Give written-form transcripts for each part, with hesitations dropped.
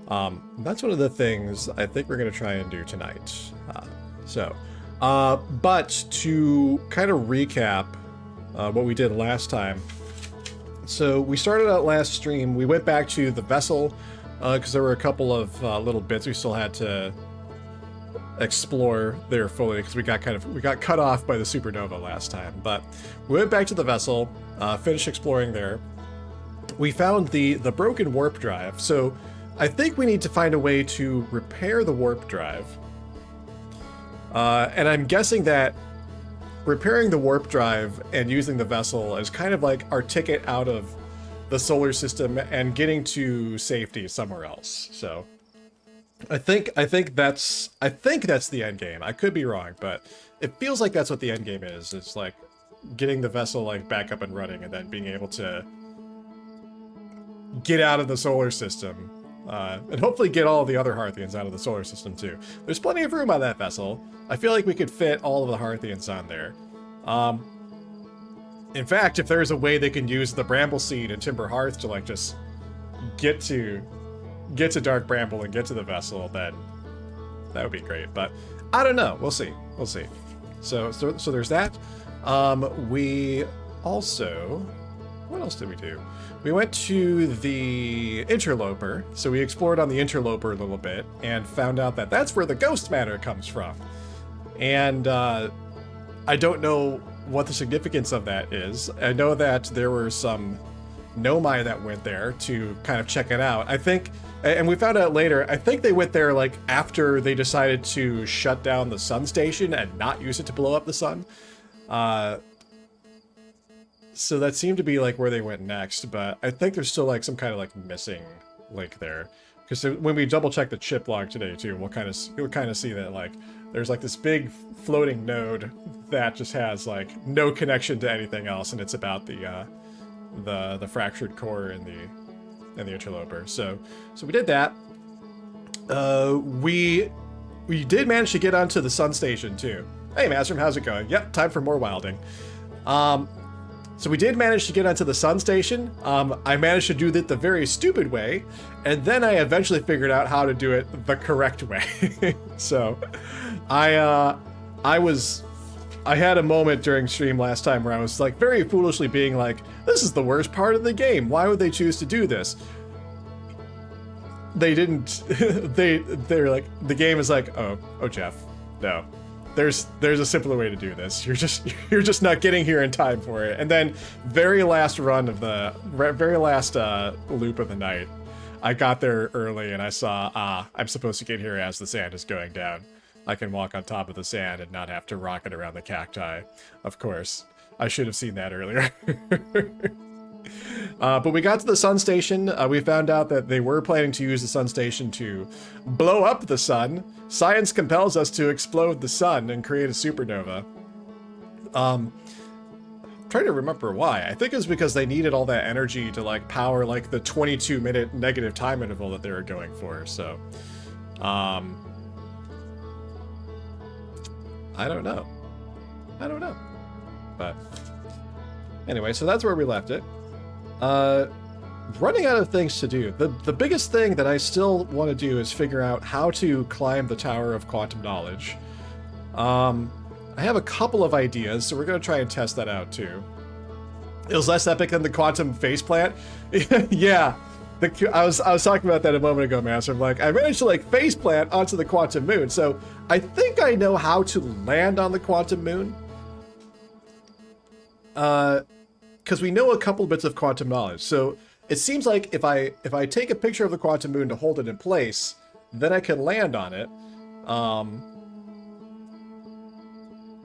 That's one of the things I think we're going to try and do tonight. But to kind of recap what we did last time. So we started out last stream, we went back to the vessel because there were a couple of little bits we still had to explore there fully because we got cut off by the supernova last time. But we went back to the vessel, finished exploring there. We found the broken warp drive. So I think we need to find a way to repair the warp drive. And I'm guessing that repairing the warp drive and using the vessel is kind of like our ticket out of the solar system and getting to safety somewhere else. So I think that's the end game. I could be wrong, but it feels like that's what the end game is. It's like getting the vessel like back up and running and then being able to get out of the solar system. And hopefully get all of the other Hearthians out of the solar system too. There's plenty of room on that vessel. I feel like we could fit all of the Hearthians on there. In fact, if there's a way they can use the Bramble Seed and Timber Hearth to like just get to Dark Bramble and get to the vessel, then that would be great. But I don't know. We'll see. So there's that. We also, what else did we do? We went to the Interloper, so we explored on the Interloper a little bit and found out that that's where the ghost matter comes from. And I don't know what the significance of that is. I know that there were some Nomai that went there to kind of check it out. I think, and we found out later, I think they went there like after they decided to shut down the sun station and not use it to blow up the sun. So that seemed to be like where they went next, but I think there's still like some kind of like missing link there. Because when we double check the chip log today too, we'll kind of see that like there's like this big floating node that just has like no connection to anything else, and it's about the fractured core in the Interloper. So we did that. We did manage to get onto the sun station too. Hey Masrum, how's it going? Yep, time for more wilding. So we did manage to get onto the sun station. I managed to do it the very stupid way, and then I eventually figured out how to do it the correct way. So I had a moment during stream last time where I was like very foolishly being like, this is the worst part of the game. Why would they choose to do this? They didn't. They're like, the game is like, oh Jeff, no. There's a simpler way to do this. You're just not getting here in time for it. And then very last run of the very last loop of the night, I got there early and I saw I'm supposed to get here as the sand is going down. I can walk on top of the sand and not have to rocket around the cacti. Of course, I should have seen that earlier. But we got to the sun station. We found out that they were planning to use the sun station to blow up the sun. Science compels us to explode the sun and create a supernova. I'm trying to remember why. I think it was because they needed all that energy to like power like the 22-minute negative time interval that they were going for. So, I don't know. But anyway, so that's where we left it. Running out of things to do. The biggest thing that I still want to do is figure out how to climb the Tower of Quantum Knowledge. I have a couple of ideas, so we're going to try and test that out too. It was less epic than the quantum faceplant. Yeah, I was talking about that a moment ago, Master. I'm like, I managed to like faceplant onto the quantum moon, so I think I know how to land on the quantum moon. Because we know a couple bits of quantum knowledge. So it seems like if I take a picture of the quantum moon to hold it in place, then I can land on it.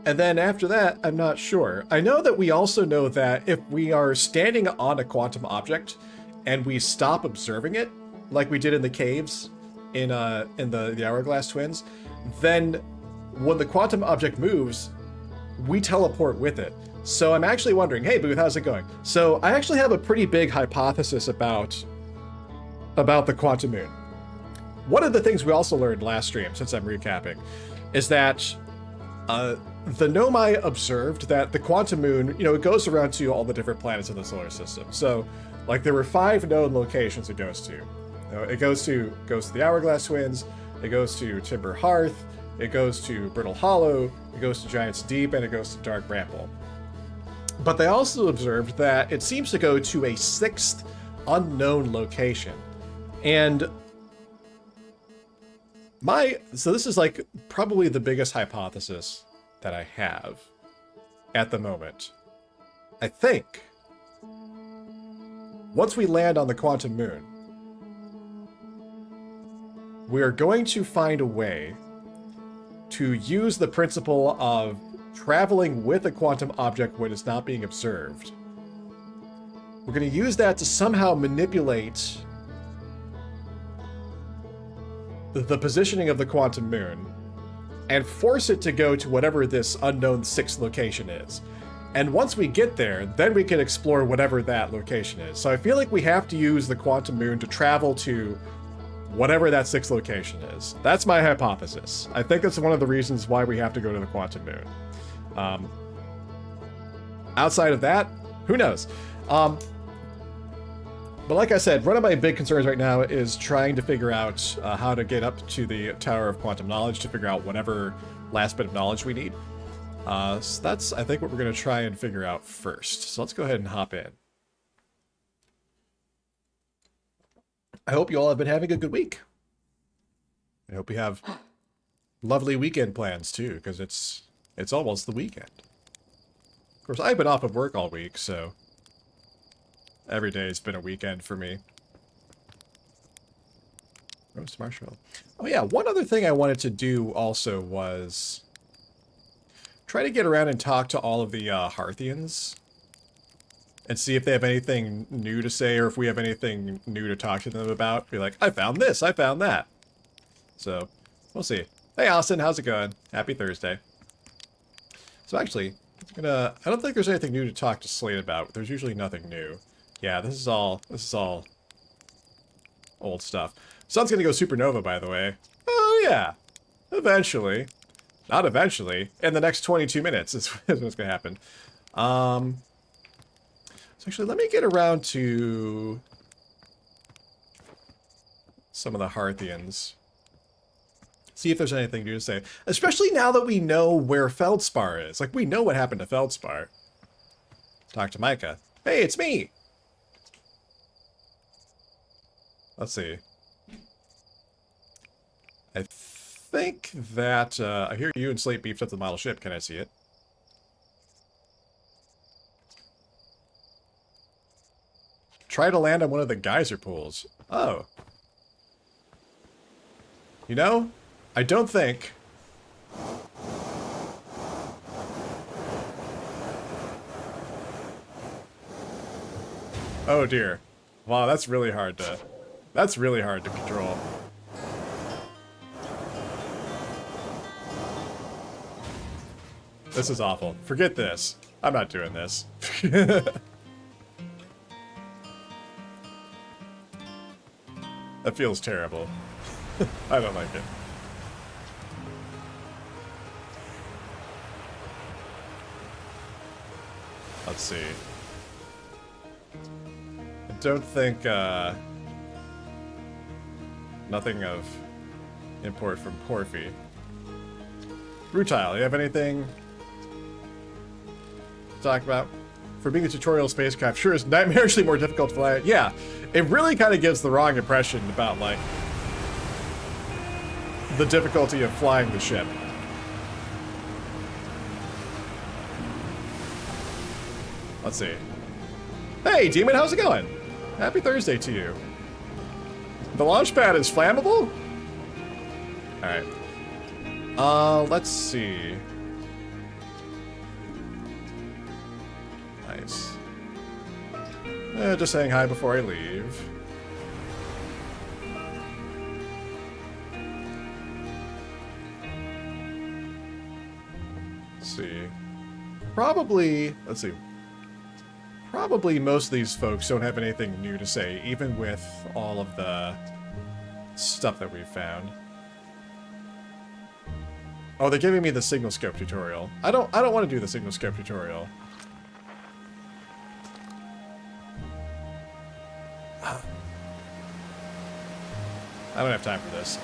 And then after that, I'm not sure. I know that we also know that if we are standing on a quantum object and we stop observing it, like we did in the caves in the Hourglass Twins, then when the quantum object moves, we teleport with it. So I'm actually wondering, hey Booth, how's it going? So I actually have a pretty big hypothesis about the quantum moon. One of the things we also learned last stream, since I'm recapping, is that the Nomai observed that the quantum moon, you know, it goes around to all the different planets in the solar system. So, like, there were 5 known locations it goes to. It goes to the Hourglass Twins, it goes to Timber Hearth, it goes to Brittle Hollow, it goes to Giant's Deep, and it goes to Dark Bramble. But they also observed that it seems to go to a 6th unknown location. And so this is like probably the biggest hypothesis that I have at the moment. I think once we land on the Quantum Moon, we are going to find a way to use the principle of traveling with a quantum object when it's not being observed. We're going to use that to somehow manipulate the positioning of the Quantum Moon and force it to go to whatever this unknown 6th location is. And once we get there, then we can explore whatever that location is. So I feel like we have to use the Quantum Moon to travel to whatever that 6th location is. That's my hypothesis. I think that's one of the reasons why we have to go to the Quantum Moon. Outside of that, who knows? But like I said, one of my big concerns right now is trying to figure out how to get up to the Tower of Quantum Knowledge to figure out whatever last bit of knowledge we need. So that's, I think, what we're going to try and figure out first. So let's go ahead and hop in. I hope you all have been having a good week. I hope you have lovely weekend plans too, because it's almost the weekend. Of course, I've been off of work all week, so every day has been a weekend for me. Roast marshmallow. Oh yeah, one other thing I wanted to do also was try to get around and talk to all of the Hearthians and see if they have anything new to say, or if we have anything new to talk to them about. Be like, I found this, I found that. So, we'll see. Hey Austin, how's it going? Happy Thursday. So actually, I don't think there's anything new to talk to Slate about. There's usually nothing new. Yeah, this is all old stuff. Sun's gonna go supernova, by the way. Oh yeah, eventually. Not eventually. In the next 22 minutes is what's gonna happen. So actually, let me get around to some of the Hearthians. See if there's anything new to say. Especially now that we know where Feldspar is. Like, we know what happened to Feldspar. Talk to Micah. Hey, it's me! Let's see. I think that, I hear you and Slate beefed up the model ship. Can I see it? Try to land on one of the geyser pools. Oh. You know, I don't think... Oh dear. Wow, that's really hard to control. This is awful. Forget this. I'm not doing this. That feels terrible. I don't like it. Let's see. I don't think, nothing of import from Porphy. Rutile, you have anything to talk about? For being a tutorial spacecraft, sure is nightmarishly more difficult to fly. Yeah, it really kind of gives the wrong impression about, like, the difficulty of flying the ship. Let's see. Hey, Demon, how's it going? Happy Thursday to you. The launch pad is flammable? Alright. Let's see. Nice. Just saying hi before I leave. Let's see. Probably, let's see. Probably most of these folks don't have anything new to say, even with all of the stuff that we've found. Oh, they're giving me the signal scope tutorial. I don't want to do the signal scope tutorial. I don't have time for this.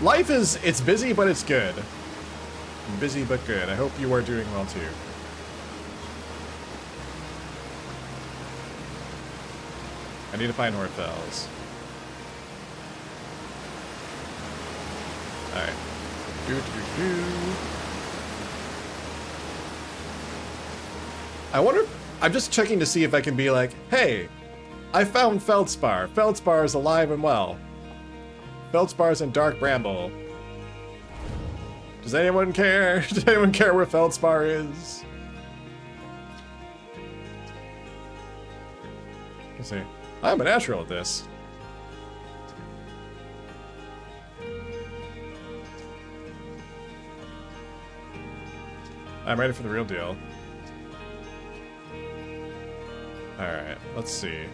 Life is, it's busy, but it's good. Busy, but good. I hope you are doing well, too. I need to find Hornfells. Alright. I wonder, I'm just checking to see if I can be like, hey, I found Feldspar. Feldspar is alive and well. Feldspar's in Dark Bramble. Does anyone care? Does anyone care where Feldspar is? Let's see. I'm a natural at this. I'm ready for the real deal. Alright, let's see.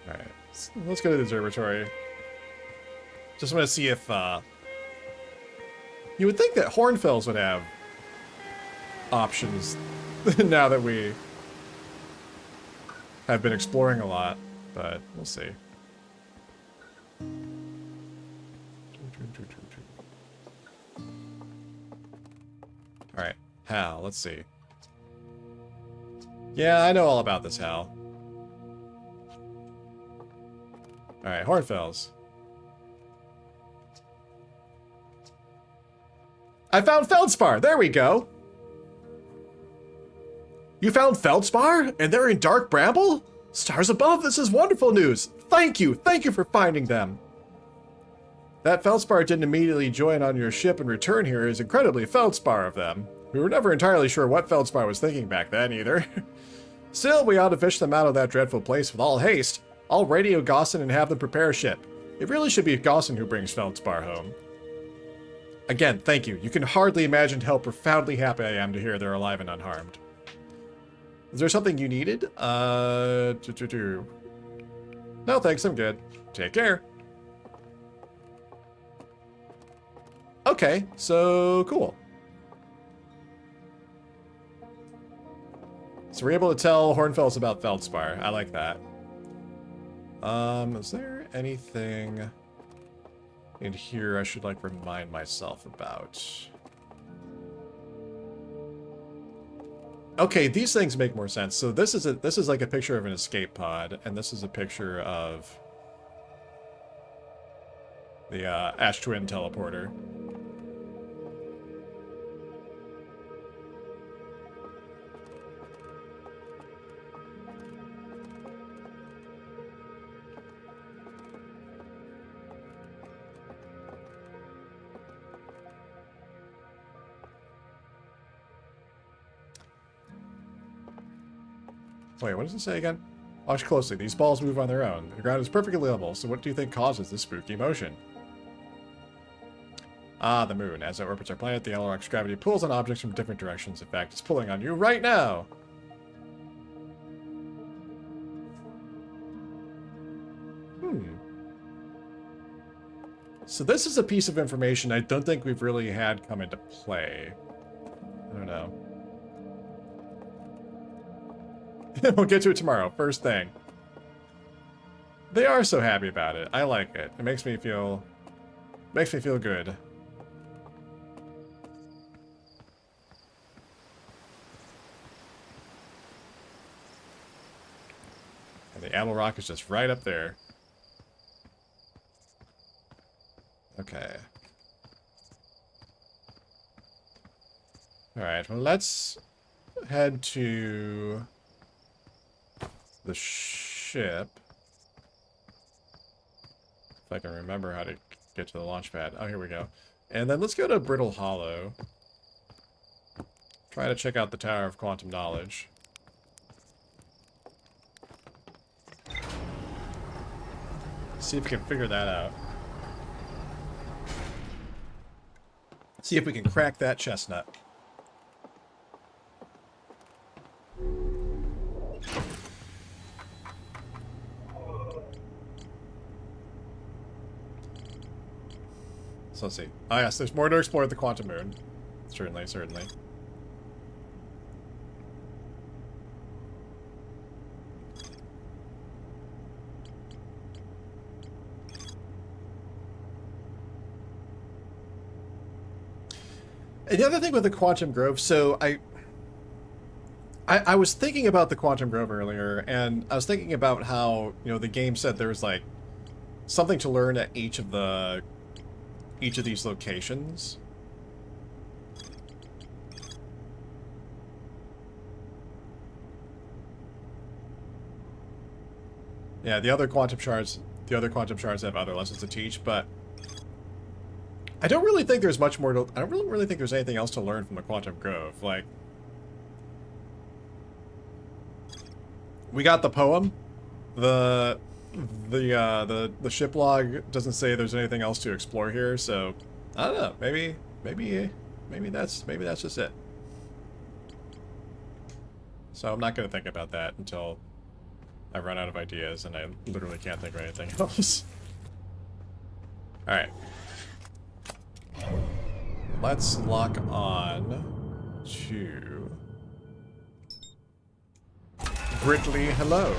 Alright, let's go to the observatory. Just want to see if, you would think that Hornfells would have options now that we have been exploring a lot, but we'll see. Alright, Hal, let's see. Yeah, I know all about this, Hal. Alright, Hornfells. I found Feldspar! There we go! You found Feldspar? And they're in Dark Bramble? Stars above, this is wonderful news! Thank you for finding them! That Feldspar didn't immediately join on your ship and return here is incredibly Feldspar of them. We were never entirely sure what Feldspar was thinking back then, either. Still, we ought to fish them out of that dreadful place with all haste. I'll radio Gossin and have them prepare a ship. It really should be Gossin who brings Feldspar home. Again, thank you. You can hardly imagine how profoundly happy I am to hear they're alive and unharmed. Is there something you needed? No thanks, I'm good. Take care. Okay, so cool. So we're able to tell Hornfells about Feldspar. I like that. Is there anything in here I should like remind myself about? Okay, these things make more sense. So this is like a picture of an escape pod, and this is a picture of the Ash Twin teleporter. Wait, what does it say again? Watch closely. These balls move on their own. The ground is perfectly level, so what do you think causes this spooky motion? Ah, the moon. As it orbits our planet, the Allorax gravity pulls on objects from different directions. In fact, it's pulling on you right now! So this is a piece of information I don't think we've really had come into play. I don't know. We'll get to it tomorrow, first thing. They are so happy about it. I like it. It makes me feel good. And the Apple Rock is just right up there. Okay. Alright, well let's head to the ship. If I can remember how to get to the launch pad. Oh, here we go. And then let's go to Brittle Hollow. Try to check out the Tower of Quantum Knowledge. See if we can figure that out. See if we can crack that chestnut. So let's see. Oh yes, there's more to explore at the quantum moon. Certainly, certainly. And the other thing with the Quantum Grove, so I was thinking about the Quantum Grove earlier, and I was thinking about how, you know, the game said there was like something to learn at each of these locations. Yeah, the other quantum shards have other lessons to teach, but I don't really think there's much more to... I don't really think there's anything else to learn from the Quantum Grove. Like, we got the poem. The ship log doesn't say there's anything else to explore here, so I don't know. Maybe that's just it. So I'm not gonna think about that until I run out of ideas and I literally can't think of anything else. All right. Let's lock on to Britley. Hello.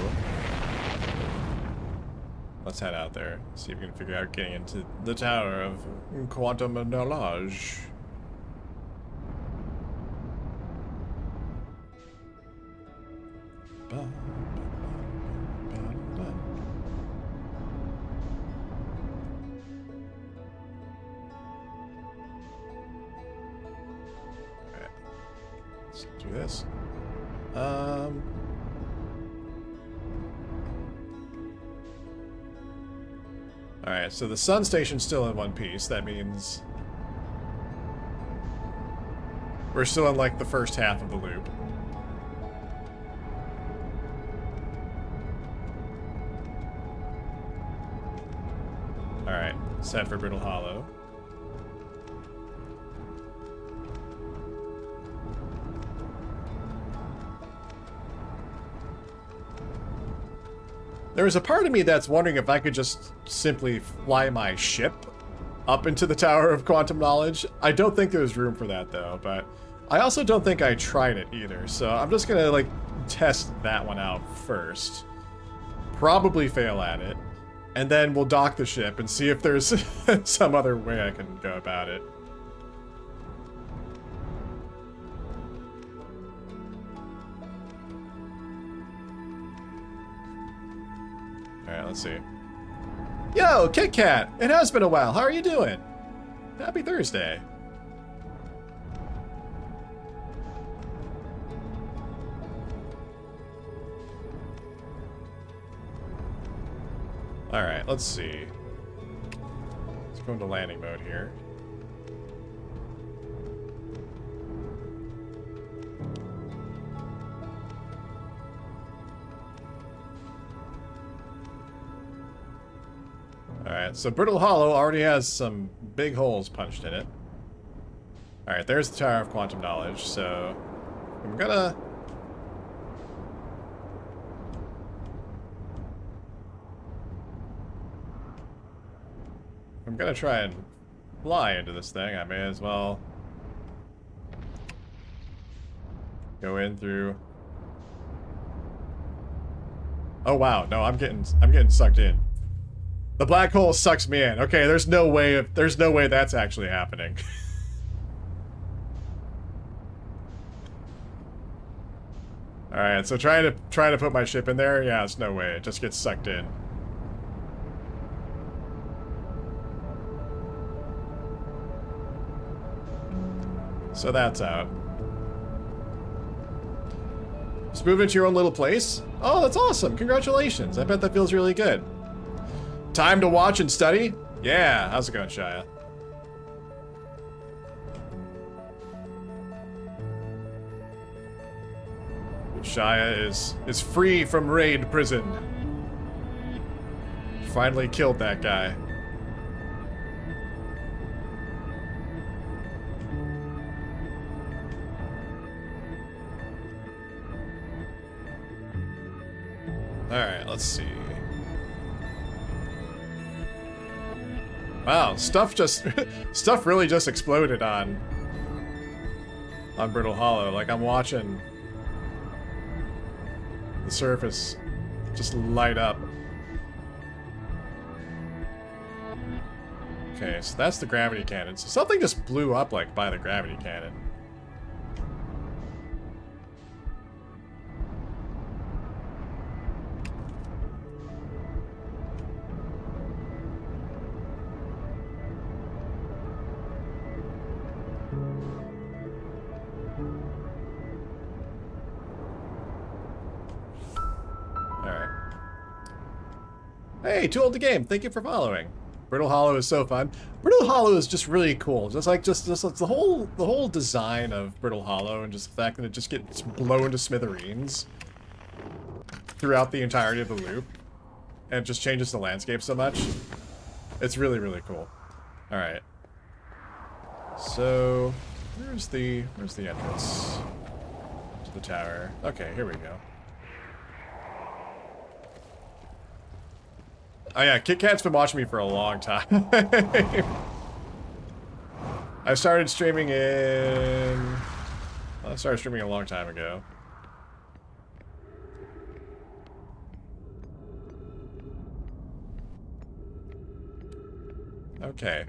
Let's head out there. See if we can figure out getting into the Tower of Quantum Knowledge. Do this. Alright, so the sun station's still in one piece. That means we're still in like the first half of the loop. Alright, set for Brittle Hollow. There's a part of me that's wondering if I could just simply fly my ship up into the Tower of Quantum Knowledge. I don't think there's room for that though, but I also don't think I tried it either, so I'm just gonna like test that one out first. Probably fail at it, and then we'll dock the ship and see if there's some other way I can go about it. Alright, let's see. Yo, Kit Kat! It has been a while. How are you doing? Happy Thursday. Alright, let's see. Let's go into landing mode here. Alright, so Brittle Hollow already has some big holes punched in it. Alright, there's the Tower of Quantum Knowledge, so I'm gonna... try and fly into this thing. I may as well go in through... Oh wow, no, I'm getting sucked in. The black hole sucks me in. Okay, there's no way that's actually happening. All right, so trying to put my ship in there, yeah, it's no way. It just gets sucked in. So that's out. Just move into your own little place. Oh, that's awesome! Congratulations. I bet that feels really good. Time to watch and study? Yeah, how's it going, Shia? Shia is free from raid prison. Finally killed that guy. Alright, let's see. Wow, stuff just stuff really just exploded on Brittle Hollow. Like I'm watching the surface just light up. Okay, so that's the gravity cannon. So something just blew up like by the gravity cannon. Hey, Too Old to Game, thank you for following. Brittle Hollow is so fun. Brittle Hollow is just really cool. Just the whole design of Brittle Hollow and just the fact that it just gets blown to smithereens throughout the entirety of the loop and it just changes the landscape so much. It's really, really cool. Alright. So where's the entrance to the tower? Okay, here we go. Oh yeah, Kit Kat's been watching me for a long time. I started streaming a long time ago. Okay,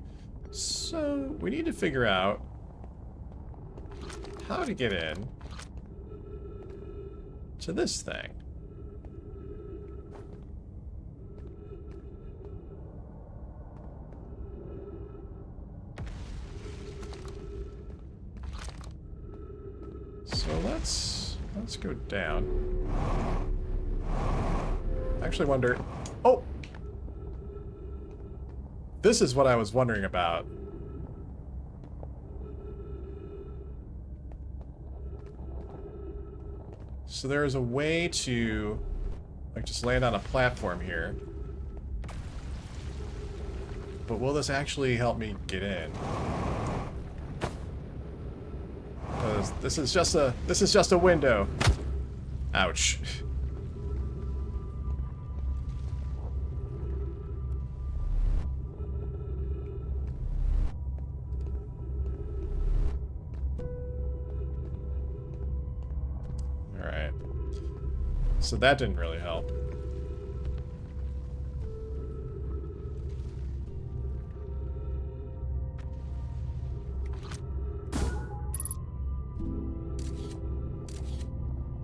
so we need to figure out how to get in to this thing. So let's go down. I actually wonder... Oh! This is what I was wondering about. So there is a way to, like, just land on a platform here. But will this actually help me get in? Because this is just a window. Ouch. Alright. So that didn't really help.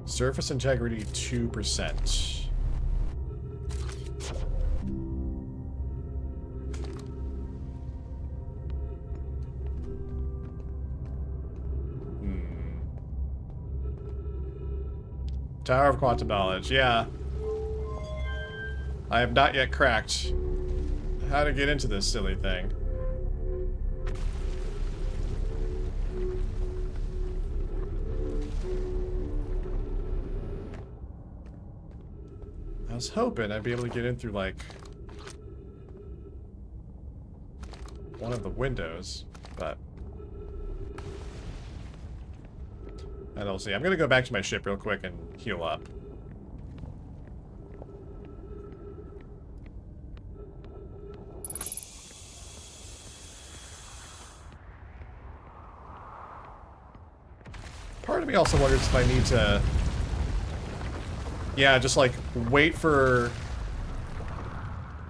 Surface integrity 2%. Tower of Quantum Knowledge, yeah. I have not yet cracked how to get into this silly thing. I was hoping I'd be able to get in through, like, one of the windows, but... I don't see. I'm gonna go back to my ship real quick and heal up. Part of me also wonders if I need to... Yeah, just like wait for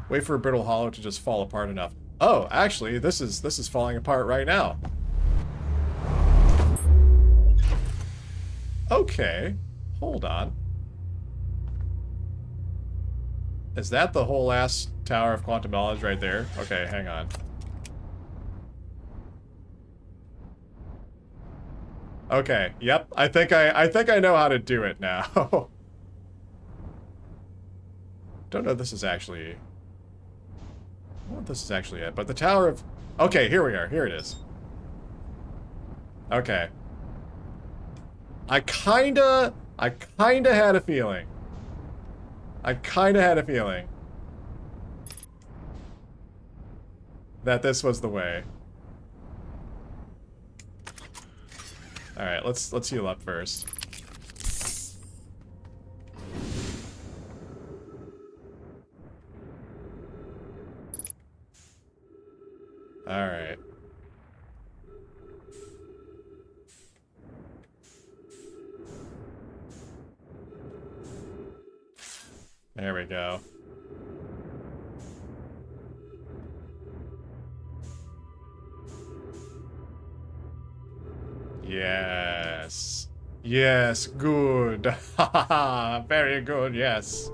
Brittle Hollow to just fall apart enough. Oh, actually, this is falling apart right now. Okay, hold on. Is that the whole last Tower of Quantum Knowledge right there? Okay, hang on. Okay, yep. I think I know how to do it now. Don't know if this is actually... I don't know if this is actually it, but the Tower of... Okay, here we are. Here it is. Okay. I kinda had a feeling. I kinda had a feeling that this was the way. Alright, let's heal up first. There we go. Yes. Yes, good. Haha, very good, yes.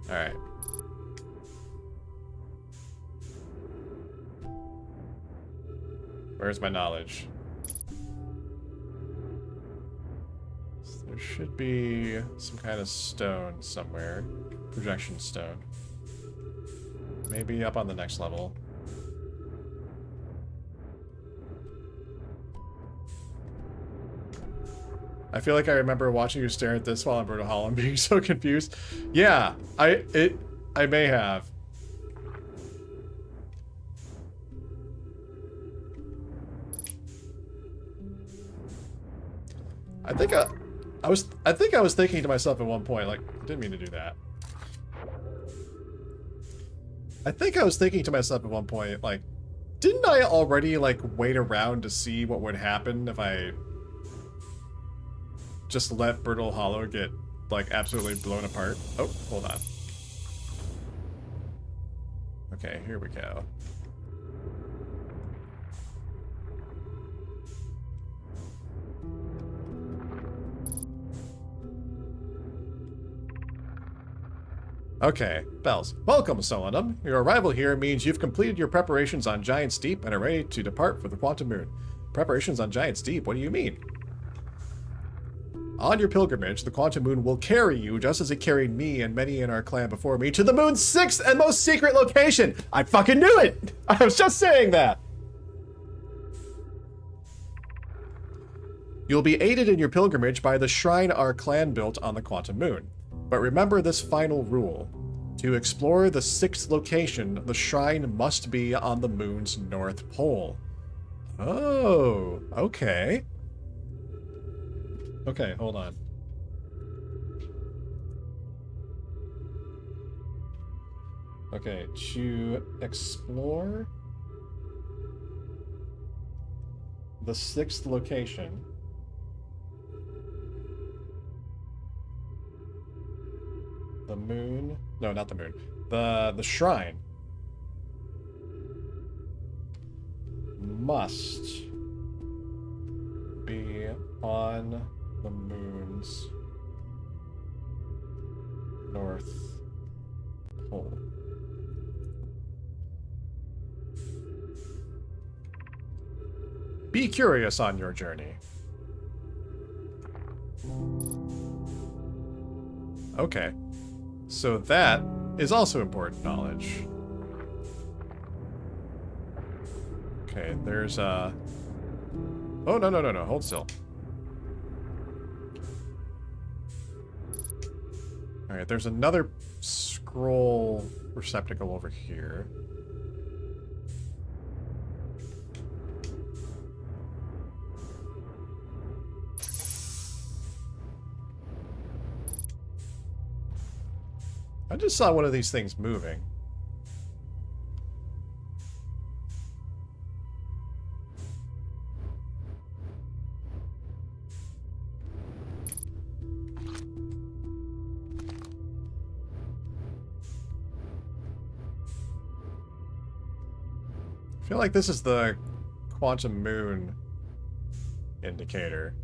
Alright. Where's my knowledge? There should be some kind of stone somewhere. Projection stone. Maybe up on the next level. I feel like I remember watching you stare at this while in Brutal Hollow and being so confused. Yeah, I may have. I think I was thinking to myself at one point, like, I didn't mean to do that. I think I was thinking to myself at one point, like, didn't I already, like, wait around to see what would happen if I just let Brutal Hollow get, like, absolutely blown apart? Oh, hold on. Okay, here we go. Okay, bells. Welcome, Solanum. Your arrival here means you've completed your preparations on Giant's Deep and are ready to depart for the Quantum Moon. Preparations on Giant's Deep? What do you mean? On your pilgrimage, the Quantum Moon will carry you, just as it carried me and many in our clan before me, to the moon's 6th and most secret location! I fucking knew it! I was just saying that! You'll be aided in your pilgrimage by the shrine our clan built on the Quantum Moon. But remember this final rule. To explore the 6th location, the shrine must be on the moon's north pole. Oh, okay. Okay, hold on. Okay, to explore the 6th location, the moon, no, not the moon, the shrine must be on the moon's north pole. Be curious on your journey. Okay. So that is also important knowledge. Okay, there's a... Oh, no, hold still. Alright, there's another scroll receptacle over here. I just saw one of these things moving. I feel like this is the Quantum Moon indicator.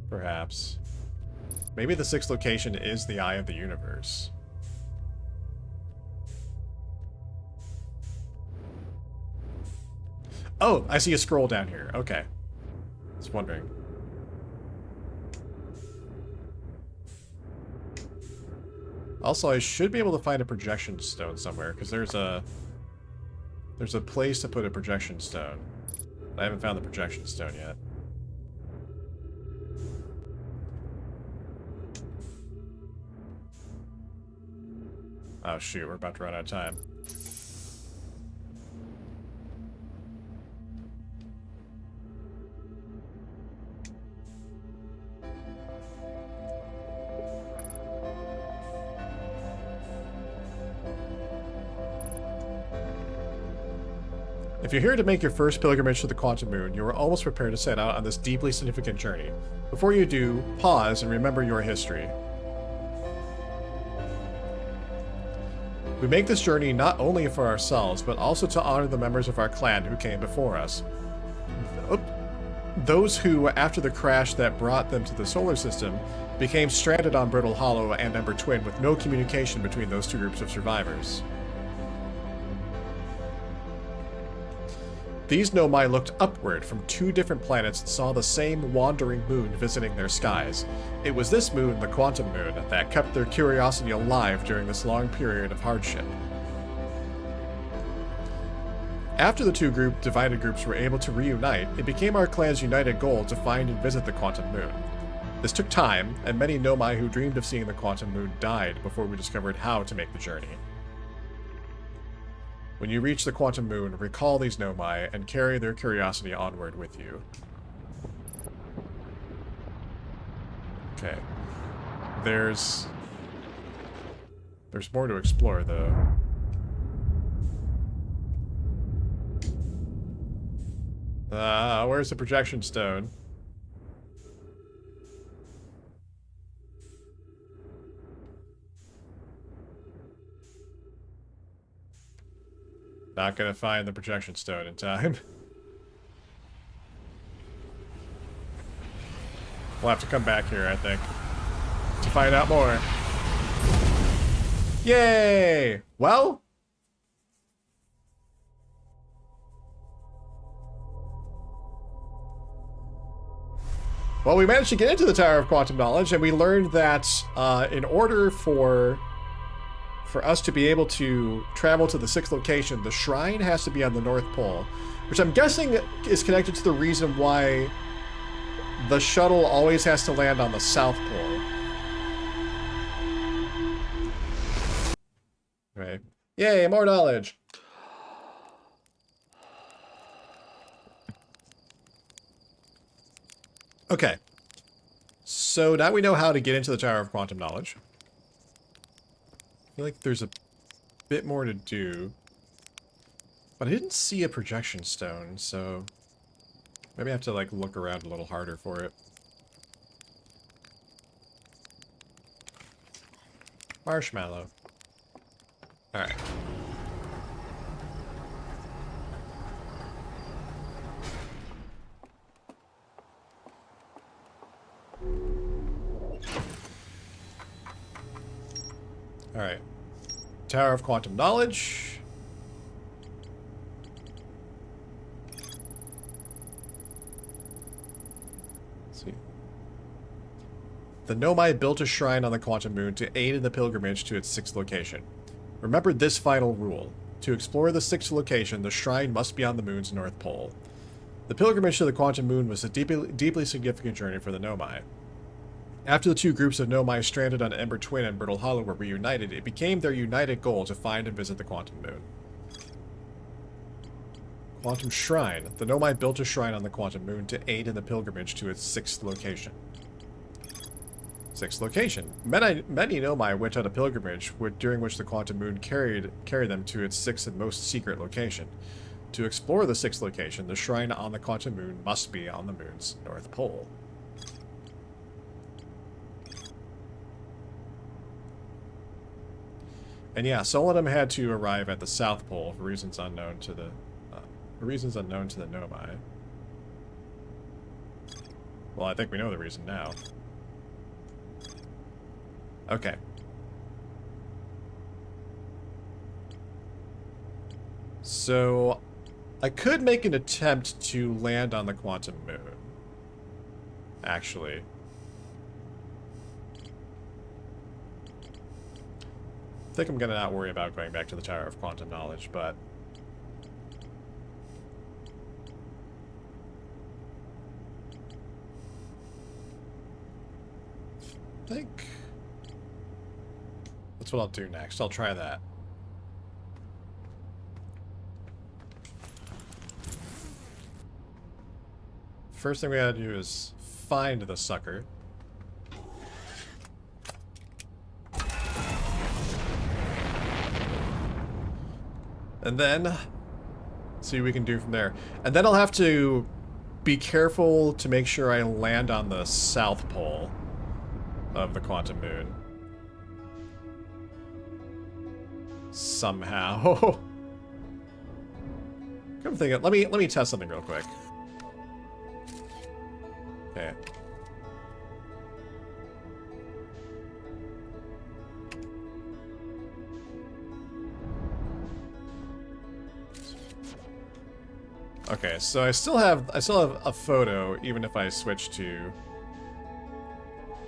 Perhaps. Maybe the 6th location is the Eye of the Universe. Oh, I see a scroll down here. Okay. I was wondering. Also, I should be able to find a projection stone somewhere, because there's a place to put a projection stone. I haven't found the projection stone yet. Oh shoot, we're about to run out of time. If you're here to make your first pilgrimage to the Quantum Moon, you are almost prepared to set out on this deeply significant journey. Before you do, pause and remember your history. We make this journey not only for ourselves, but also to honor the members of our clan who came before us. Those who, after the crash that brought them to the solar system, became stranded on Brittle Hollow and Ember Twin with no communication between those two groups of survivors. These Nomai looked upward from two different planets and saw the same wandering moon visiting their skies. It was this moon, the Quantum Moon, that kept their curiosity alive during this long period of hardship. After the two divided groups were able to reunite, it became our clan's united goal to find and visit the Quantum Moon. This took time, and many Nomai who dreamed of seeing the Quantum Moon died before we discovered how to make the journey. When you reach the Quantum Moon, recall these Nomai and carry their curiosity onward with you. Okay. There's more to explore, though. Where's the projection stone? Not gonna find the projection stone in time. We'll have to come back here, I think, to find out more. Yay! Well, we managed to get into the Tower of Quantum Knowledge, and we learned that in order for us to be able to travel to the sixth location, the shrine has to be on the North Pole, which I'm guessing is connected to the reason why the shuttle always has to land on the South Pole. Right. Yay, more knowledge! Okay. So now we know how to get into the Tower of Quantum Knowledge. I feel like there's a bit more to do. But I didn't see a projection stone, so maybe I have to like look around a little harder for it. Marshmallow. Alright. Alright. Tower of Quantum Knowledge. Let's see. The Nomai built a shrine on the Quantum Moon to aid in the pilgrimage to its sixth location. Remember this final rule. To explore the sixth location, the shrine must be on the moon's North Pole. The pilgrimage to the Quantum Moon was a deeply significant journey for the Nomai. After the two groups of Nomai stranded on Ember Twin and Brittle Hollow were reunited, it became their united goal to find and visit the Quantum Moon. Quantum Shrine. The Nomai built a shrine on the Quantum Moon to aid in the pilgrimage to its sixth location. Sixth location. Many Nomai went on a pilgrimage during which the Quantum Moon carried them to its sixth and most secret location. To explore the sixth location, the shrine on the Quantum Moon must be on the moon's North Pole. And yeah, some of them had to arrive at the South Pole for reasons unknown to the Nomai. Well, I think we know the reason now. Okay. So, I could make an attempt to land on the Quantum Moon. Actually. I think I'm gonna not worry about going back to the Tower of Quantum Knowledge, but I think that's what I'll do next. I'll try that. First thing we gotta do is find the sucker. And then See what we can do from there. And then I'll have to be careful to make sure I land on the south pole of the quantum moon. Somehow. Come think of, let me test something real quick. Okay. Okay, so I still have a photo even if I switch to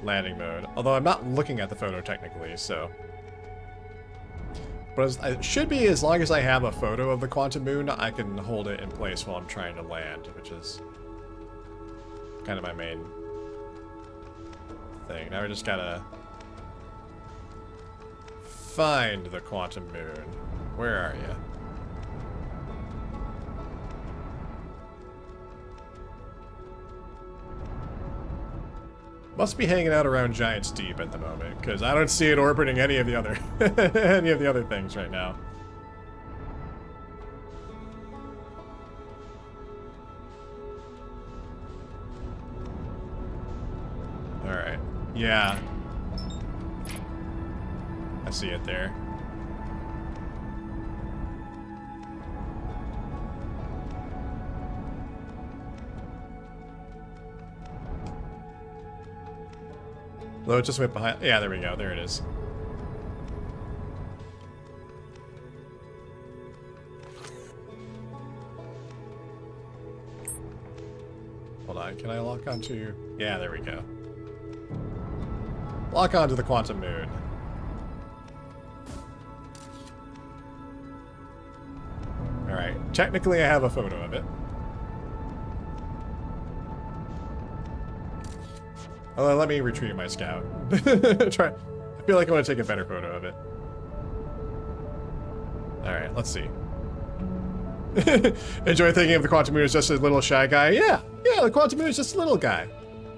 landing mode. Although I'm not looking at the photo technically, so. But it should be, as long as I have a photo of the quantum moon, I can hold it in place while I'm trying to land, which is kind of my main thing. Now we just gotta find the quantum moon. Where are you? Must be hanging out around Giant's Deep at the moment, because I don't see it orbiting any of the other any of the other things right now. Alright. Yeah. I see it there. Though it just went behind. Yeah, there we go. There it is. Hold on. Can I lock onto... Yeah, there we go. Lock onto the quantum moon. Alright. Technically, I have a photo of it. Oh, let me retrieve my scout. Try. I feel like I want to take a better photo of it. Alright, let's see. Enjoy thinking of the quantum moon as just a little shy guy. Yeah, the quantum moon is just a little guy.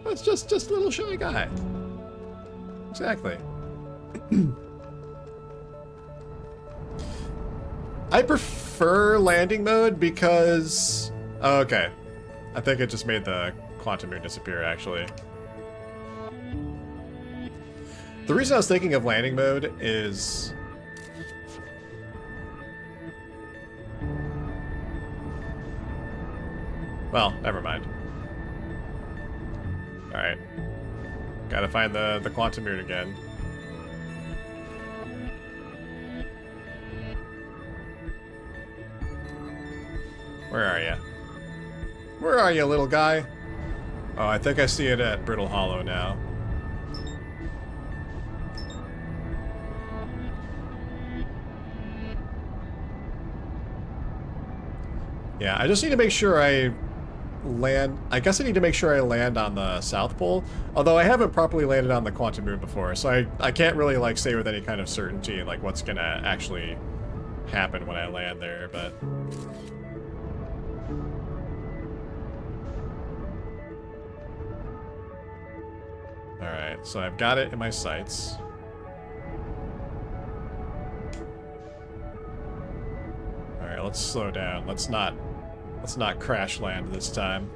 It's just a little shy guy. Exactly. I prefer landing mode because... Oh, okay. I think it just made the quantum moon disappear, actually. The reason I was thinking of landing mode is... Well, never mind. Alright. Gotta find the quantum moon again. Where are you? Where are you, little guy? Oh, I think I see it at Brittle Hollow now. Yeah, I just need to make sure I land... I guess I need to make sure I land on the South Pole. Although I haven't properly landed on the quantum moon before, so I can't really, like, say with any kind of certainty, like, what's gonna actually happen when I land there, but... Alright, so I've got it in my sights. Alright, let's slow down. Let's not crash land this time,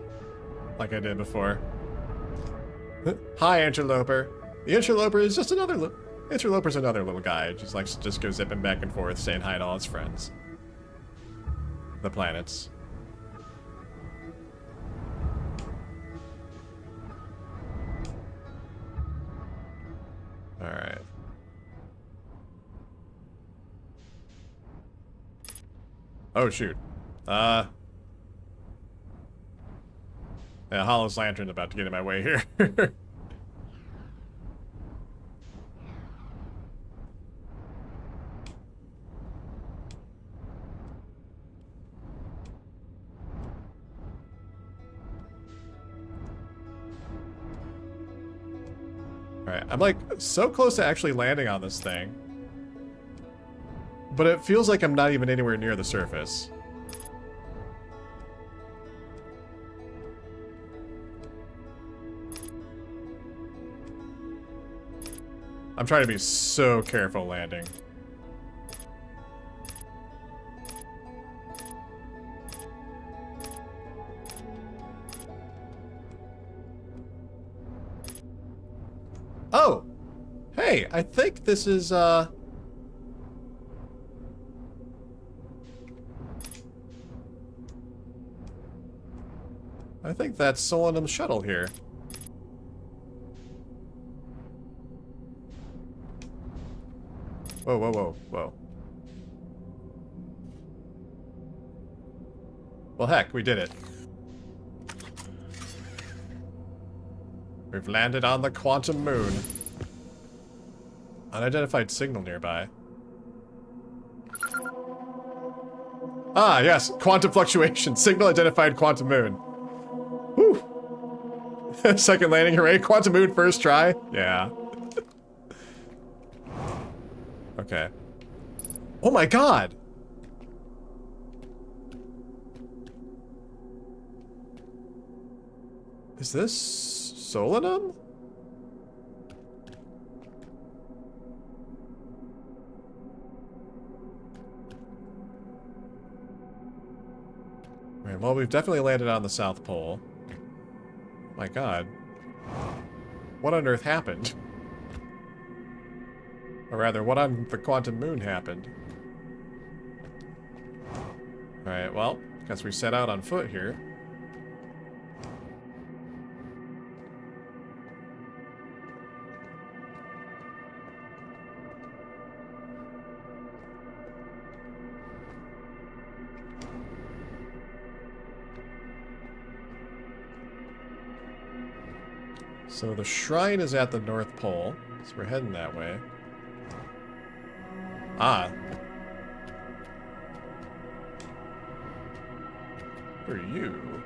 like I did before. Hi, Interloper. The Interloper is just another Interloper's another little guy. Just likes to just go zipping back and forth, saying hi to all his friends. The planets. All right. Oh shoot. Yeah, Hollow's Lantern's about to get in my way here. Alright, I'm like so close to actually landing on this thing. But it feels like I'm not even anywhere near the surface. I'm trying to be so careful landing. Oh! Hey, I think this is, I think that's Solanum's shuttle here. Whoa, whoa, whoa, whoa. Well, heck, we did it. We've landed on the quantum moon. Unidentified signal nearby. Ah, yes. Quantum fluctuation. Signal identified quantum moon. Whew. Second landing, hooray. Quantum moon first try. Yeah. Okay. Oh my god! Is this Solanum? Right, well, we've definitely landed on the South Pole. My god. What on earth happened? Or rather, what on the quantum moon happened? Alright, well, guess we set out on foot here. So the shrine is at the North Pole, so we're heading that way. Ah. Who are you?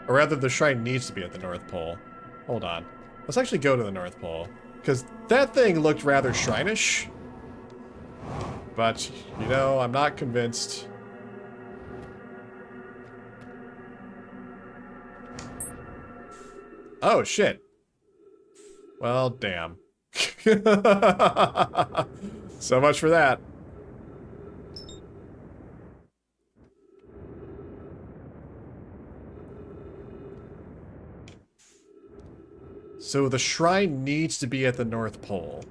Or rather, the shrine needs to be at the North Pole. Hold on. Let's actually go to the North Pole. Because that thing looked rather shrine-ish. But, you know, I'm not convinced. Oh, shit. Well, damn. So much for that. So the shrine needs to be at the North Pole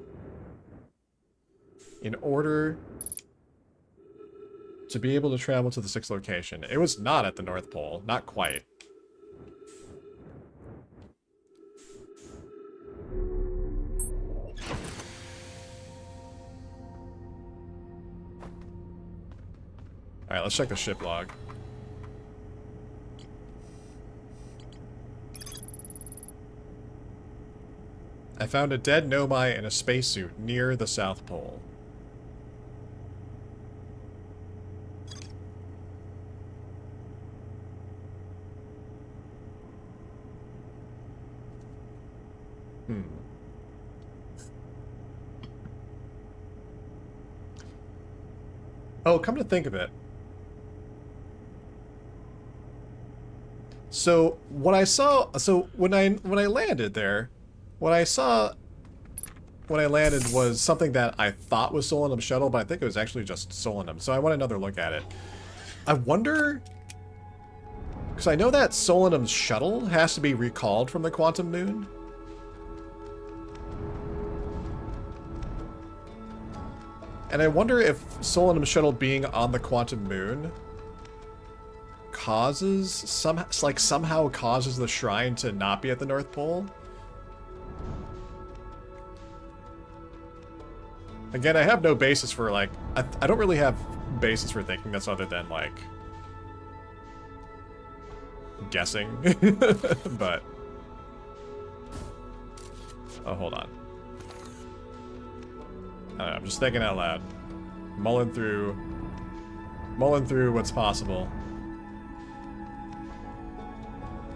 in order to be able to travel to the sixth location. It was not at the North Pole. Not quite. Alright, let's check the ship log. I found a dead Nomai in a spacesuit near the South Pole. Oh, come to think of it. So what I saw, so when I landed there, what I saw when I landed was something that I thought was Solanum's shuttle, but I think it was actually just Solanum. So I want another look at it. I wonder, because I know that Solanum's shuttle has to be recalled from the quantum moon. And I wonder if Solanum's shuttle being on the quantum moon causes somehow causes the shrine to not be at the North Pole. Again, I have no basis for I don't really have basis for thinking this other than guessing. But oh, hold on. I don't know, I'm just thinking out loud. Mulling through what's possible.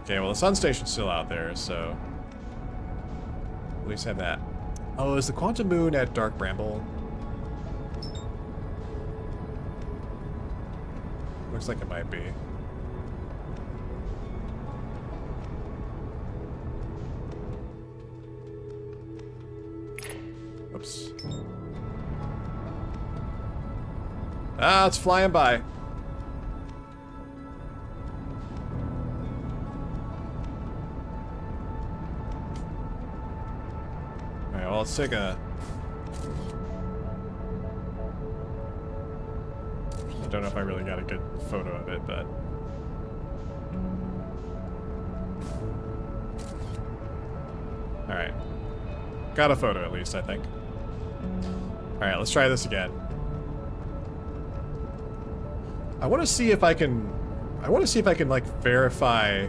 Okay, well the sun station's still out there, so at least have that. Oh, is the quantum moon at Dark Bramble? Looks like it might be. Oops. Ah, it's flying by. Alright, well, let's take a... I don't know if I really got a good photo of it, but... Alright. Got a photo at least, I think. Alright, let's try this again. I want to see if I can... like, verify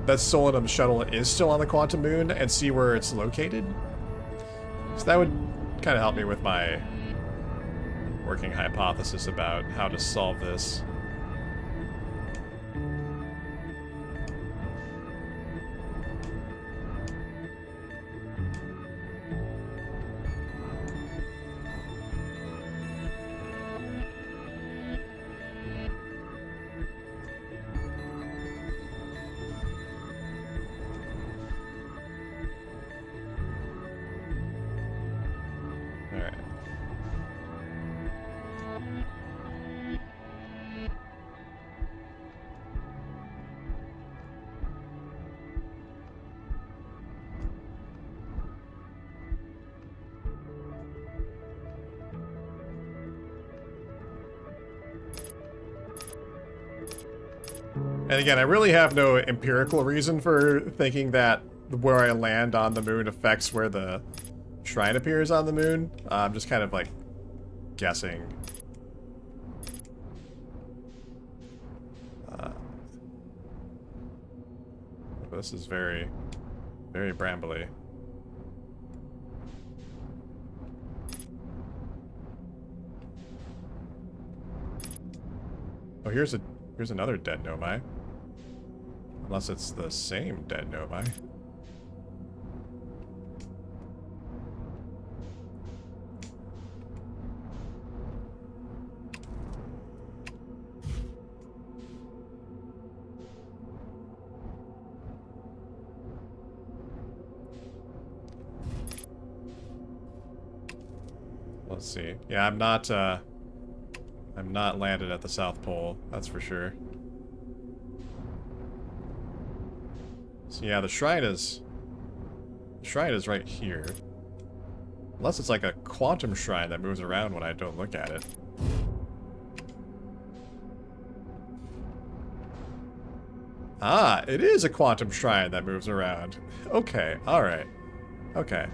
that Solanum shuttle is still on the Quantum Moon and see where it's located. So that would kind of help me with my working hypothesis about how to solve this. And again, I really have no empirical reason for thinking that where I land on the moon affects where the shrine appears on the moon. I'm just kind of like guessing. This is very, very brambly. Oh, here's another dead Nomai. Unless it's the same dead Nomai. Let's see. Yeah, I'm not landed at the South Pole, that's for sure. So yeah, the shrine is right here. Unless it's like a quantum shrine that moves around when I don't look at it. Ah, it is a quantum shrine that moves around. Okay, alright. Okay.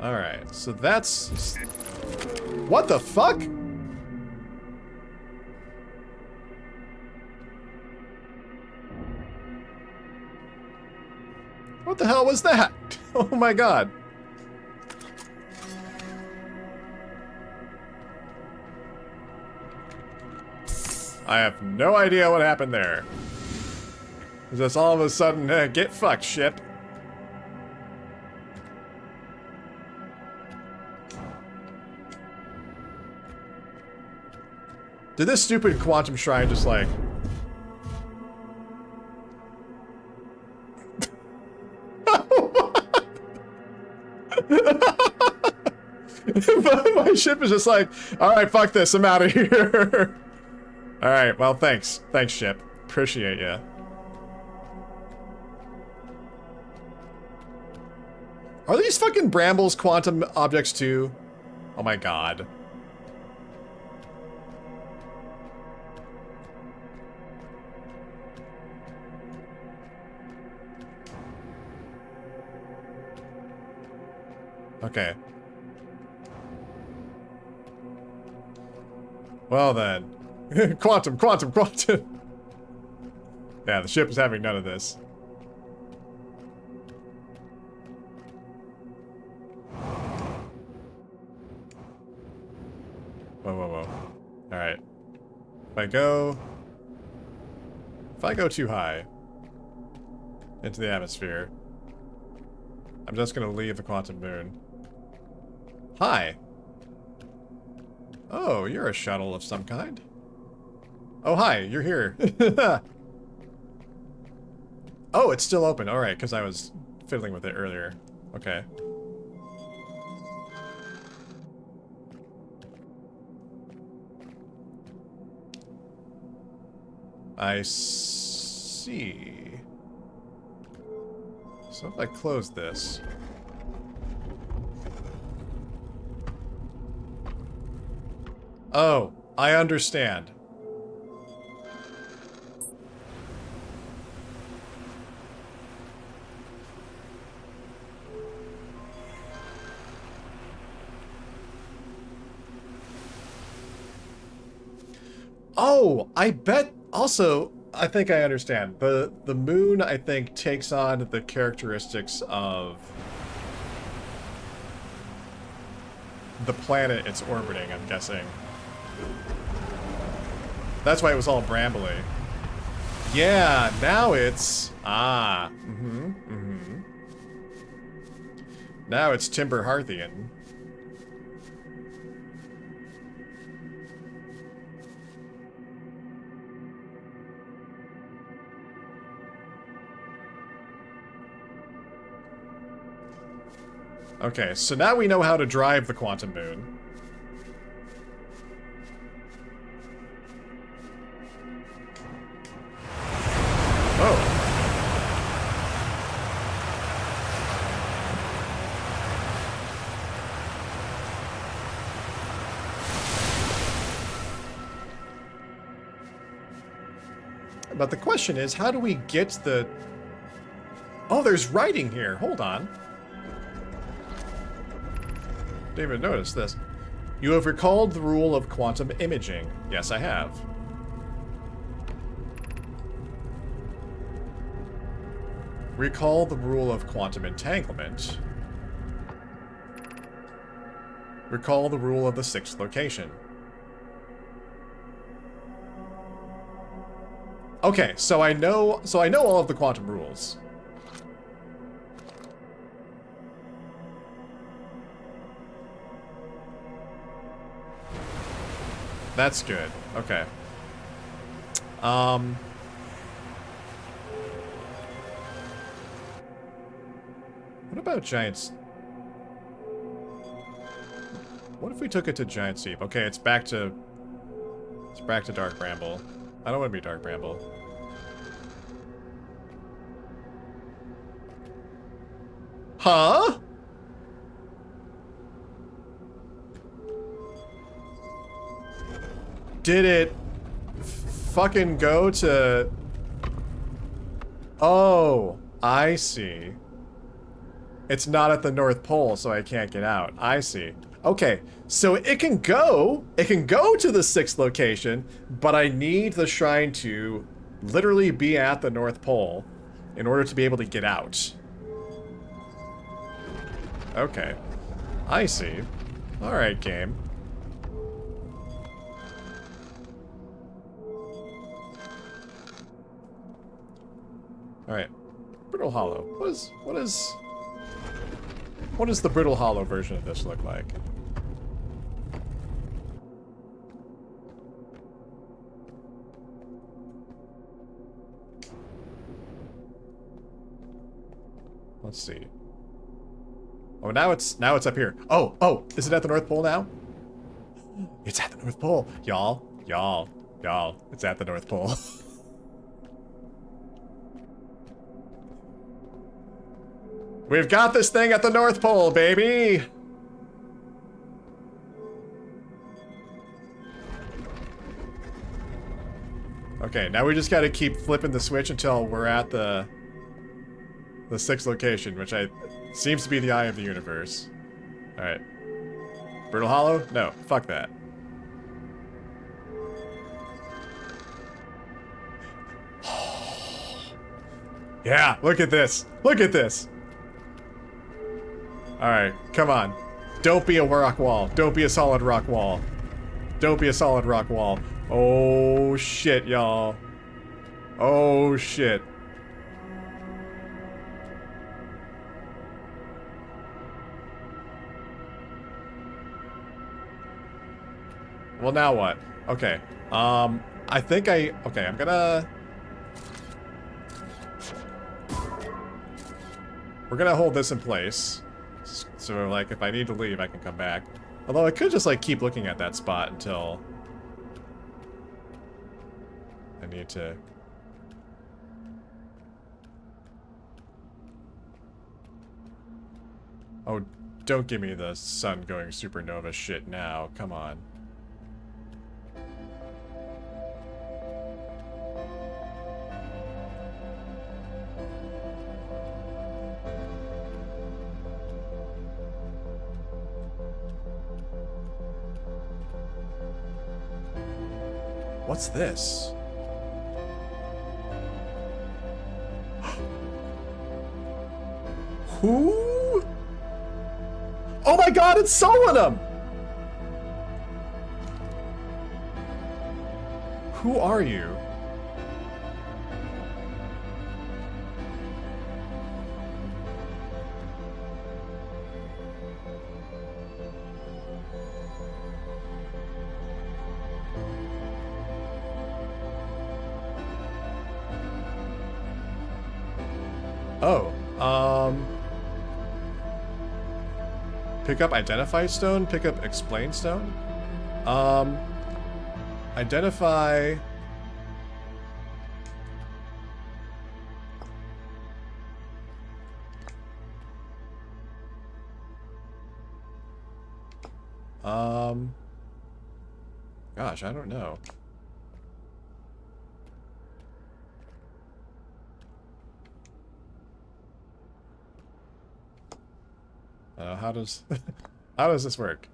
Alright, so that's... What the fuck? What the hell was that? Oh my god. I have no idea what happened there. Just all of a sudden, get fucked, ship. Did this stupid quantum shrine just like... My ship is just like, alright, fuck this, I'm out of here. Alright, well, thanks. Thanks, ship. Appreciate ya. Are these fucking brambles quantum objects too? Oh my god. Okay. Well then. Quantum, quantum, quantum! Yeah, the ship is having none of this. Whoa, whoa, whoa. Alright. If I go too high into the atmosphere, I'm just gonna leave the quantum moon. Hi! Oh, you're a shuttle of some kind. Oh, hi, you're here. Oh, it's still open. All right, because I was fiddling with it earlier. Okay. I see. So if I close this... Oh, I understand. Oh, I bet also, I think I understand. The moon, I think, takes on the characteristics of the planet it's orbiting, I'm guessing. That's why it was all brambly. Yeah, now it's... Ah. Now it's Timber Hearthian. Okay, so now we know how to drive the quantum moon. Oh. But the question is, how do we get the... Oh, there's writing here. Hold on. Didn't even notice this. You have recalled the rule of quantum imaging. Yes, I have. Recall the rule of quantum entanglement. Recall the rule of the sixth location. Okay, so I know all of the quantum rules. That's good. Okay. What about Giants? What if we took it to Giant Steep? Okay, it's back to Dark Bramble. I don't want to be Dark Bramble. Huh? Did it fucking go to... Oh, I see. It's not at the North Pole, so I can't get out. I see. Okay, so it can go to the sixth location, but I need the shrine to literally be at the North Pole in order to be able to get out. Okay. I see. Alright, game. Alright. Brittle Hollow. What does the Brittle Hollow version of this look like? Let's see. Oh, now it's up here. Oh, is it at the North Pole now? It's at the North Pole. Y'all, it's at the North Pole. We've got this thing at the North Pole, baby! Okay, now we just gotta keep flipping the switch until we're at the sixth location, which seems to be the eye of the universe. Alright. Brittle Hollow? No, fuck that. Yeah, look at this. Look at this. Alright, come on. Don't be a rock wall. Don't be a solid rock wall. Don't be a solid rock wall. Oh shit, y'all. Oh shit. Well, now what? Okay. I think okay, I'm gonna... We're gonna hold this in place. So, like, if I need to leave, I can come back. Although I could just, like, keep looking at that spot until... I need to... Oh, don't give me the sun going supernova shit now. Come on. What's this? Who? Oh my god, it's Solanum! Who are you? Oh, pick up identify stone, pick up explain stone. Identify. Gosh, I don't know. How does how does this work?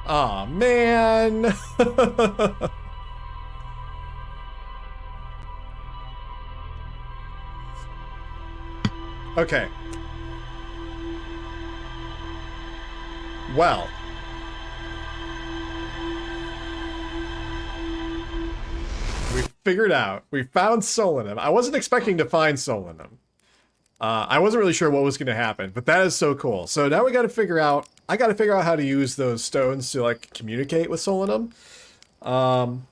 Aw, man. Okay. Well. We figured out. We found Solanum. I wasn't expecting to find Solanum. I wasn't really sure what was going to happen, but that is so cool. So now we got to figure out... I got to figure out how to use those stones to, like, communicate with Solanum. And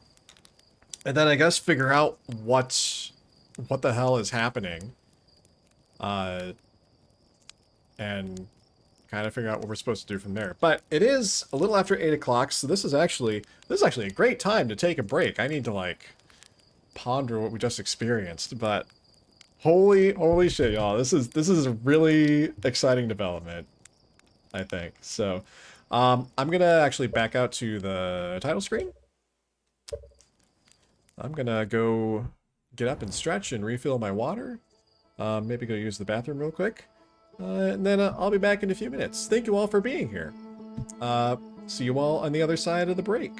then I guess figure out what the hell is happening. And kind of figure out what we're supposed to do from there. But it is a little after 8 o'clock, so this is actually a great time to take a break. I need to, like, ponder what we just experienced, but holy shit, y'all. This is a really exciting development, I think. So, I'm gonna actually back out to the title screen. I'm gonna go get up and stretch and refill my water. Maybe go use the bathroom real quick. And then I'll be back in a few minutes. Thank you all for being here. See you all on the other side of the break.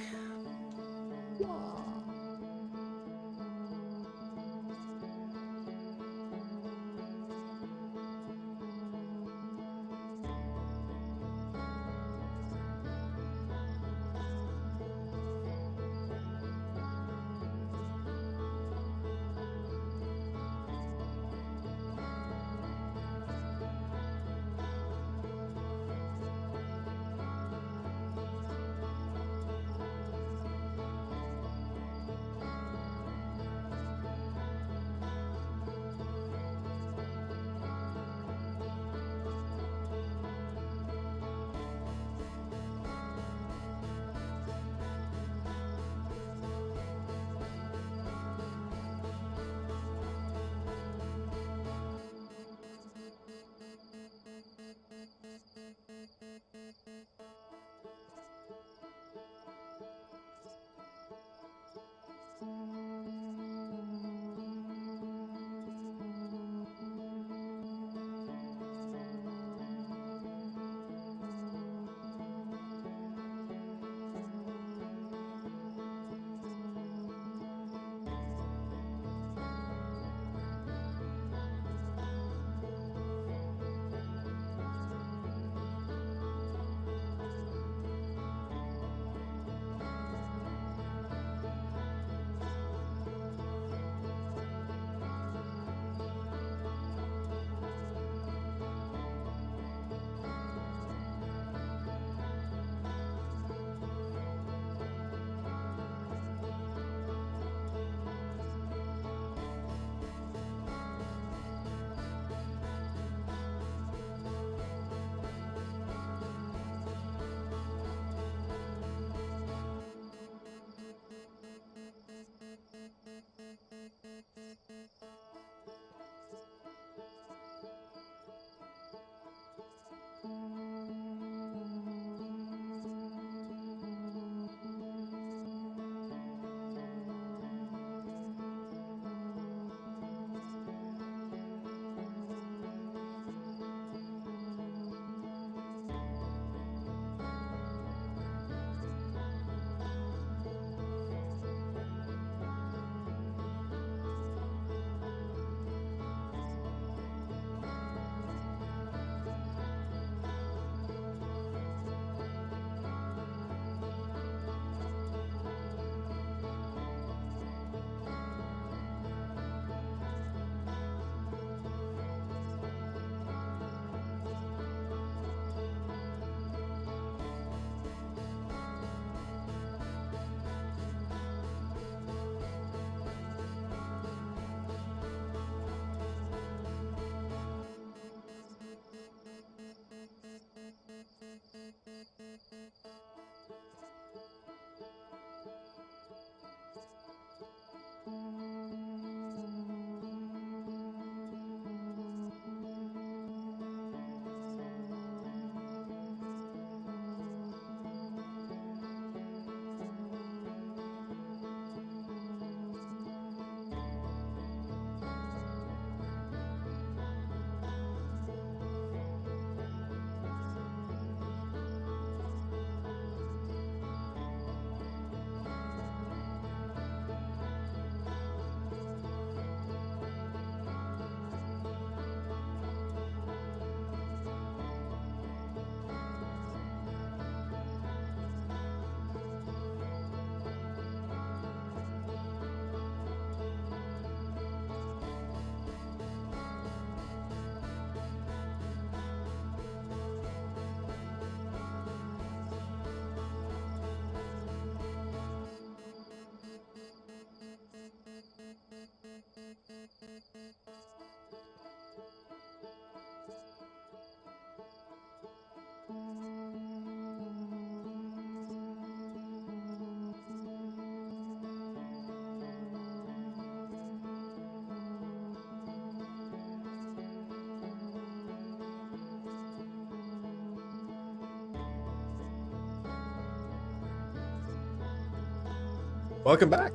Welcome back.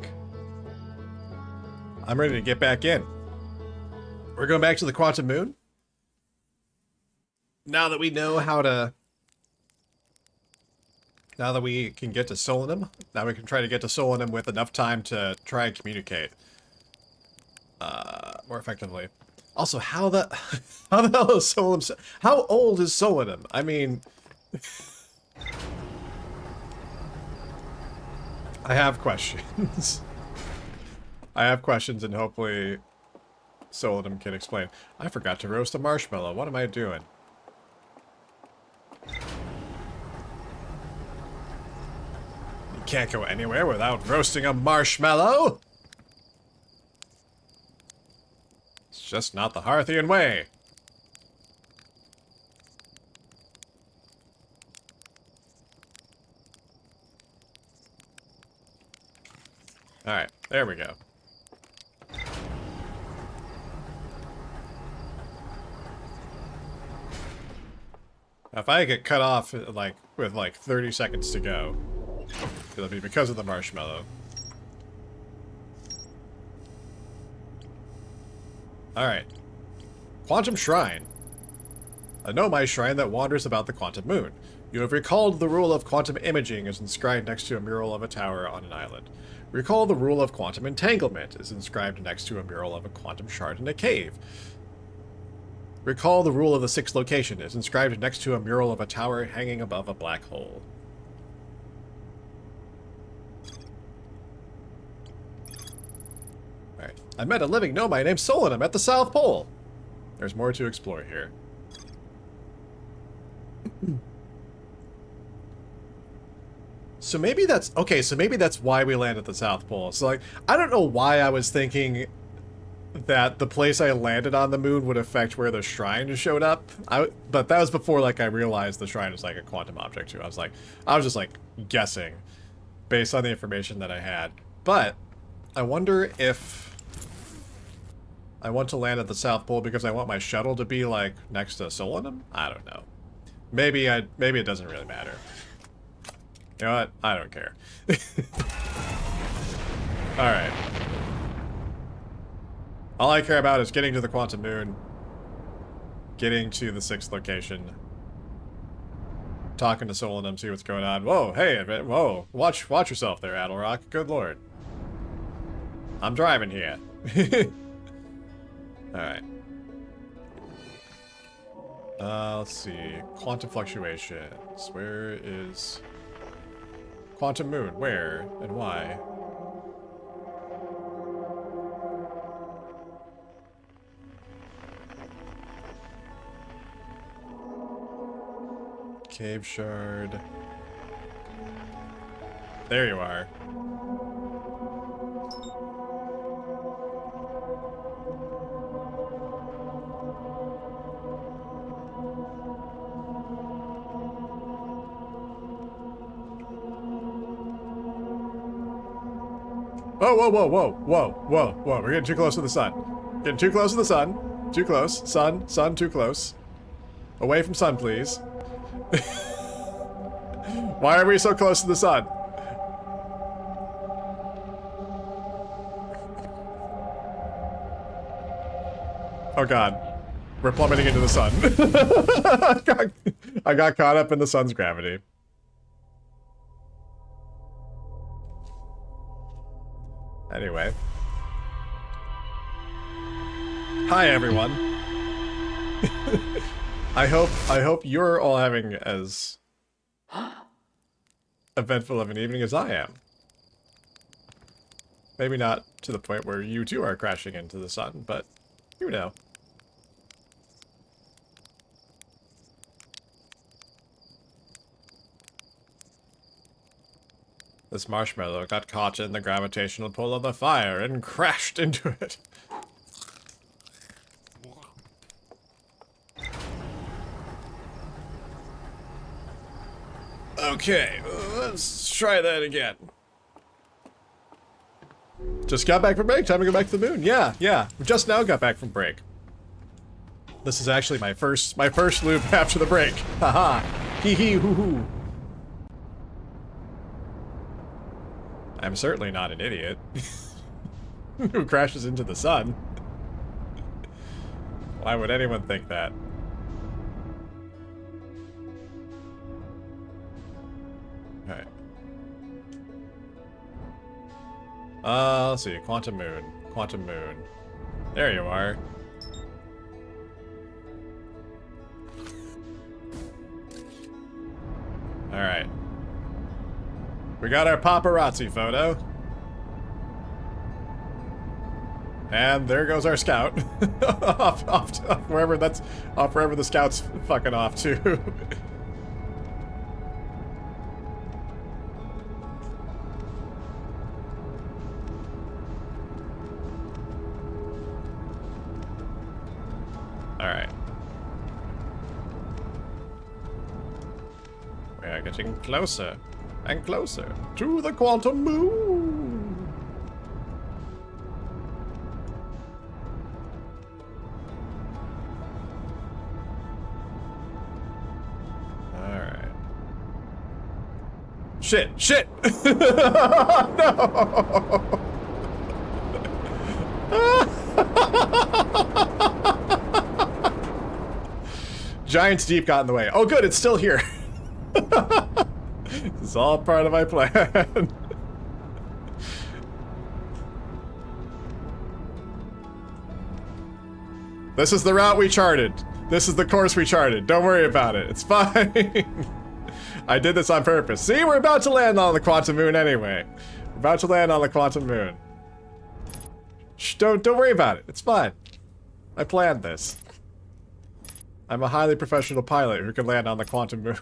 I'm ready to get back in. We're going back to the Quantum Moon. Now that we know how to... Now that we can get to Solanum, now we can try to get to Solanum with enough time to try and communicate more effectively. Also, how the hell is Solanum... How old is Solanum? I mean... I have questions. I have questions, and hopefully Solanum can explain. I forgot to roast a marshmallow. What am I doing? You can't go anywhere without roasting a marshmallow. It's just not the Hearthian way. Alright, there we go. If I get cut off like with like 30 seconds to go, it'll be because of the marshmallow. Alright. Quantum Shrine. A Nomai shrine that wanders about the quantum moon. You have recalled the rule of quantum imaging is inscribed next to a mural of a tower on an island. Recall the rule of quantum entanglement is inscribed next to a mural of a quantum shard in a cave. Recall the rule of the sixth location is inscribed next to a mural of a tower hanging above a black hole. Alright. I met a living Nomai named Solanum at the South Pole. There's more to explore here. So maybe that's... Okay, so maybe that's why we land at the South Pole. So, like, I don't know why I was thinking that the place I landed on the moon would affect where the shrine showed up. But that was before, like, I realized the shrine is, like, a quantum object, too. I was just, like, guessing based on the information that I had. But I wonder if I want to land at the South Pole because I want my shuttle to be, like, next to Solanum? I don't know. Maybe it doesn't really matter. You know what? I don't care. Alright. All I care about is getting to the quantum moon, getting to the sixth location, talking to Solanum, see what's going on. Whoa, hey, whoa, watch yourself there, Adelrock. Good lord. I'm driving here. Alright. Let's see. Quantum fluctuations. Where is... Quantum moon, where and why? Cave shard. There you are. Whoa. We're getting too close to the sun. Getting too close to the sun. Too close. Sun, too close. Away from sun, please. Why are we so close to the sun? Oh god. We're plummeting into the sun. I got caught up in the sun's gravity. Anyway. Hi everyone. I hope you're all having as eventful of an evening as I am. Maybe not to the point where you too are crashing into the sun, but you know. This marshmallow got caught in the gravitational pull of the fire and crashed into it. Okay, let's try that again. Just got back from break, time to go back to the moon. Yeah, we just now got back from break. This is actually my first loop after the break. Haha. Hee hee hoo hoo. I'm certainly not an idiot who crashes into the sun. Why would anyone think that? Alright. Let's see. Quantum Moon. Quantum Moon. There you are. Alright. We got our paparazzi photo. And there goes our scout. off wherever that's off wherever the scout's fucking off to. Alright. We are getting closer and closer to the quantum moon. Alright. Shit! Shit! No! Giant's Deep got in the way. Oh good, it's still here. This is all part of my plan. This is the route we charted. This is the course we charted. Don't worry about it. It's fine. I did this on purpose. See, we're about to land on the quantum moon anyway. We're about to land on the quantum moon. Shh, don't worry about it. It's fine. I planned this. I'm a highly professional pilot who can land on the quantum moon.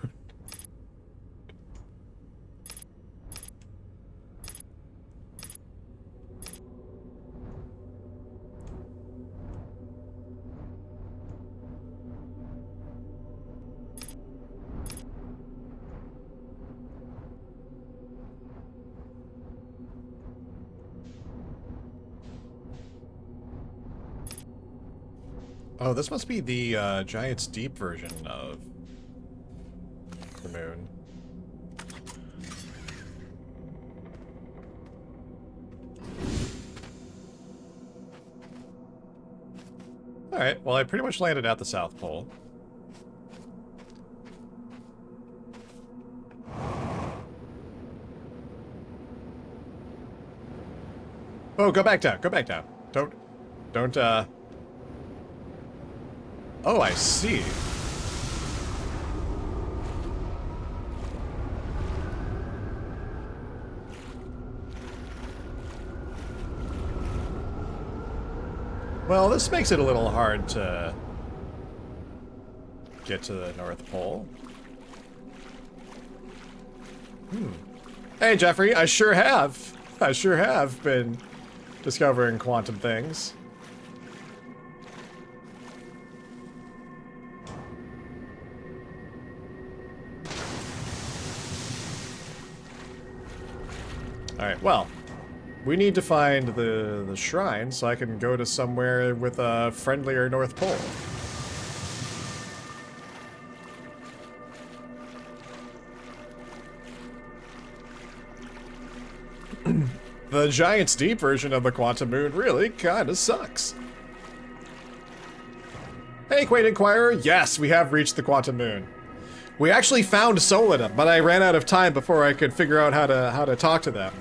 Oh, this must be the Giant's Deep version of the moon. Alright, well I pretty much landed at the South Pole. Oh, go back down, go back down. Don't, Oh, I see. Well, this makes it a little hard to get to the North Pole. Hey, Jeffrey, I sure have. I sure have been discovering quantum things. Alright, well, we need to find the shrine so I can go to somewhere with a friendlier North Pole. The Giant's Deep version of the quantum moon really kinda sucks. Hey, Quaint Inquirer, yes, we have reached the quantum moon. We actually found Solida, but I ran out of time before I could figure out how to talk to them.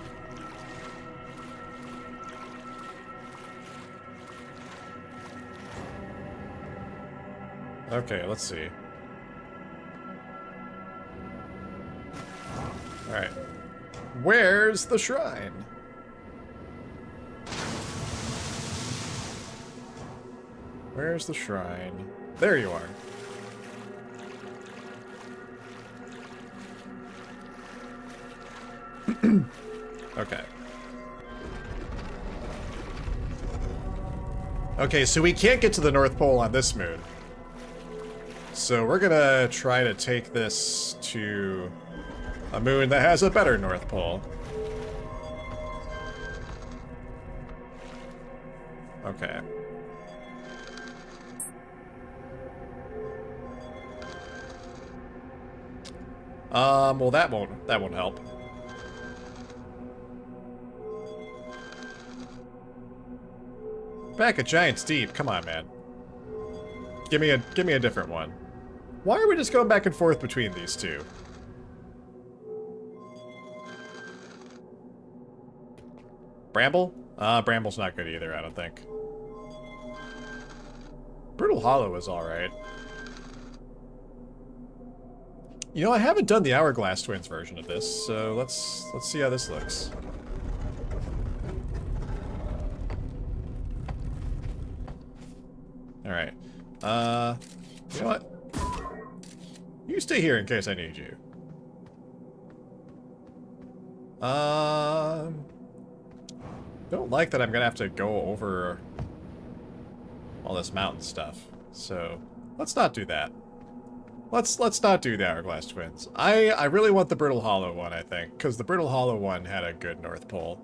Okay, let's see. Alright. Where's the shrine? Where's the shrine? There you are. Okay. Okay, so we can't get to the North Pole on this moon. So we're gonna try to take this to a moon that has a better North Pole. Okay. Well that won't help. back at Giant's Deep. Come on, man. Give me a different one. Why are we just going back and forth between these two? Bramble? Bramble's not good either, I don't think. Brutal Hollow is alright. You know, I haven't done the Hourglass Twins version of this, so let's see how this looks. Alright. You know what? You stay here in case I need you. Don't like that I'm gonna have to go over all this mountain stuff. So, let's not do that. Let's not do the Hourglass Twins. I really want the Brittle Hollow one, I think, because the Brittle Hollow one had a good North Pole.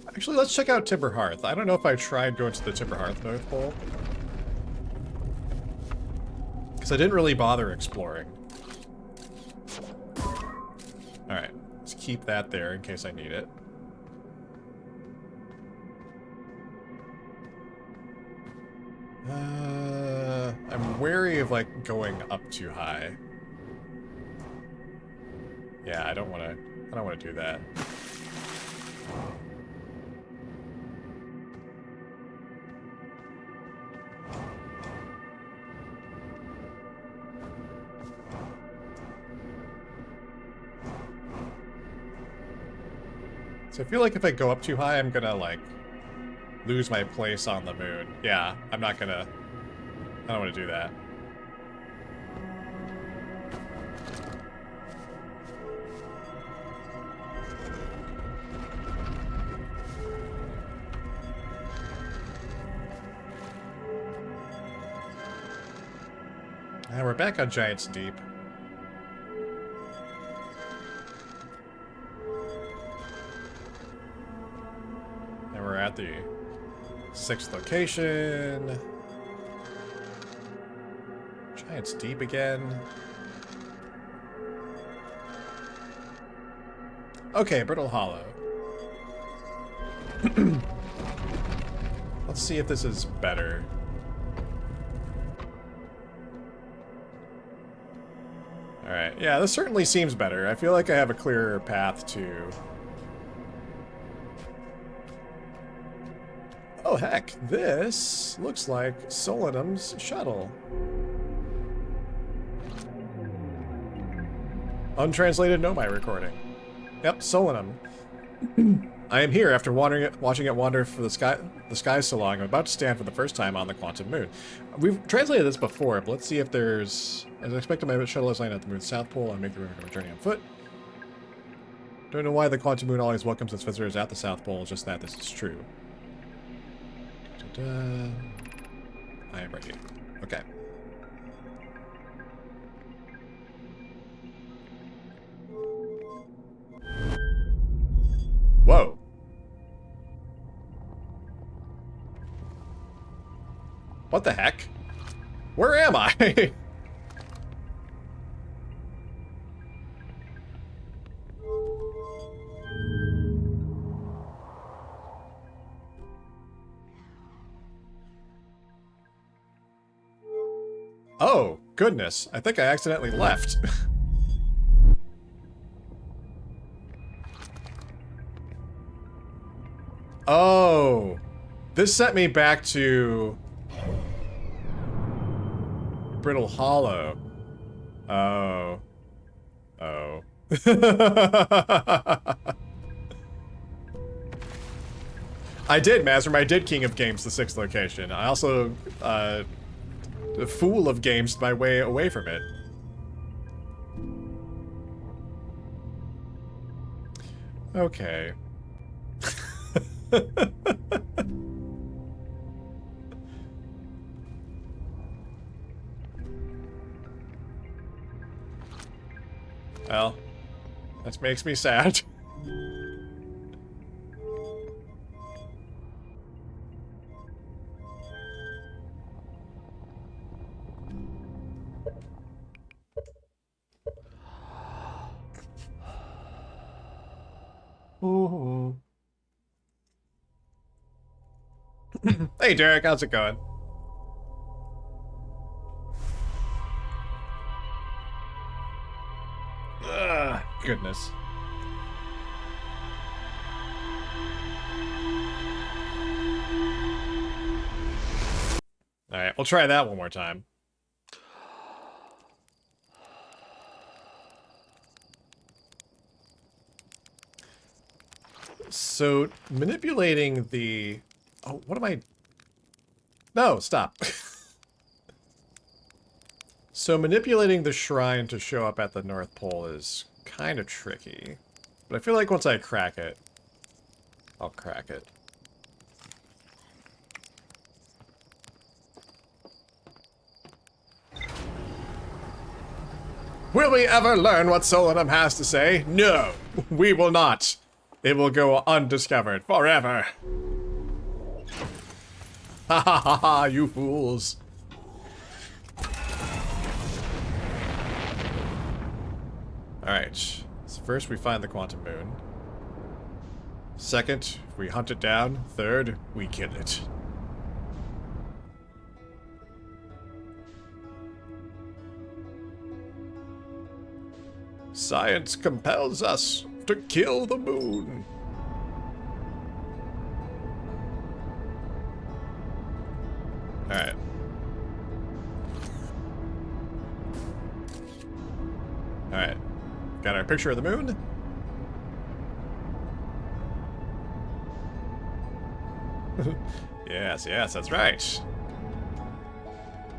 Actually, let's check out Timber Hearth. I don't know if I tried going to the Timber Hearth North Pole, because I didn't really bother exploring. Alright, let's keep that there in case I need it. I'm wary of, like, going up too high. Yeah, I don't want to do that. So I feel like if I go up too high, I'm gonna, like, lose my place on the moon. Yeah, I'm not gonna... I don't want to do that. And we're back on Giant's Deep. We're at the 6th location. Giant's Deep again. Okay, Brittle Hollow. Let's see if this is better. Alright, yeah, this certainly seems better. I feel like I have a clearer path to... Oh heck, this looks like Solinum's shuttle. Untranslated Nomai recording. Yep, Solinum. I am here after watching it wander for the skies so long. I'm about to stand for the first time on the quantum moon. We've translated this before, but let's see if there's... As I expected, my shuttle is lying at the moon's south pole. I'll make the journey on foot. Don't know why the quantum moon always welcomes its visitors at the south pole, just that this is true. I am ready. Okay. Whoa. What the heck? Where am I? Oh, goodness. I think I accidentally left. Oh. This sent me back to... Brittle Hollow. Oh. Oh. I did, Mazrim. I did King of Games, the 6th location. I also, the Fool of Games my way away from it. Okay. Well, that makes me sad. Ooh. Hey, Derek, how's it going? Ugh, goodness. All right, we'll try that one more time. So, manipulating the... Oh, what am I... No, stop. So, manipulating the shrine to show up at the North Pole is kind of tricky. But I feel like once I crack it, I'll crack it. Will we ever learn what Solanum has to say? No, we will not. It will go undiscovered forever. Ha ha ha ha, you fools. Alright, so first we find the quantum moon. Second, we hunt it down. Third, we kill it. Science compels us to kill the moon. Alright. Alright. Got our picture of the moon. Yes, yes, that's right.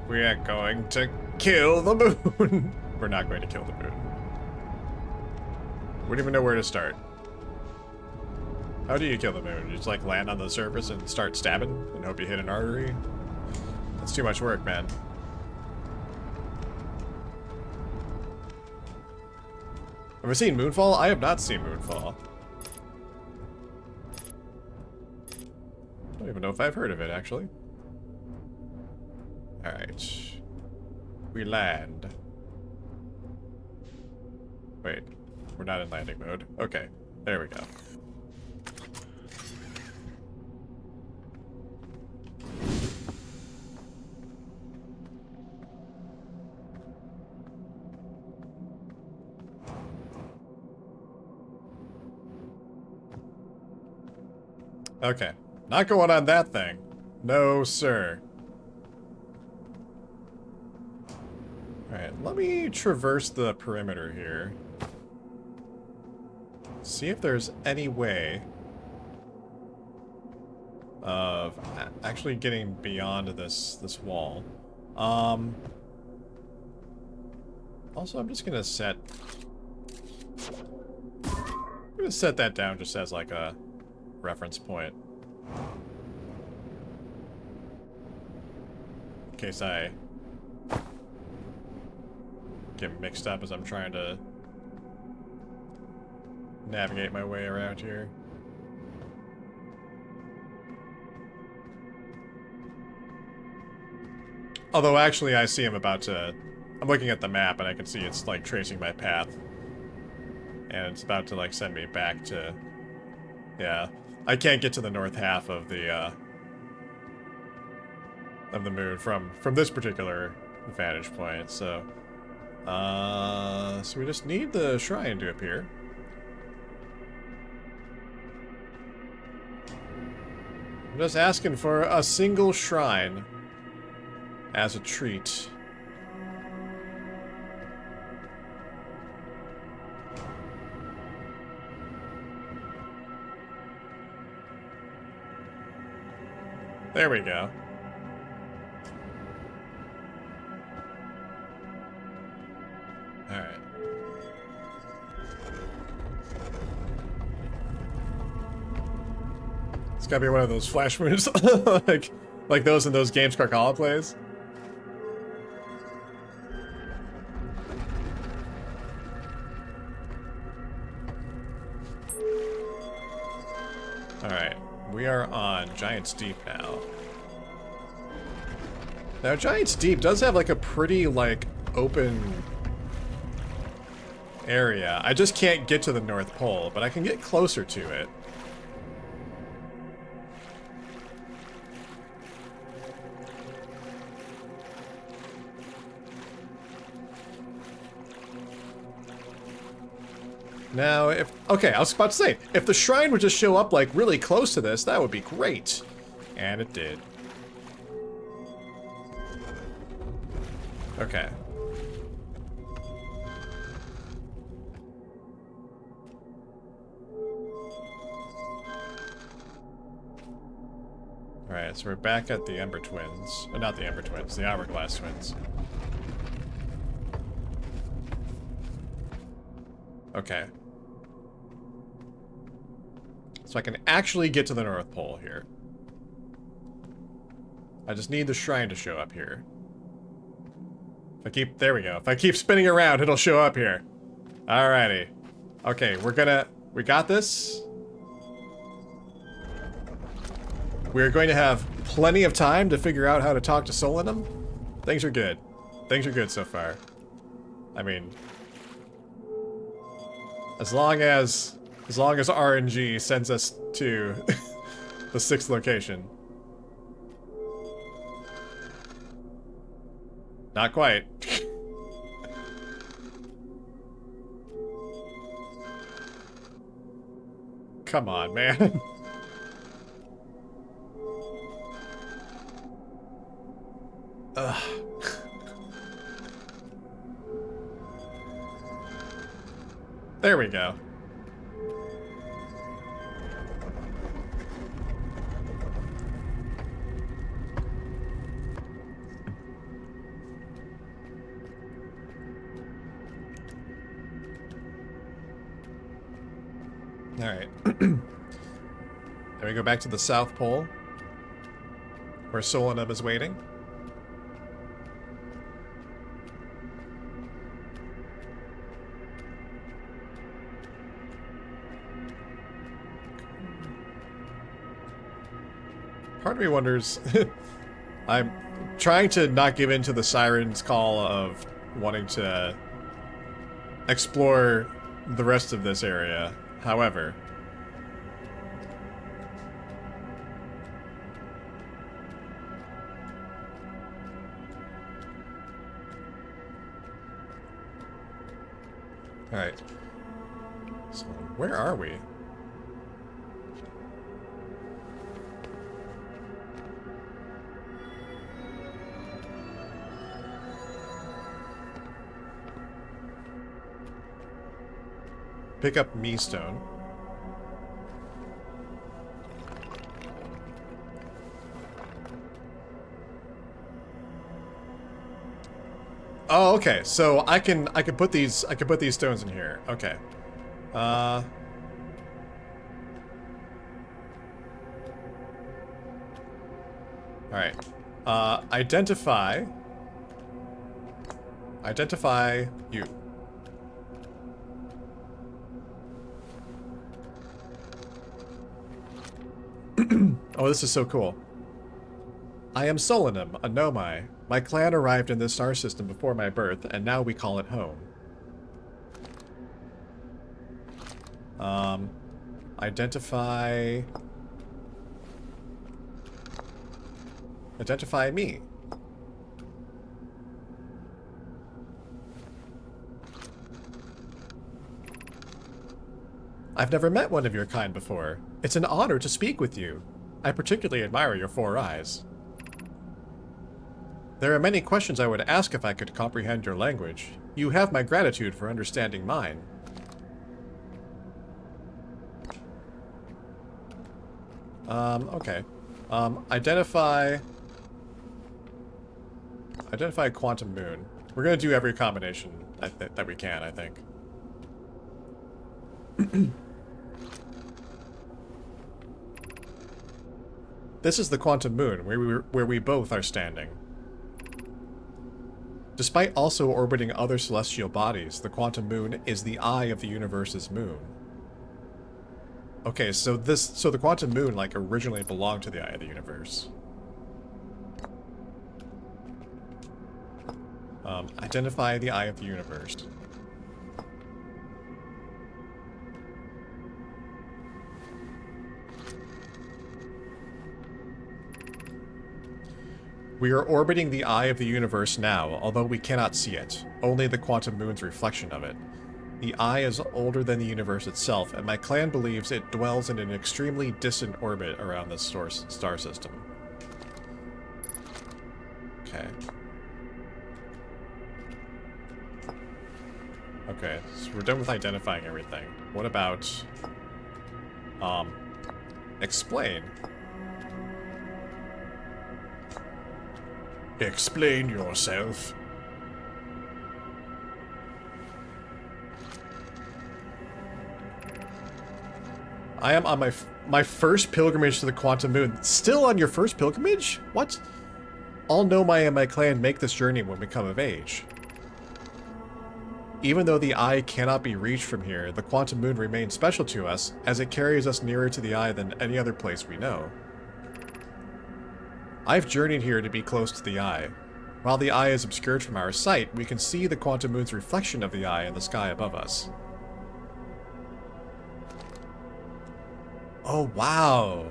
We are going to kill the moon. We're not going to kill the moon. We don't even know where to start. How do you kill the moon? You just like land on the surface and start stabbing and hope you hit an artery? That's too much work, man. Have I seen Moonfall? I have not seen Moonfall. I don't even know if I've heard of it, actually. Alright. We land. Wait. We're not in landing mode. Okay. There we go. Okay. Not going on that thing. No, sir. Alright, let me traverse the perimeter here. See if there's any way of actually getting beyond this wall. Also, I'm just gonna set that down just as like a reference point. In case I get mixed up as I'm trying to navigate my way around here. Although actually I see I'm about to... I'm looking at the map and I can see it's like tracing my path. And it's about to like send me back to... Yeah. I can't get to the north half of the moon from this particular vantage point, so... so we just need the shrine to appear. I'm just asking for a single shrine as a treat. There we go. Alright. It's gotta be one of those flash moves like those in those games Carcala plays. Alright. We are on Giant's Deep now. Now, Giant's Deep does have like a pretty like open area. I just can't get to the North Pole, but I can get closer to it. Now, if... Okay, I was about to say, if the shrine would just show up, like, really close to this, that would be great. And it did. Okay. Alright, so we're back at the Ember Twins. Not the Ember Twins, the Hourglass Twins. Okay. So I can actually get to the North Pole here. I just need the shrine to show up here. If I keep... There we go. If I keep spinning around, it'll show up here. Alrighty. Okay, we're gonna... We got this. We're going to have plenty of time to figure out how to talk to Solinum. Things are good. Things are good so far. I mean... As long as RNG sends us to the 6th location. Not quite. Come on, man. Ugh. There we go. Alright. Then we go back to the South Pole, where Solinum is waiting. Part of me wonders... I'm trying to not give in to the siren's call of wanting to explore the rest of this area. However... Alright. So, where are we? Pick up Me Stone. Oh, okay. So I can put these stones in here. Okay. All right. Identify you. Oh, this is so cool. I am Solinum, a Nomai. My clan arrived in this star system before my birth, and now we call it home. Identify me. I've never met one of your kind before. It's an honor to speak with you. I particularly admire your 4 eyes. There are many questions I would ask if I could comprehend your language. You have my gratitude for understanding mine. Okay. Identify Quantum Moon. We're gonna do every combination that we can, I think. This is the Quantum Moon, where we both are standing. Despite also orbiting other celestial bodies, the Quantum Moon is the eye of the universe's moon. Okay, so the Quantum Moon, like, originally belonged to the eye of the universe. Identify the eye of the universe. We are orbiting the eye of the universe now, although we cannot see it, only the quantum moon's reflection of it. The eye is older than the universe itself, and my clan believes it dwells in an extremely distant orbit around this star system. Okay. Okay, so we're done with identifying everything. What about... explain. Explain yourself. I am on my first pilgrimage to the quantum moon. Still on your first pilgrimage? What? All Nomai and my clan make this journey when we come of age. Even though the eye cannot be reached from here, the quantum moon remains special to us, as it carries us nearer to the eye than any other place we know. I've journeyed here to be close to the eye. While the eye is obscured from our sight, we can see the quantum moon's reflection of the eye in the sky above us. Oh, wow!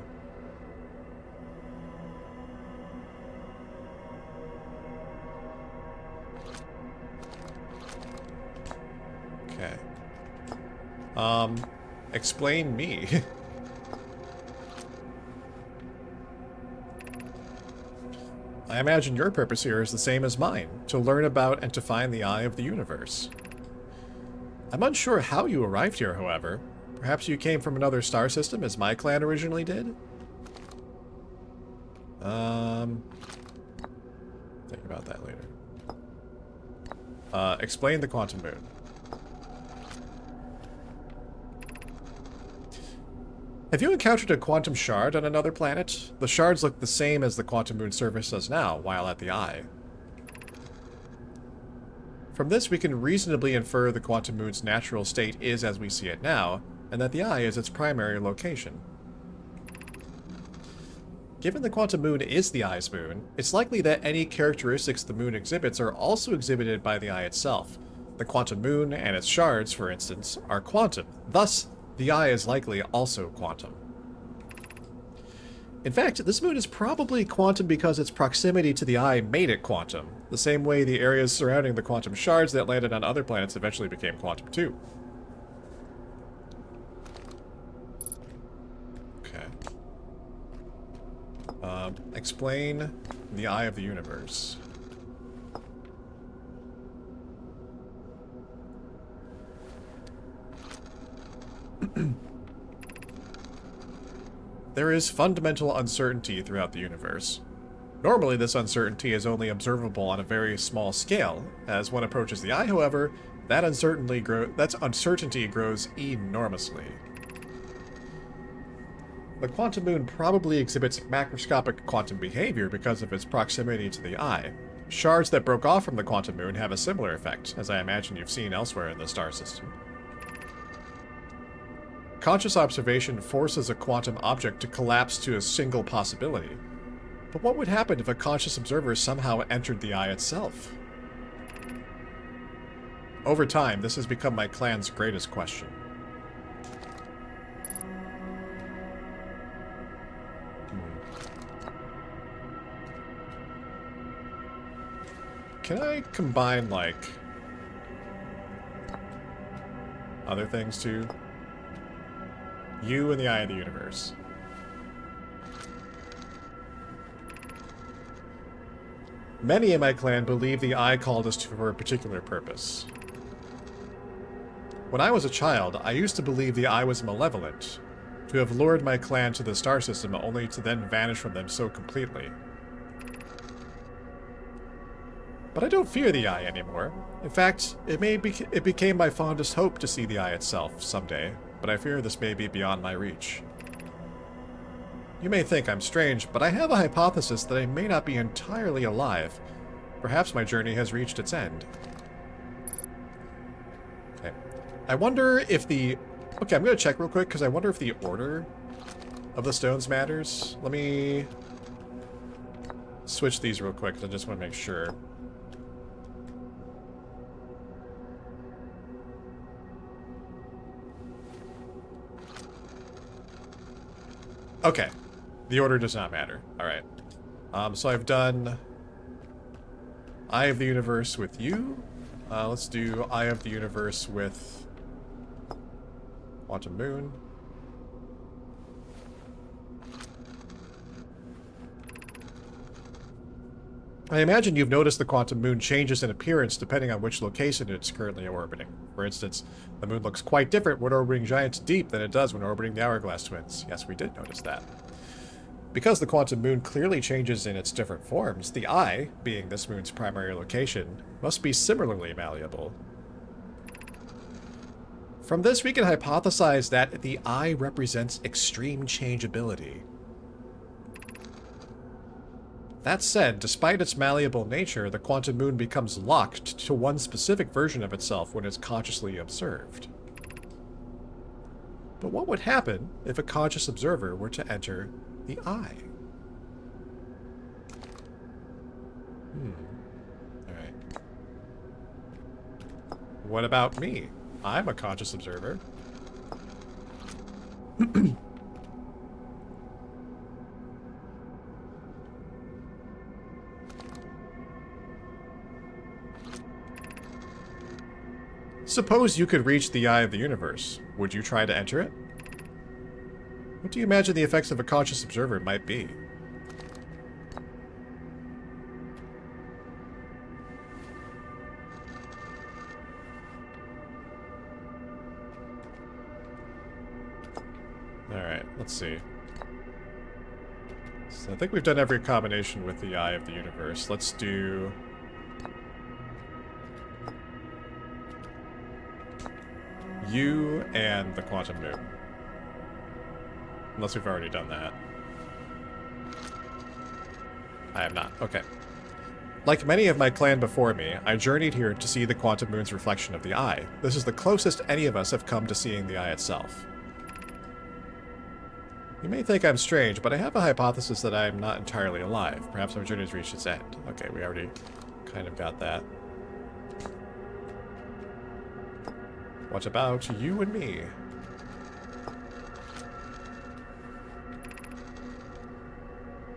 Okay. Explain me. I imagine your purpose here is the same as mine, to learn about and to find the eye of the universe. I'm unsure how you arrived here, however. Perhaps you came from another star system, as my clan originally did? Think about that later. Explain the quantum moon. Have you encountered a quantum shard on another planet? The shards look the same as the quantum moon's surface does now, while at the eye. From this, we can reasonably infer the quantum moon's natural state is as we see it now, and that the eye is its primary location. Given the quantum moon is the eye's moon, it's likely that any characteristics the moon exhibits are also exhibited by the eye itself. The quantum moon and its shards, for instance, are quantum. Thus, the eye is likely also quantum. In fact, this moon is probably quantum because its proximity to the eye made it quantum, the same way the areas surrounding the quantum shards that landed on other planets eventually became quantum too. Okay. Explain the eye of the universe. There is fundamental uncertainty throughout the universe. Normally, this uncertainty is only observable on a very small scale. As one approaches the eye, however, that uncertainty grows enormously. The quantum moon probably exhibits macroscopic quantum behavior because of its proximity to the eye. Shards that broke off from the quantum moon have a similar effect, as I imagine you've seen elsewhere in the star system. Conscious observation forces a quantum object to collapse to a single possibility. But what would happen if a conscious observer somehow entered the eye itself? Over time, this has become my clan's greatest question. Can I combine, like, other things too? You and the eye of the universe. Many in my clan believe the eye called us for a particular purpose. When I was a child, I used to believe the eye was malevolent, to have lured my clan to the star system only to then vanish from them so completely. But I don't fear the eye anymore. In fact, it became my fondest hope to see the eye itself someday, but I fear this may be beyond my reach. You may think I'm strange, but I have a hypothesis that I may not be entirely alive. Perhaps my journey has reached its end. Okay. I wonder if the... Okay, I'm going to check real quick, because I wonder if the order of the stones matters. Let me switch these real quick, because I just want to make sure. Okay. The order does not matter. Alright. So I've done Eye of the Universe with you. Let's do Eye of the Universe with Quantum Moon. I imagine you've noticed the quantum moon changes in appearance depending on which location it's currently orbiting. For instance, the moon looks quite different when orbiting Giants Deep than it does when orbiting the Hourglass Twins. Yes, we did notice that. Because the quantum moon clearly changes in its different forms, the eye, being this moon's primary location, must be similarly malleable. From this, we can hypothesize that the eye represents extreme changeability. That said, despite its malleable nature, the quantum moon becomes locked to one specific version of itself when it's consciously observed. But what would happen if a conscious observer were to enter the eye? Alright. What about me? I'm a conscious observer. Suppose you could reach the eye of the universe. Would you try to enter it? What do you imagine the effects of a conscious observer might be? Alright, let's see. So I think we've done every combination with the eye of the universe. Let's do... you and the quantum moon. Unless we've already done that. I have not. Okay. Like many of my clan before me, I journeyed here to see the quantum moon's reflection of the eye. This is the closest any of us have come to seeing the eye itself. You may think I'm strange, but I have a hypothesis that I am not entirely alive. Perhaps our journey has reached its end. Okay, we already kind of got that. What about you and me?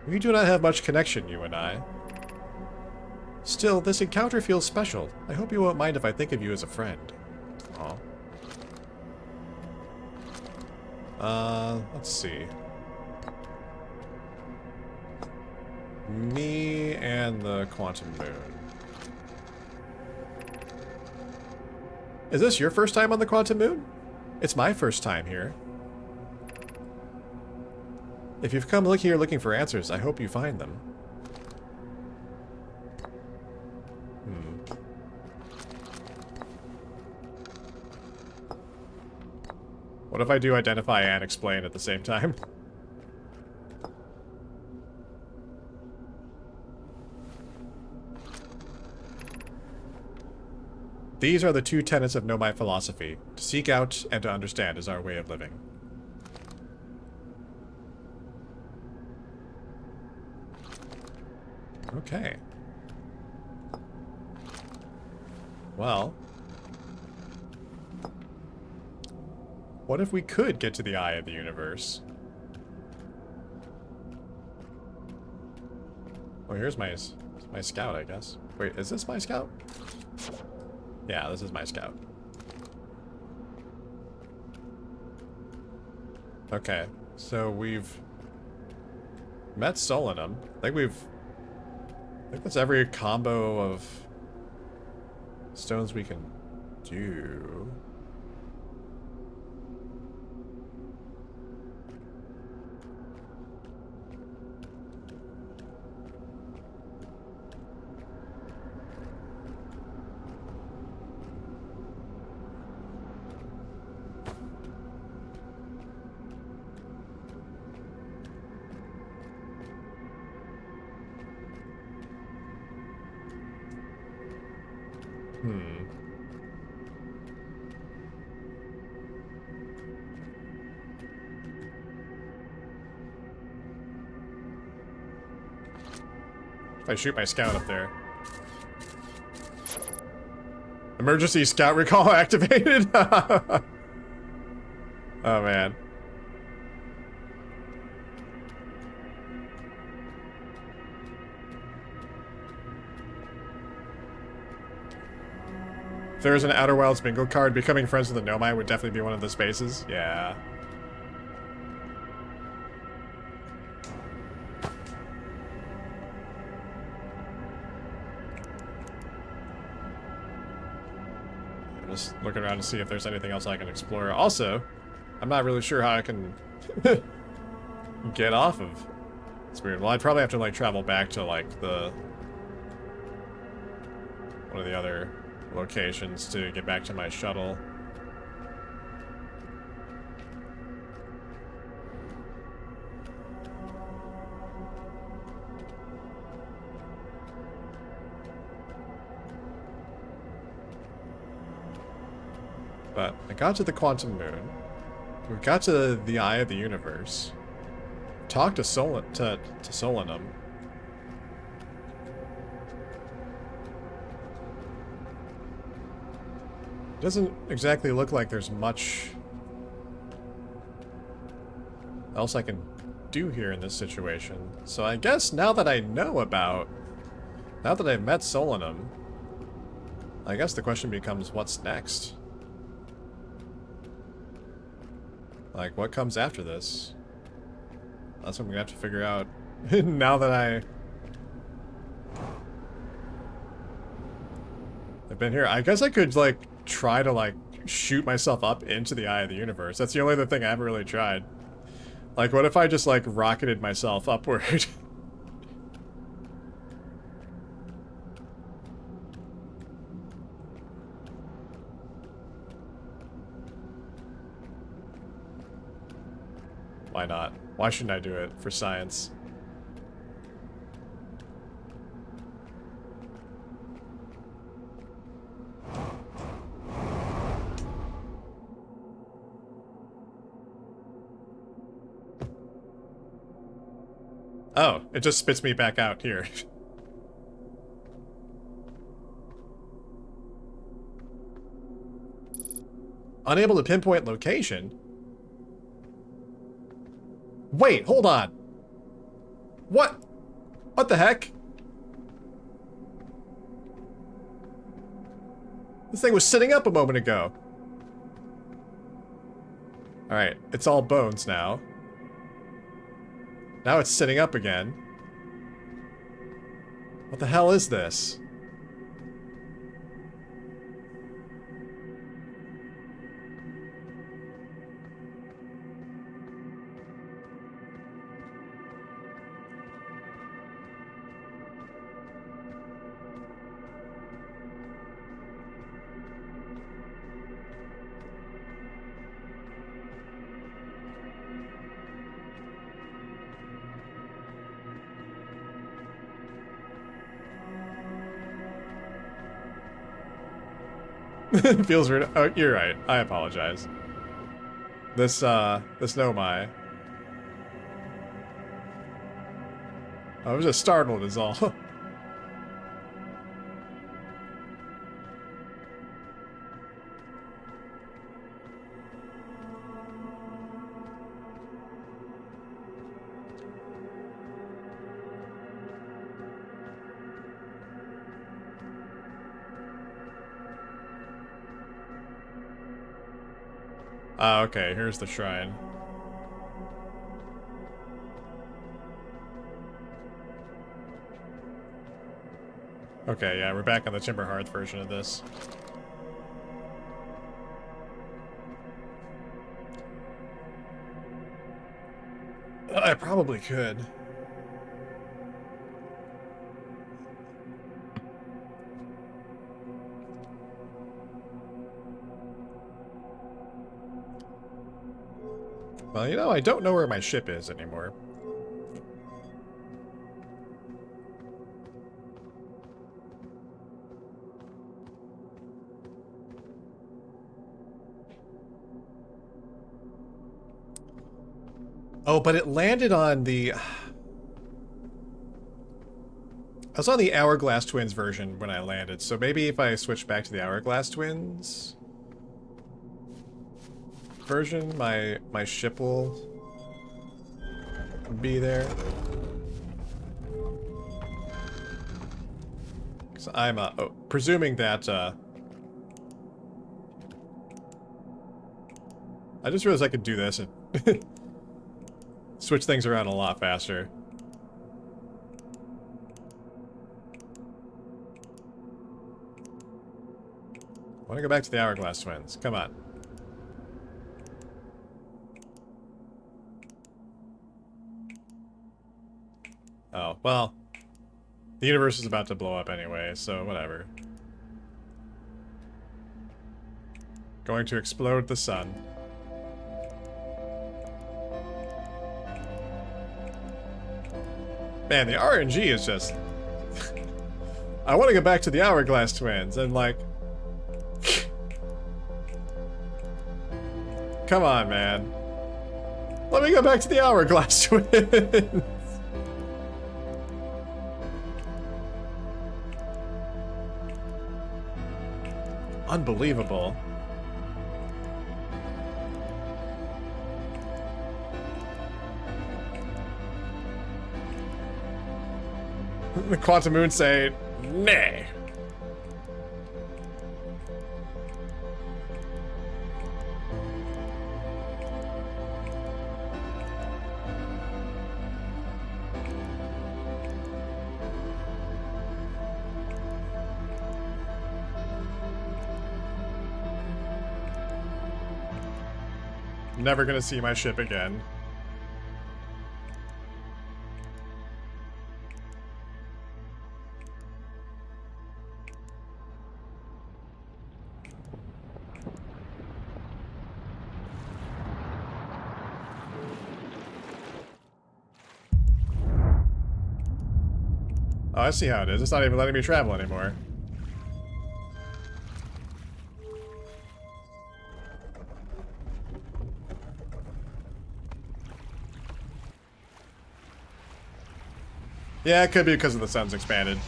We do not have much connection, you and I. Still, this encounter feels special. I hope you won't mind if I think of you as a friend. Aw. Let's see. Me and the quantum moon. Is this your first time on the quantum moon? It's my first time here. If you've come here looking for answers, I hope you find them. What if I do identify and explain at the same time? These are the two tenets of Know My Philosophy. To seek out and to understand is our way of living. Okay. Well. What if we could get to the eye of the universe? Oh, here's my scout, I guess. Wait, is this my scout? Yeah, this is my scout. Okay, so we've met Solanum. I think that's every combo of stones we can do. If I shoot my scout up there. Emergency scout recall activated? Oh, man. If there was an Outer Wilds bingo card, becoming friends with a Nomai would definitely be one of the spaces. Yeah. I'm just looking around to see if there's anything else I can explore. Also, I'm not really sure how I can get off of. It's weird. Well, I'd probably have to like travel back to like one of the other locations to get back to my shuttle. But I got to the Quantum Moon. We got to the Eye of the Universe. Talked to Solanum. Doesn't exactly look like there's much else I can do here in this situation. So I guess now that I've met Solanum, I guess the question becomes, what's next? Like, what comes after this? That's what I'm gonna have to figure out now that I've been here. I guess I could, like, try to, like, shoot myself up into the Eye of the Universe. That's the only other thing I haven't really tried. Like, what if I just, like, rocketed myself upward? Why not? Why shouldn't I do it for science? Oh, it just spits me back out here. Unable to pinpoint location? Wait, hold on. What? What the heck? This thing was sitting up a moment ago. Alright, it's all bones now. Now it's sitting up again. What the hell is this? It feels weird. Oh, you're right. I apologize. This Nomai. I was just startled is all. Ah, okay, here's the shrine. Okay, yeah, we're back on the Timber Hearth version of this. I probably could. Well, you know, I don't know where my ship is anymore. Oh, but it landed on the... I was on the Hourglass Twins version when I landed, so maybe if I switch back to the Hourglass Twins version, my ship will be there. So I'm presuming that I just realized I could do this and switch things around a lot faster. I want to go back to the Hourglass Twins. Come on. Oh, well. The universe is about to blow up anyway, so whatever. Going to explode the sun. Man, the RNG is just... I want to go back to the Hourglass Twins, and like... Come on, man. Let me go back to the Hourglass Twins. Unbelievable. The Quantum Moon say, nay. Never gonna see my ship again. Oh, I see how it is. It's not even letting me travel anymore. Yeah, it could be because of the sun's expanded.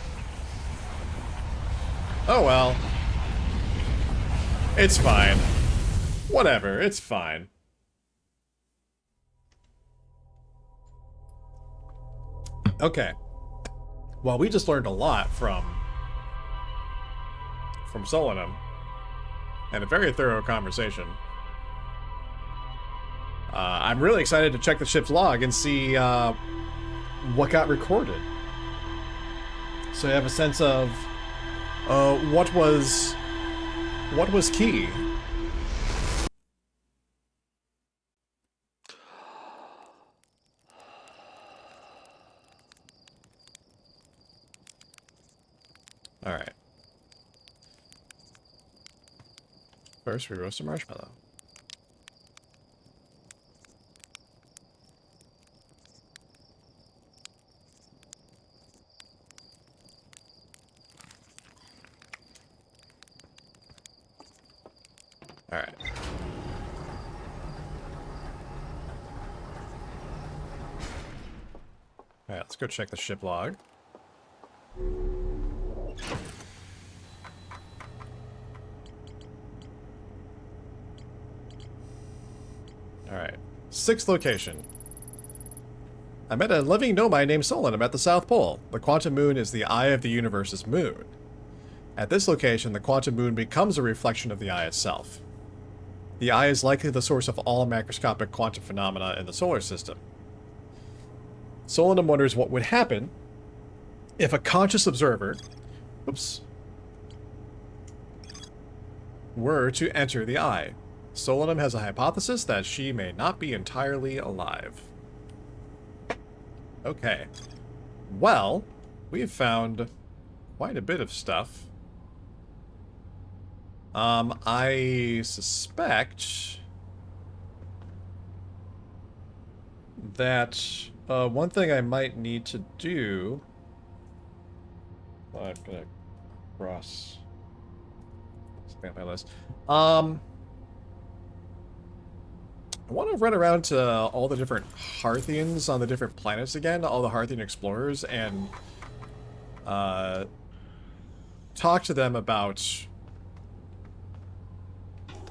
Oh well. It's fine. Whatever, it's fine. Okay. Well, we just learned a lot from Solanum. And a very thorough conversation. I'm really excited to check the ship's log and see what got recorded. So you have a sense of what was key. All right. First, we roast a marshmallow. All right. All right, let's go check the ship log. Alright. 6th location. I met a living nomai named Solanum at the South Pole. The Quantum Moon is the eye of the universe's moon. At this location, the Quantum Moon becomes a reflection of the eye itself. The eye is likely the source of all macroscopic quantum phenomena in the solar system. Solanum wonders what would happen if a conscious observer, were to enter the eye. Solanum has a hypothesis that she may not be entirely alive. Okay. Well, we've found quite a bit of stuff. I suspect that one thing I might need to do... I'm gonna cross something on my list. I want to run around to all the different Hearthians on the different planets again, all the Hearthian explorers, and talk to them about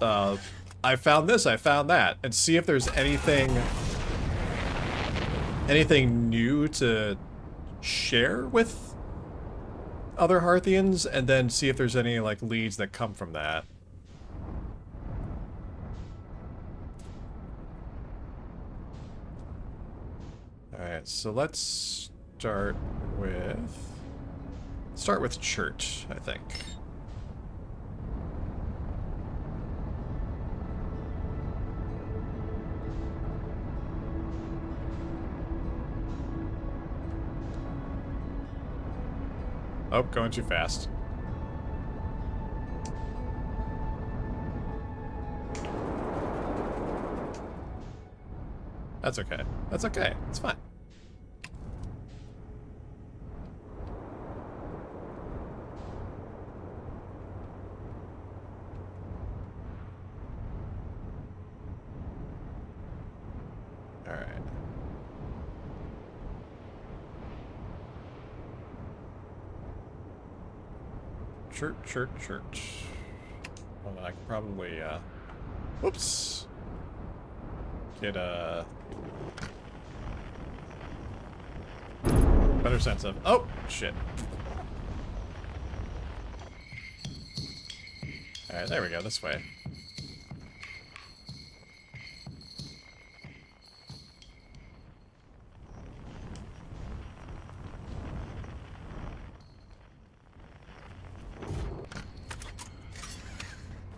I found this, I found that, and see if there's anything new to share with other Hearthians, and then see if there's any like leads that come from that. Alright, so let's start with church, I think. Oh, going too fast. That's okay. That's okay. It's fine. All right. Church. Well, I can probably, whoops. Get a better sense of, oh, shit. Alright, there we go, this way.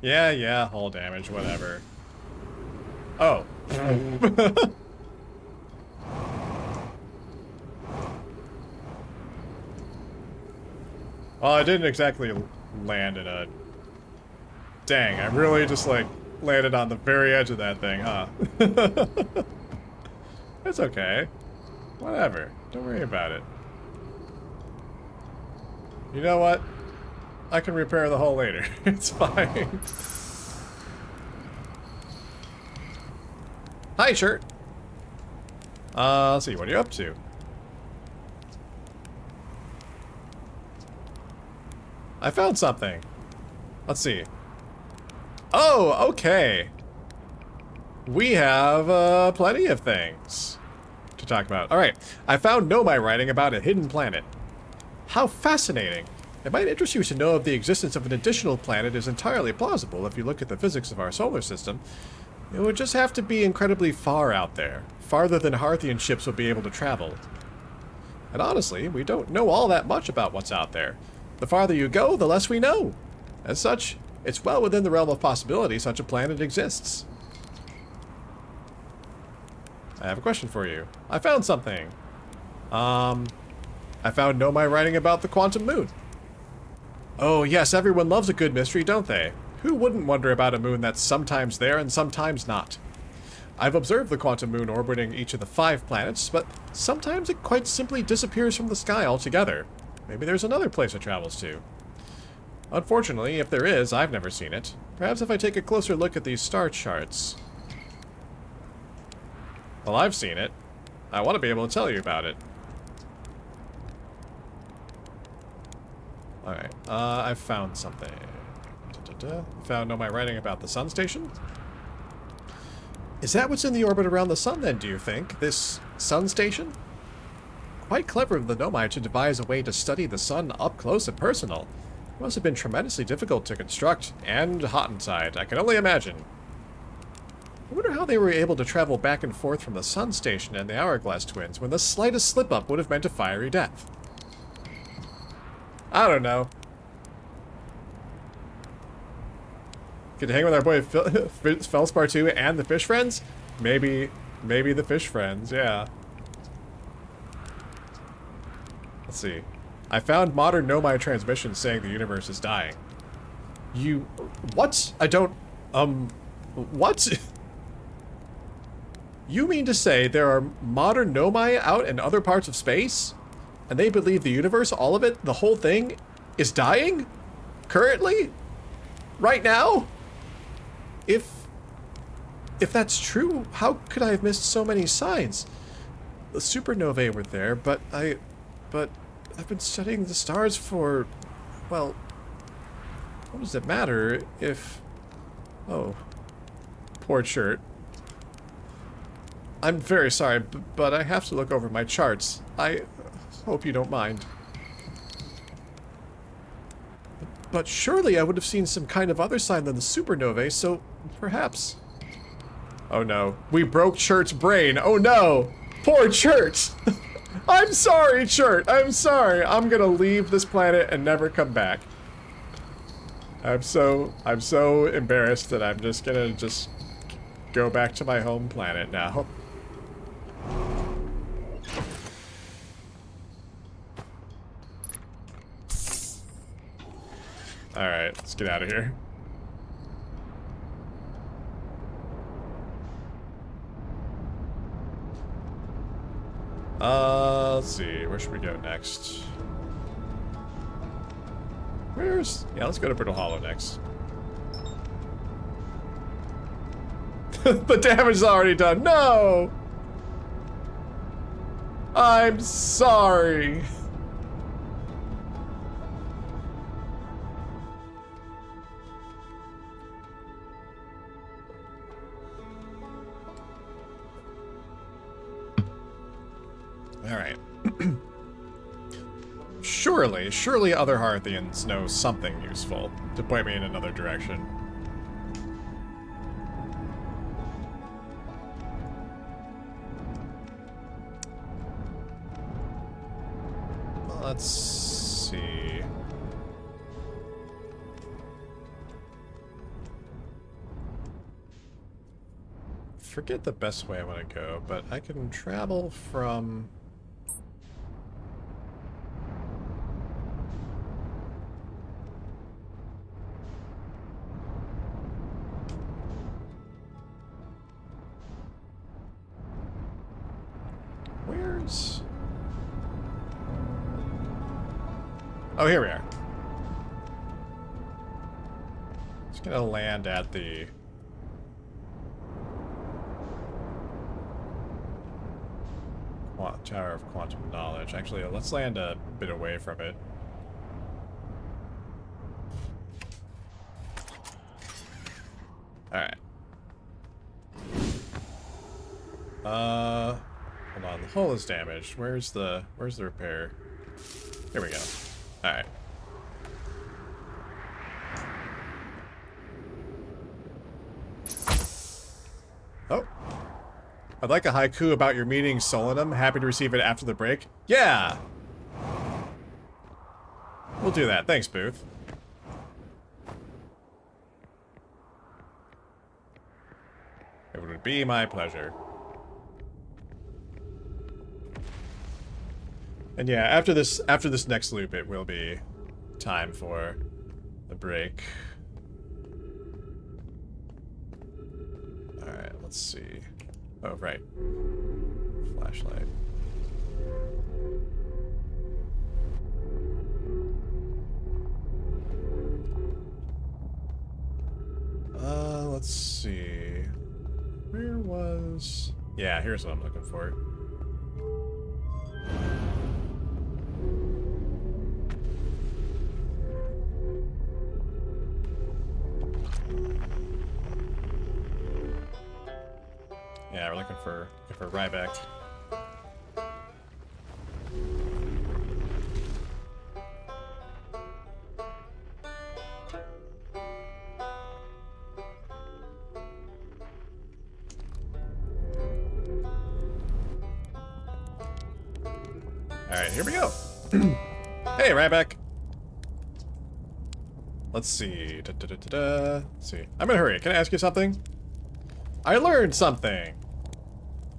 Yeah, hull damage, whatever. Oh. Well, I didn't exactly land in a... Dang, I really just, like, landed on the very edge of that thing, huh? It's okay. Whatever. Don't worry about it. You know what? I can repair the hull later. It's fine. Hi, shirt. Let's see, what are you up to? I found something. Let's see. Oh, okay. We have, plenty of things to talk about. Alright, I found Nomai writing about a hidden planet. How fascinating. It might interest you to know if the existence of an additional planet is entirely plausible if you look at the physics of our solar system. It would just have to be incredibly far out there, farther than Hearthian ships would be able to travel. And honestly, we don't know all that much about what's out there. The farther you go, the less we know. As such, it's well within the realm of possibility such a planet exists. I have a question for you. I found something. I found Nomai writing about the quantum moon. Oh yes, everyone loves a good mystery, don't they? Who wouldn't wonder about a moon that's sometimes there and sometimes not? I've observed the quantum moon orbiting each of the 5 planets, but sometimes it quite simply disappears from the sky altogether. Maybe there's another place it travels to. Unfortunately, if there is, I've never seen it. Perhaps if I take a closer look at these star charts. Well, I've seen it. I want to be able to tell you about it. Alright, I've found something. Found Nomai writing about the sun station? Is that what's in the orbit around the sun then, do you think? This sun station? Quite clever of the Nomai to devise a way to study the sun up close and personal. It must have been tremendously difficult to construct, and hot inside, I can only imagine. I wonder how they were able to travel back and forth from the sun station and the Hourglass Twins when the slightest slip-up would have meant a fiery death. I don't know. Could hang with our boy Felspar 2 and the fish friends? Maybe the fish friends, yeah. Let's see. I found modern Nomai transmissions saying the universe is dying. What? I don't, what? You mean to say there are modern Nomai out in other parts of space? And they believe the universe, all of it, the whole thing, is dying? Currently? Right now? If that's true, how could I have missed so many signs? The supernovae were there, but I've been studying the stars for, well, what does it matter if, oh, poor shirt. I'm very sorry, but I have to look over my charts. I hope you don't mind. But surely I would have seen some kind of other sign than the supernovae, so perhaps... Oh no. We broke Shirt's brain. Oh no! Poor Chert! I'm sorry, Chert. I'm sorry. I'm gonna leave this planet and never come back. I'm so embarrassed that I'm just gonna go back to my home planet now. Alright, let's get out of here. Let's see, where should we go next? Yeah, let's go to Brittle Hollow next. The damage is already done. No! I'm sorry. Alright. Surely other Hearthians know something useful to point me in another direction. Let's see. Forget the best way I want to go, but I can travel from... Where's... Oh, here we are. Just gonna land at the... Tower of Quantum Knowledge. Actually, let's land a bit away from it. Alright. Hold on, the hull is damaged. Where's the repair? Here we go. Alright. Oh. I'd like a haiku about your meeting, Solanum. Happy to receive it after the break. Yeah! We'll do that. Thanks, Booth. It would be my pleasure. And yeah, after this next loop, it will be time for the break. Alright, let's see. Oh, right. Flashlight. Let's see. Where was... Yeah, here's what I'm looking for. Yeah, we're looking for Ryback. Alright, here we go. Hey, Ryback. Let's see. Let's see. I'm in a hurry. Can I ask you something? I learned something.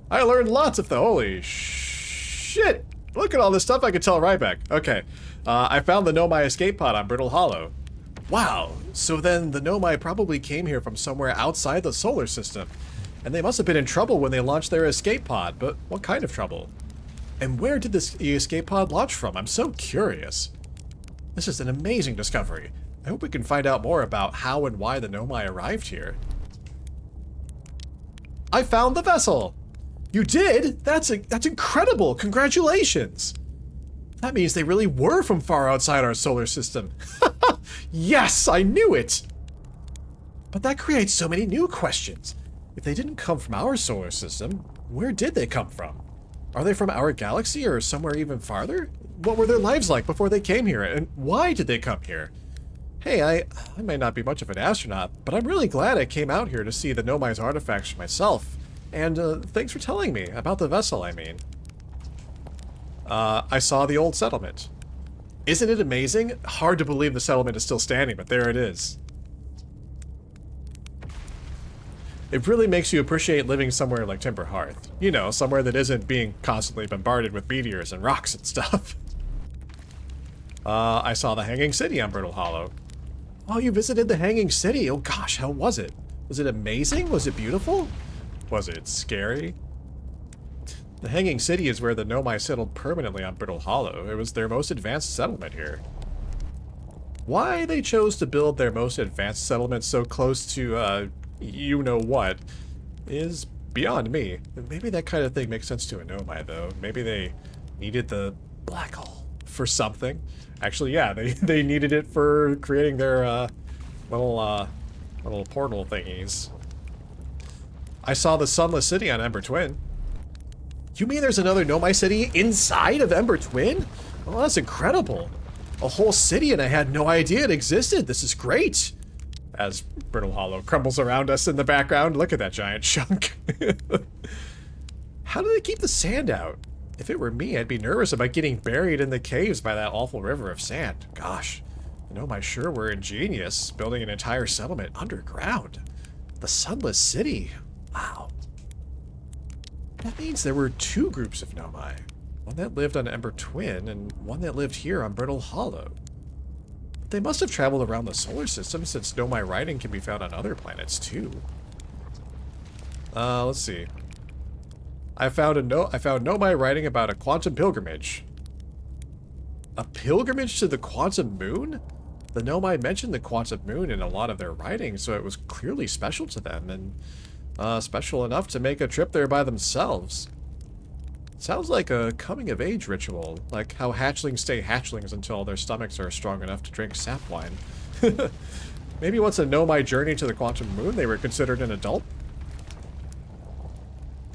I learned lots of the holy shit. Look at all this stuff I could tell Ryback. Okay. I found the Nomai escape pod on Brittle Hollow. Wow. So then the Nomai probably came here from somewhere outside the solar system. And they must have been in trouble when they launched their escape pod, but what kind of trouble? And where did this escape pod launch from? I'm so curious. This is an amazing discovery. I hope we can find out more about how and why the Nomai arrived here. I found the vessel! You did? That's incredible! Congratulations! That means they really were from far outside our solar system. Yes, I knew it! But that creates so many new questions. If they didn't come from our solar system, where did they come from? Are they from our galaxy or somewhere even farther? What were their lives like before they came here, and why did they come here? Hey, I may not be much of an astronaut, but I'm really glad I came out here to see the Nomai's artifacts for myself, And thanks for telling me about the vessel, I mean. I saw the old settlement. Isn't it amazing? Hard to believe the settlement is still standing, but there it is. It really makes you appreciate living somewhere like Timber Hearth. You know, somewhere that isn't being constantly bombarded with meteors and rocks and stuff. I saw the Hanging City on Brittle Hollow. Oh, you visited the Hanging City? Oh gosh, how was it? Was it amazing? Was it beautiful? Was it scary? The Hanging City is where the Nomai settled permanently on Brittle Hollow. It was their most advanced settlement here. Why they chose to build their most advanced settlement so close to, you-know-what, is beyond me. Maybe that kind of thing makes sense to a Nomai, though. Maybe they needed the black hole for something. Actually, yeah, they needed it for creating their, little portal thingies. I saw the Sunless City on Ember Twin. You mean there's another Nomai city inside of Ember Twin? Oh, that's incredible. A whole city and I had no idea it existed. This is great. As Brittle Hollow crumbles around us in the background, look at that giant chunk. How do they keep the sand out? If it were me, I'd be nervous about getting buried in the caves by that awful river of sand. Gosh, the Nomai sure were ingenious, building an entire settlement underground. The Sunless City. Wow. That means there were two groups of Nomai. One that lived on Ember Twin, and one that lived here on Brittle Hollow. But they must have traveled around the solar system, since Nomai writing can be found on other planets, too. Let's see. I found Nomai writing about a quantum pilgrimage. A pilgrimage to the quantum moon? The Nomai mentioned the quantum moon in a lot of their writing, so it was clearly special to them, and special enough to make a trip there by themselves. Sounds like a coming-of-age ritual, like how hatchlings stay hatchlings until their stomachs are strong enough to drink sap wine. Maybe once a Nomai journey to the quantum moon, they were considered an adult?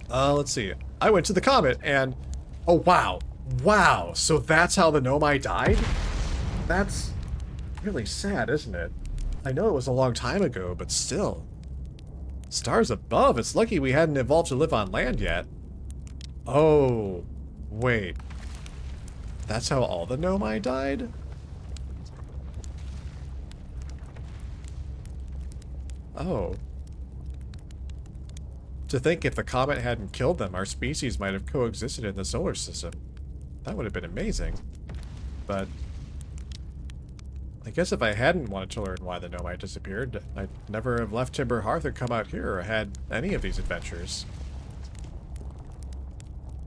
Let's see. I went to the comet, and... Oh, wow. Wow, so that's how the Nomai died? That's really sad, isn't it? I know it was a long time ago, but still. Stars above, it's lucky we hadn't evolved to live on land yet. Oh, wait. That's how all the Nomai died? Oh. To think if the comet hadn't killed them, our species might have coexisted in the solar system. That would have been amazing. But I guess if I hadn't wanted to learn why the Nomai disappeared, I'd never have left Timber Hearth or come out here or had any of these adventures.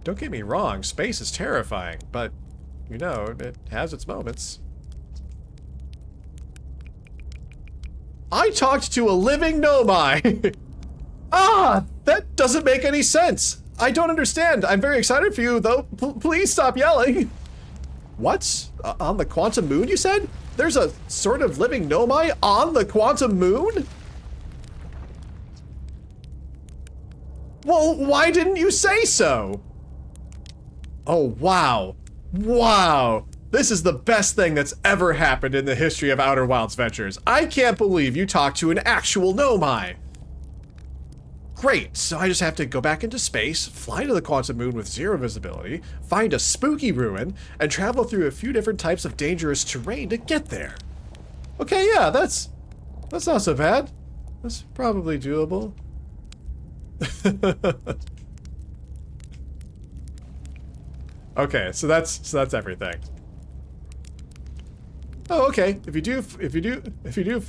Don't get me wrong, space is terrifying, but, you know, it has its moments. I talked to a living Nomai! Ah! That doesn't make any sense! I don't understand! I'm very excited for you, though. Please stop yelling! What? On the quantum moon, you said? There's a sort of living Nomai on the quantum moon? Well, why didn't you say so? Oh, wow. Wow. This is the best thing that's ever happened in the history of Outer Wilds Ventures. I can't believe you talked to an actual Nomai. Great, so I just have to go back into space, fly to the quantum moon with zero visibility, find a spooky ruin, and travel through a few different types of dangerous terrain to get there. Okay, yeah, that's not so bad. That's probably doable. Okay, so that's everything. Oh, okay. If you do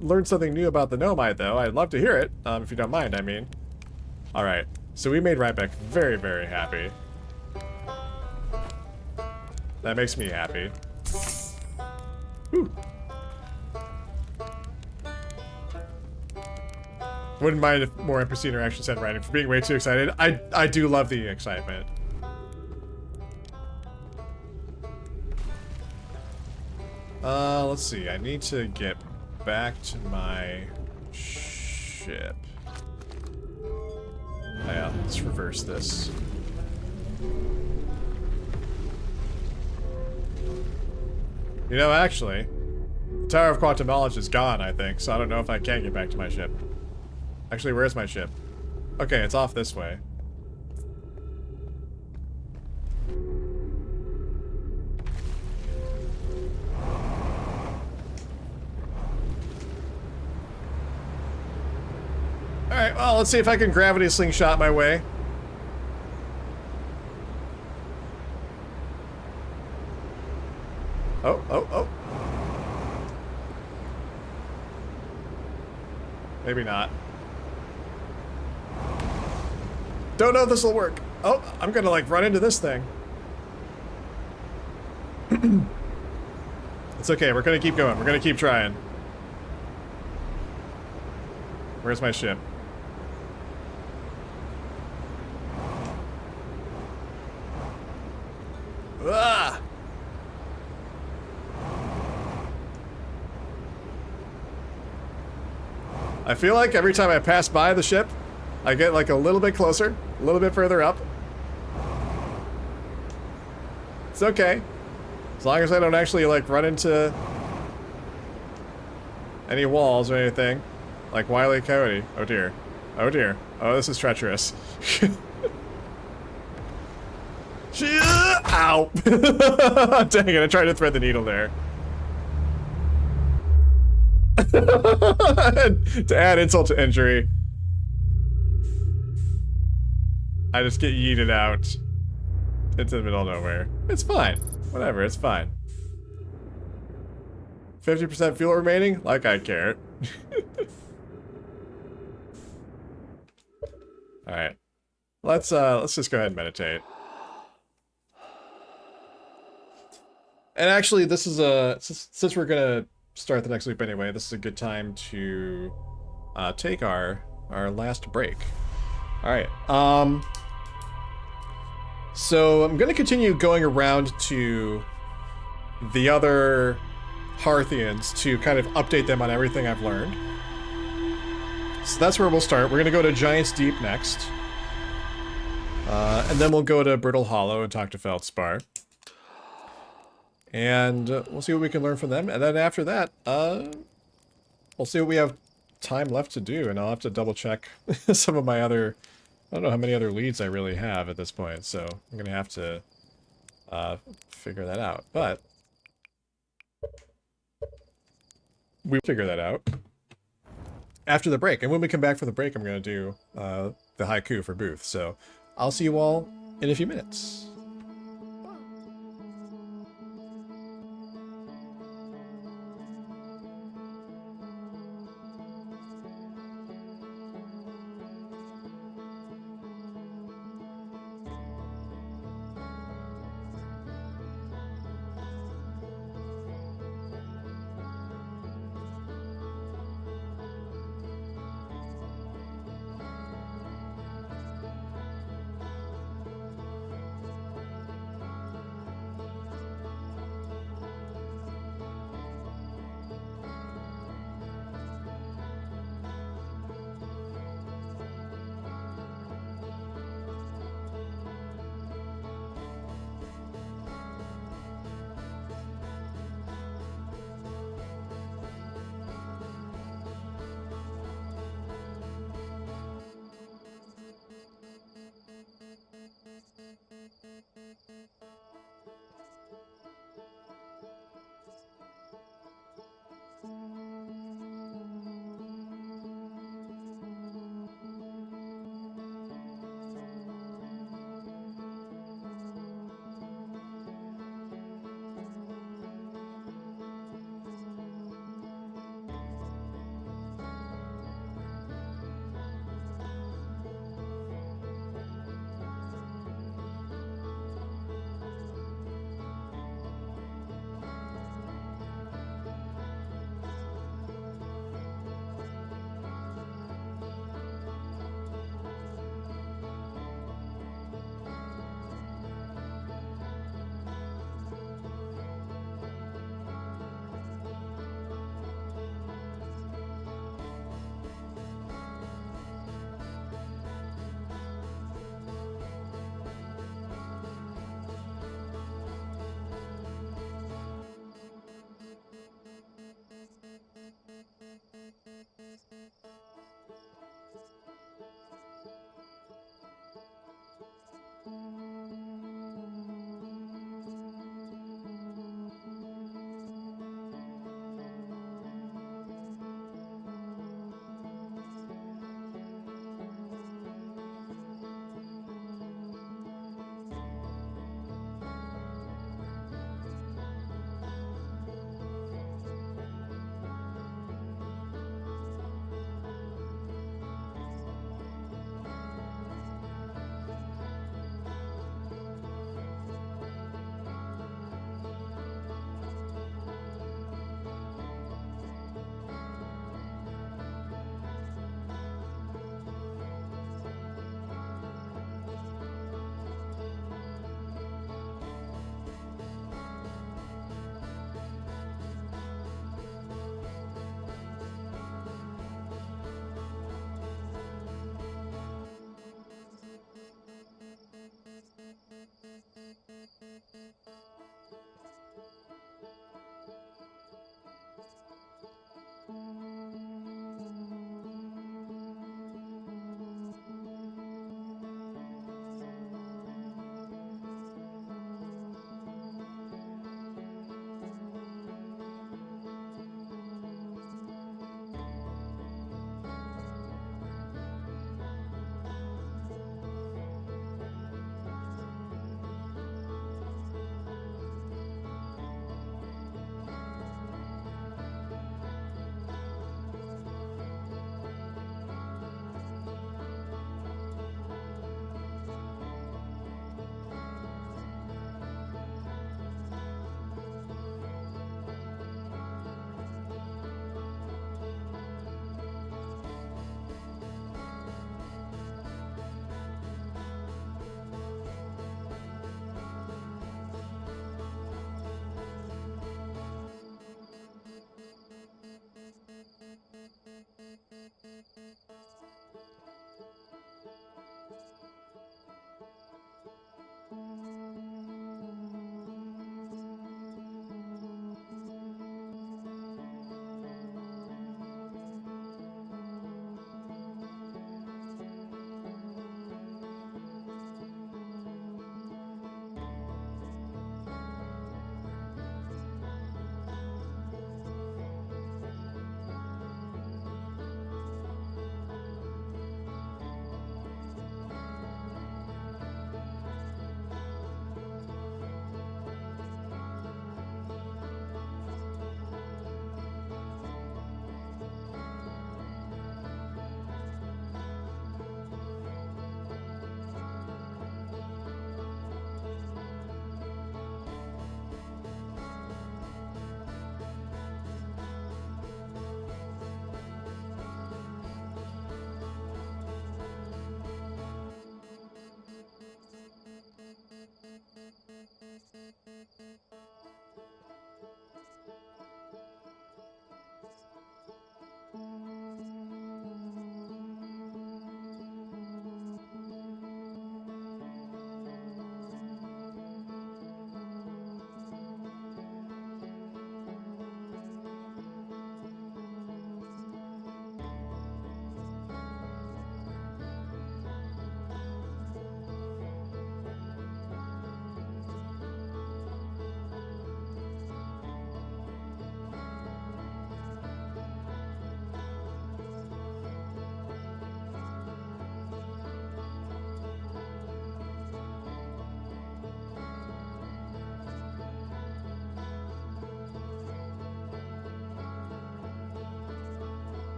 learn something new about the Nomai, though, I'd love to hear it. If you don't mind, I mean. All right. So we made Ryback very, very happy. That makes me happy. Whew. Wouldn't mind if more NPC interaction said writing for being way too excited. I do love the excitement. Let's see. I need to get back to my ship. Yeah, let's reverse this. You know, actually, the Tower of Quantum Knowledge is gone, I think, so I don't know if I can get back to my ship. Actually, where's my ship? Okay, it's off this way. Alright, well, let's see if I can gravity slingshot my way. Oh, oh, oh. Maybe not. Don't know if this will work. Oh, I'm gonna like run into this thing. It's okay, we're gonna keep going. We're gonna keep trying. Where's my ship? Ah! I feel like every time I pass by the ship, I get like a little bit closer, a little bit further up. It's okay. As long as I don't actually like run into any walls or anything. Like Wile E. Coyote. Oh dear. Oh dear. Oh, this is treacherous. Ow! Dang it, I tried to thread the needle there. To add insult to injury, I just get yeeted out into the middle of nowhere. It's fine. Whatever, it's fine. 50% fuel remaining? Like I care. Alright. Let's just go ahead and meditate. And actually, this is since we're gonna start the next loop anyway, this is a good time to take our last break. Alright, so I'm gonna continue going around to the other Hearthians to kind of update them on everything I've learned. So that's where we'll start. We're gonna go to Giant's Deep next. And then we'll go to Brittle Hollow and talk to Feldspar. And we'll see what we can learn from them. And then after that, we'll see what we have time left to do. And I'll have to double check some of my other... I don't know how many other leads I really have at this point. So I'm going to have to figure that out. But we'll figure that out after the break. And when we come back for the break, I'm going to do the haiku for Booth. So I'll see you all in a few minutes.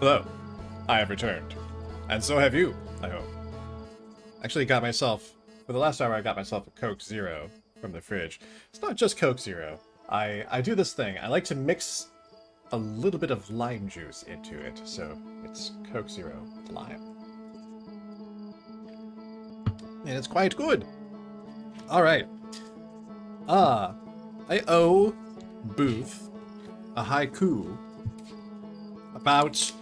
Hello, I have returned. And so have you, I hope. Actually got myself, for the last hour I got myself a Coke Zero from the fridge. It's not just Coke Zero. I do this thing. I like to mix a little bit of lime juice into it, so it's Coke Zero lime. And it's quite good. Alright. I owe Booth a haiku about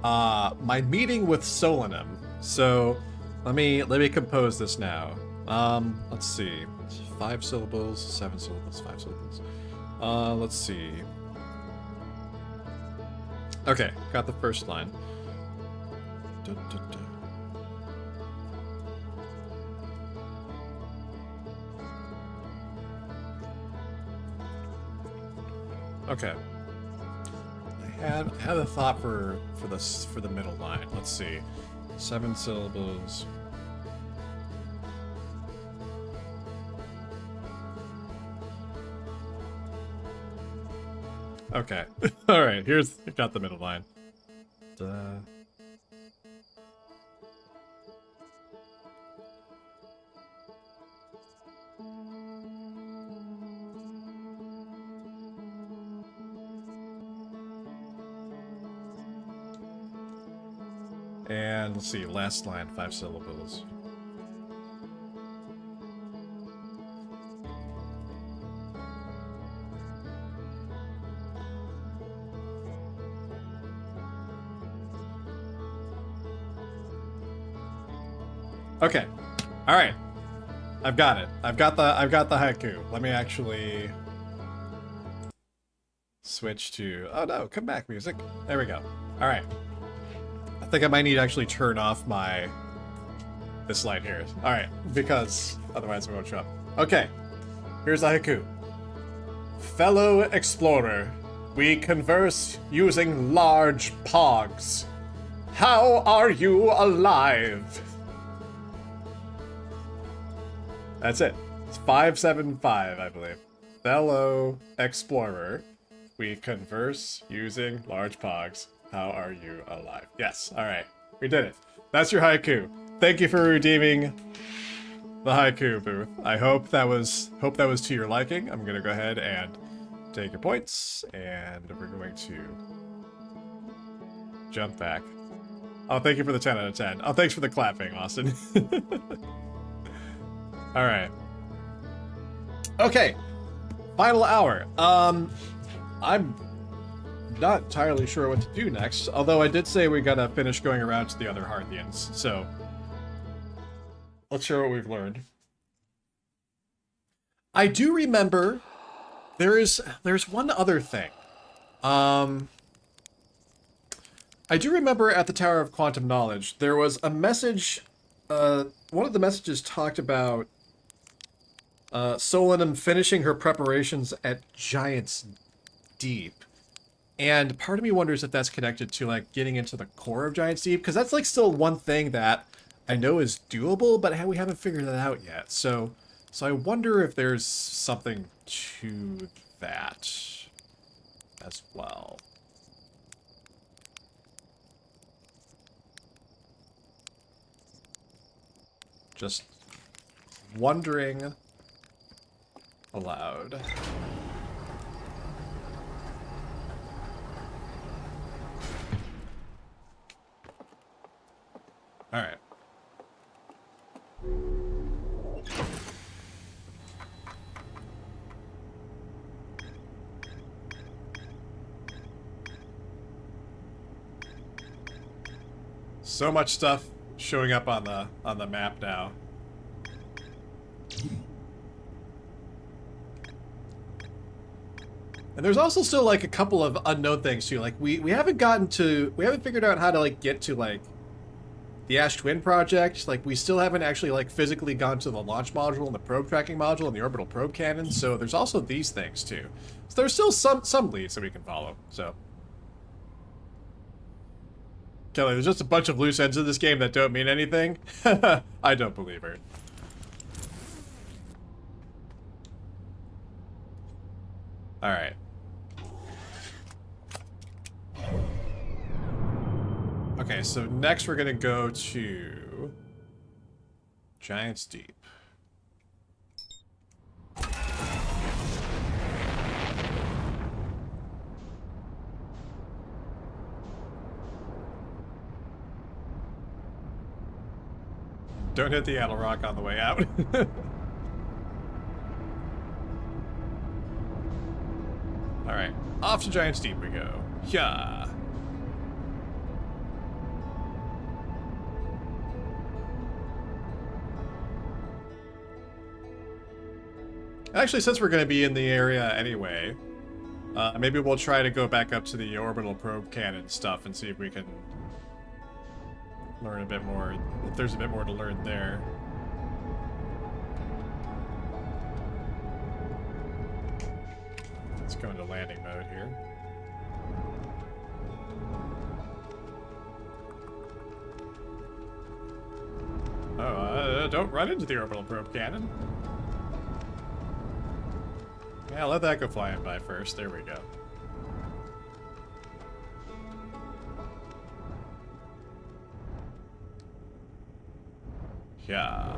my meeting with Solanum. So let me compose this now. Let's see. 5 syllables, 7 syllables, 5 syllables. Let's see. Okay, got the first line. Da, da, da. Okay. I had a thought for the middle line. Let's see. 7 syllables. Okay. All right. Got the middle line. Duh. And let's see, last line, 5 syllables. Okay. All right. I've got it. I've got the haiku. Let me actually switch to, oh no, come back music. There we go. All right. I think I might need to actually turn off this light here. All right, because otherwise it won't show up. Okay, here's the haiku. Fellow explorer, we converse using large pogs. How are you alive? That's it. It's 575, I believe. Fellow explorer, we converse using large pogs. How are you alive? Yes, alright. We did it. That's your haiku. Thank you for redeeming the haiku, Booth. I hope that was to your liking. I'm gonna go ahead and take your points, and we're going to jump back. Oh, thank you for the 10 out of 10. Oh, thanks for the clapping, Austin. Alright. Okay. Final hour. I'm not entirely sure what to do next, although I did say we gotta finish going around to the other Hearthians, so let's share what we've learned. I do remember there's one other thing. I do remember at the Tower of Quantum Knowledge there was a message. One of the messages talked about Solanum finishing her preparations at Giant's Deep. And part of me wonders if that's connected to, like, getting into the core of Giant's Deep, because that's, like, still one thing that I know is doable, but we haven't figured that out yet. So I wonder if there's something to that as well. Just wondering aloud. All right. So much stuff showing up on the map now. And there's also still like a couple of unknown things too. Like we haven't figured out how to like get to like the Ash Twin project. Like we still haven't actually like physically gone to the launch module and the probe tracking module and the orbital probe cannon. So there's also these things too. So there's still some leads that we can follow. So Kelly, there's just a bunch of loose ends in this game that don't mean anything. I don't believe her. All right. Okay, so next we're gonna go to Giant's Deep. Don't hit the Yellow Rock on the way out. Alright, off to Giant's Deep we go. Yeah. Actually, since we're going to be in the area anyway, maybe we'll try to go back up to the orbital probe cannon stuff and see if we can learn a bit more, if there's a bit more to learn there. Let's go into landing mode here. Oh, don't run into the orbital probe cannon. Yeah, let that go flying by first. There we go. Yeah.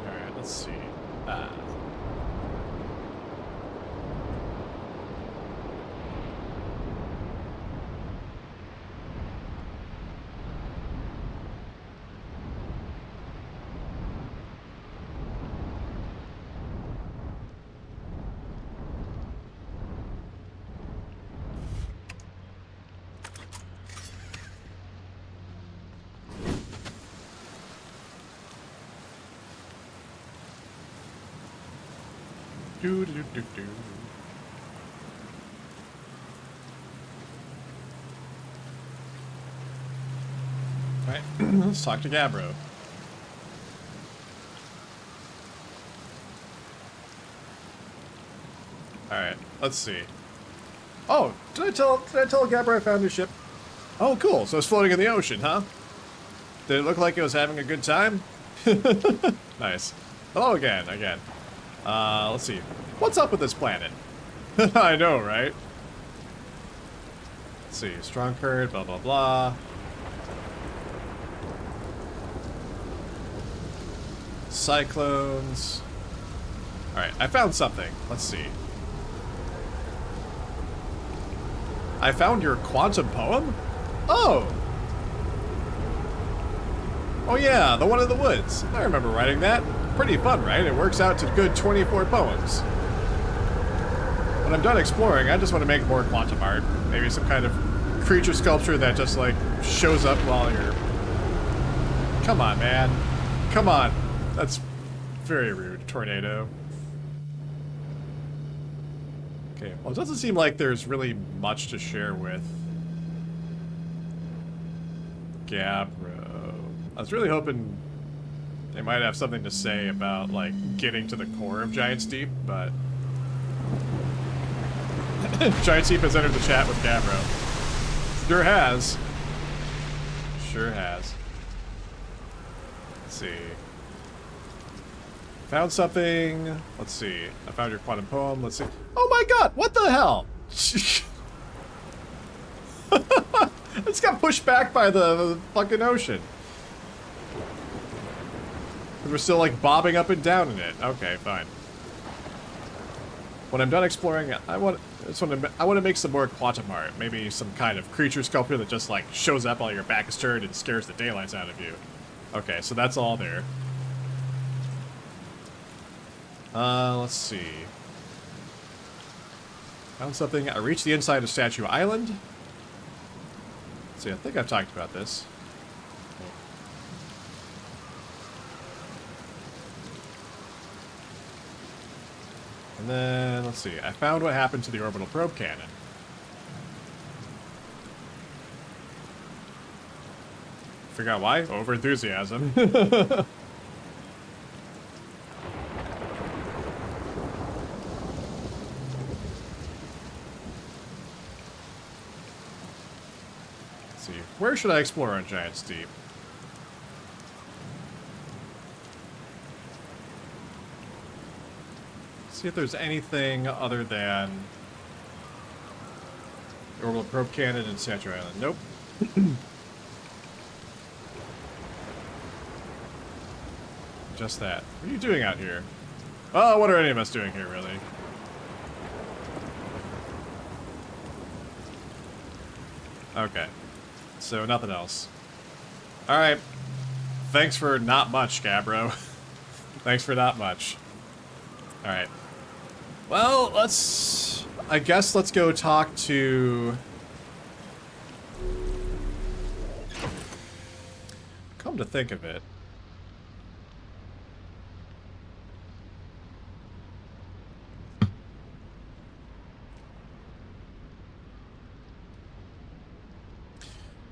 Alright, let's see. Do. Alright, let's talk to Gabbro. Alright, let's see. Oh, did I tell Gabbro I found his ship? Oh, cool. So it's floating in the ocean, huh? Did it look like it was having a good time? Nice. Hello again. Let's see. What's up with this planet? I know, right? Let's see. Strong current, blah, blah, blah. Cyclones. Alright, I found something. Let's see. I found your quantum poem? Oh! Oh yeah, the one in the woods. I remember writing that. Pretty fun, right? It works out to good 24 poems. When I'm done exploring, I just want to make more quantum art. Maybe some kind of creature sculpture that just, like, shows up while you're... Come on, man. Come on. That's very rude, Tornado. Okay, well, it doesn't seem like there's really much to share with Gabbro. I was really hoping they might have something to say about, like, getting to the core of Giant's Deep, but... Giant's Deep has entered the chat with Gabbro. Sure has. Sure has. Let's see. Found something. Let's see. I found your quantum poem. Let's see. Oh my god! What the hell? It's got pushed back by the fucking ocean. We're still, like, bobbing up and down in it. Okay, fine. When I'm done exploring, I want to make some more quantum art. Maybe some kind of creature sculpture that just, like, shows up while your back is turned and scares the daylights out of you. Okay, so that's all there. Let's see. Found something. I reached the inside of Statue Island. Let's see, I think I've talked about this. And then, let's see, I found what happened to the orbital probe cannon. Forgot why? Overenthusiasm. Let's see, where should I explore on Giant's Deep? See if there's anything other than orbital probe cannon and Statue Island. Nope. Just that. What are you doing out here? Oh, what are any of us doing here, really? Okay. So, nothing else. Alright. Thanks for not much, Gabbro. Thanks for not much. Alright. Well, I guess let's go talk to... Come to think of it.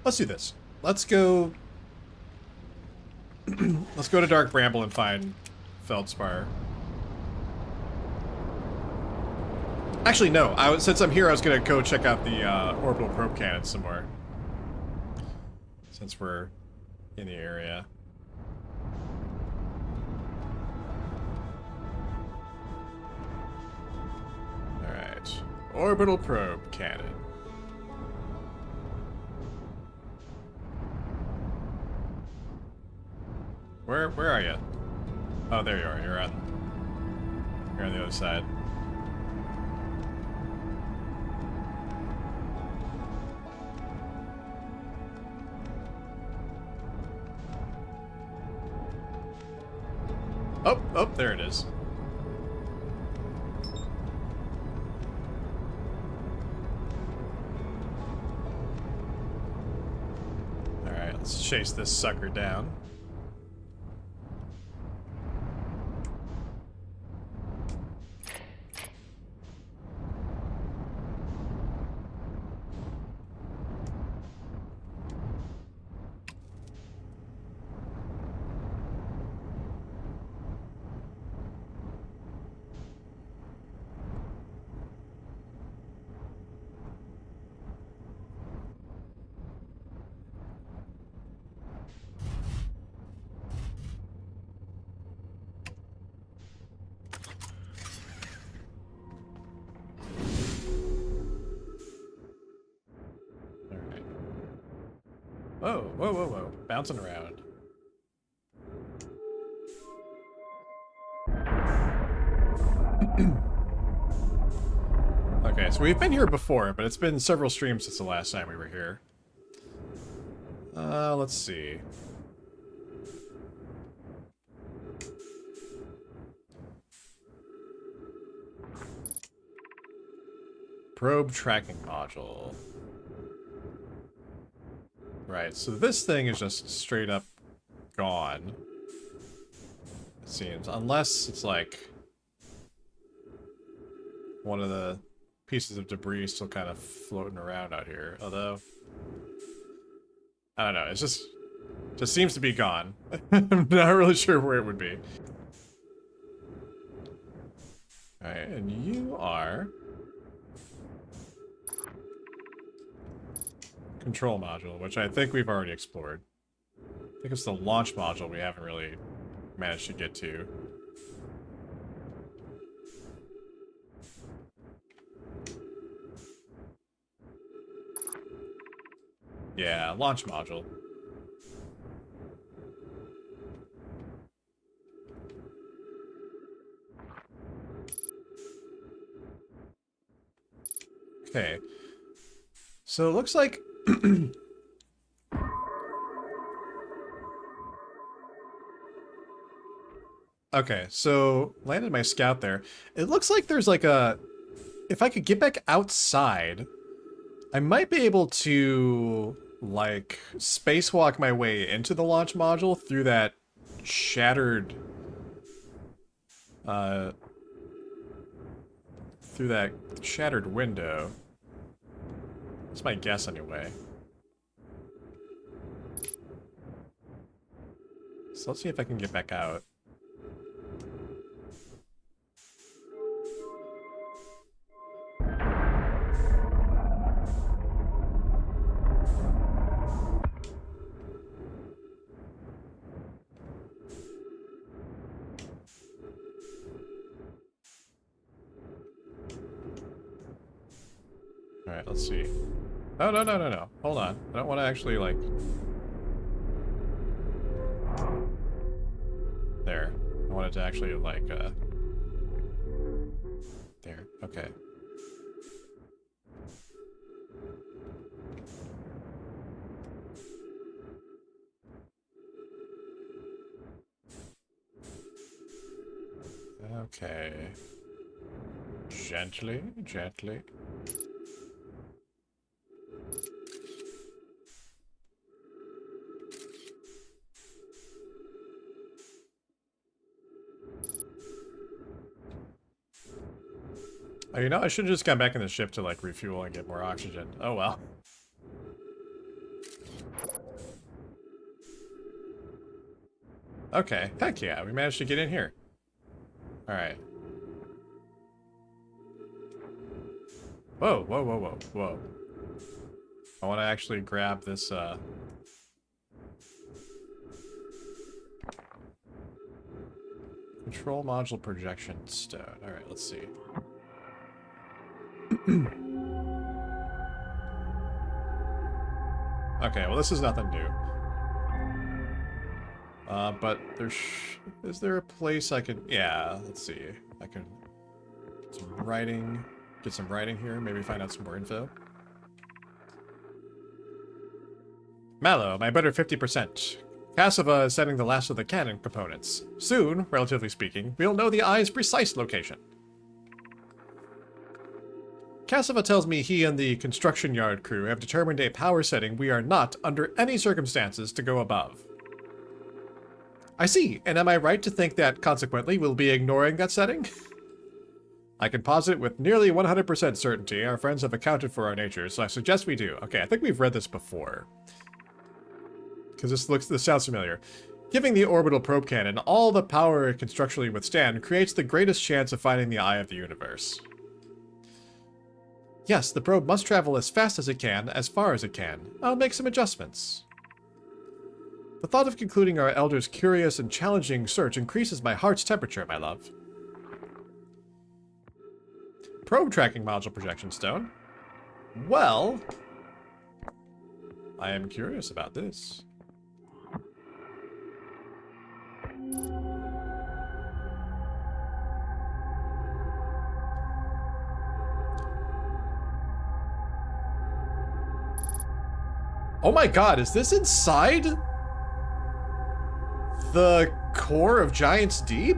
Let's do this. Let's go... let's go to Dark Bramble and find Feldspar. Actually, no. Since I'm here, I was going to go check out the orbital probe cannon some more. Since we're in the area. Alright. Orbital probe cannon. Where are you? Oh, there you are. You're on the other side. Oh, there it is. Alright, let's chase this sucker down. Whoa. Bouncing around. Okay, so we've been here before, but it's been several streams since the last time we were here. Let's see. Probe tracking module. Right, so this thing is just straight up gone. It seems. Unless it's like one of the pieces of debris still kind of floating around out here. Although, I don't know, it's just seems to be gone. I'm not really sure where it would be. Alright, and you are... Control module, which I think we've already explored. I think it's the launch module we haven't really managed to get to. Yeah, launch module. Okay. So it looks like... Okay, so landed my scout there. It looks like there's like a... If I could get back outside, I might be able to, like, spacewalk my way into the launch module through that shattered... through that shattered window. That's my guess, anyway. So let's see if I can get back out. Alright, let's see. Oh, no, no, no, no. Hold on. I don't want to actually, like... There. I wanted to actually, like, There. Okay. Okay. Gently, gently. Oh, you know, I should have just gone back in the ship to, like, refuel and get more oxygen. Oh, well. Okay. Heck yeah, we managed to get in here. Alright. Whoa, whoa, whoa, whoa, whoa. I want to actually grab this, Control module projection stone. Alright, let's see. Okay, well this is nothing new. But is there a place I could... Yeah, let's see. I can get some writing here, maybe find out some more info. Mallow, my better 50%. Cassava is setting the last of the cannon components. Soon, relatively speaking, we'll know the eye's precise location. Cassava tells me he and the construction yard crew have determined a power setting we are not, under any circumstances, to go above. I see, and am I right to think that, consequently, we'll be ignoring that setting? I can posit with nearly 100% certainty our friends have accounted for our nature, so I suggest we do. Okay, I think we've read this before. Because this sounds familiar. Giving the orbital probe cannon all the power it can structurally withstand creates the greatest chance of finding the eye of the universe. Yes, the probe must travel as fast as it can, as far as it can. I'll make some adjustments. The thought of concluding our elder's curious and challenging search increases my heart's temperature, my love. Probe tracking module projection stone. Well, I am curious about this. Oh my god, is this inside the core of Giant's Deep?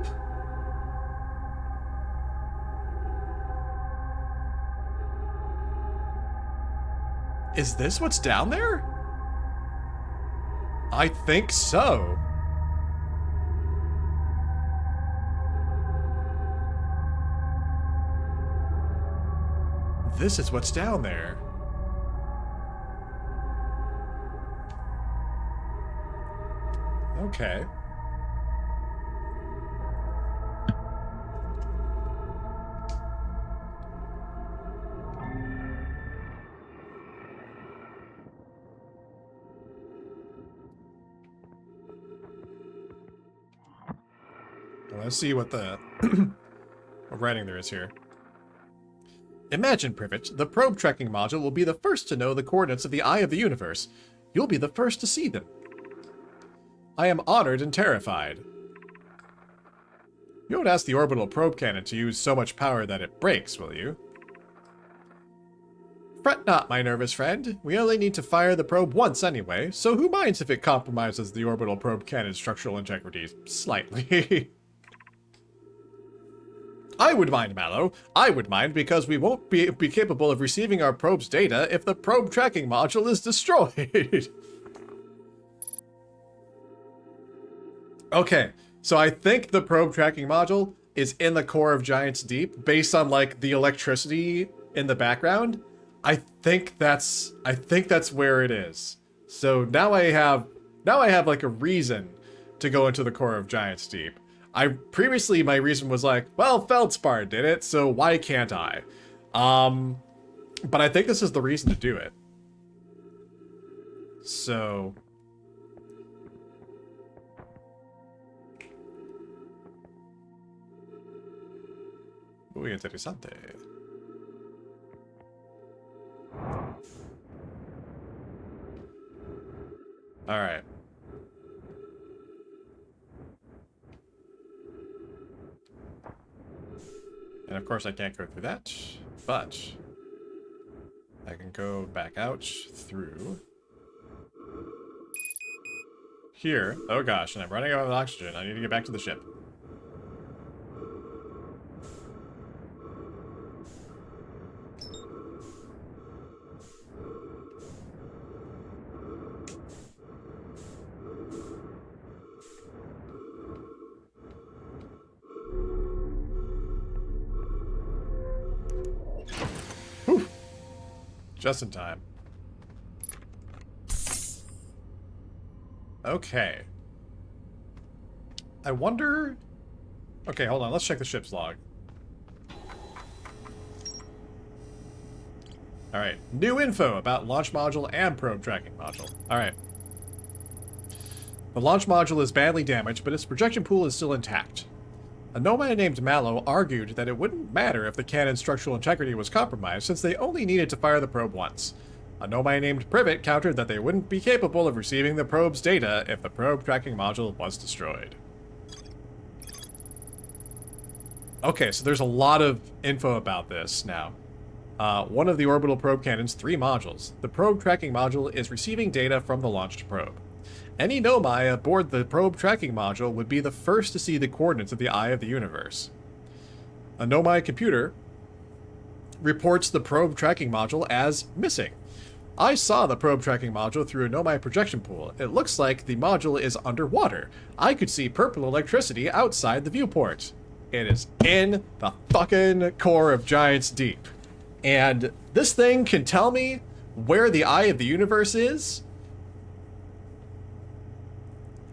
Is this what's down there? I think so. This is what's down there. Okay. Well, let's see what the what writing there is here. Imagine, Privet, the probe tracking module will be the first to know the coordinates of the eye of the universe. You'll be the first to see them. I am honored and terrified. You won't ask the orbital probe cannon to use so much power that it breaks, will you? Fret not, my nervous friend. We only need to fire the probe once anyway, so who minds if it compromises the orbital probe cannon's structural integrity slightly? I would mind, Mallow. I would mind because we won't be capable of receiving our probe's data if the probe tracking module is destroyed. Okay, so I think the probe tracking module is in the core of Giant's Deep based on like the electricity in the background. I think that's where it is. So now I have like a reason to go into the core of Giant's Deep. Previously my reason was like, well, Feldspar did it, so why can't I? But I think this is the reason to do it. So muy interesante. Alright. And of course I can't go through that, but I can go back out through here. Oh gosh, and I'm running out of oxygen. I need to get back to the ship. Whew. Just in time. Okay. I wonder... Okay, hold on. Let's check the ship's log. Alright. New info about launch module and probe tracking module. Alright. The launch module is badly damaged, but its projection pool is still intact. A nomad named Mallow argued that it wouldn't matter if the cannon's structural integrity was compromised, since they only needed to fire the probe once. A nomad named Privet countered that they wouldn't be capable of receiving the probe's data if the probe tracking module was destroyed. Okay, so there's a lot of info about this now. One of the orbital probe cannon's 3 modules. The probe tracking module is receiving data from the launched probe. Any Nomai aboard the probe tracking module would be the first to see the coordinates of the Eye of the Universe. A Nomai computer reports the probe tracking module as missing. I saw the probe tracking module through a Nomai projection pool. It looks like the module is underwater. I could see purple electricity outside the viewport. It is in the fucking core of Giants Deep. And this thing can tell me where the Eye of the Universe is.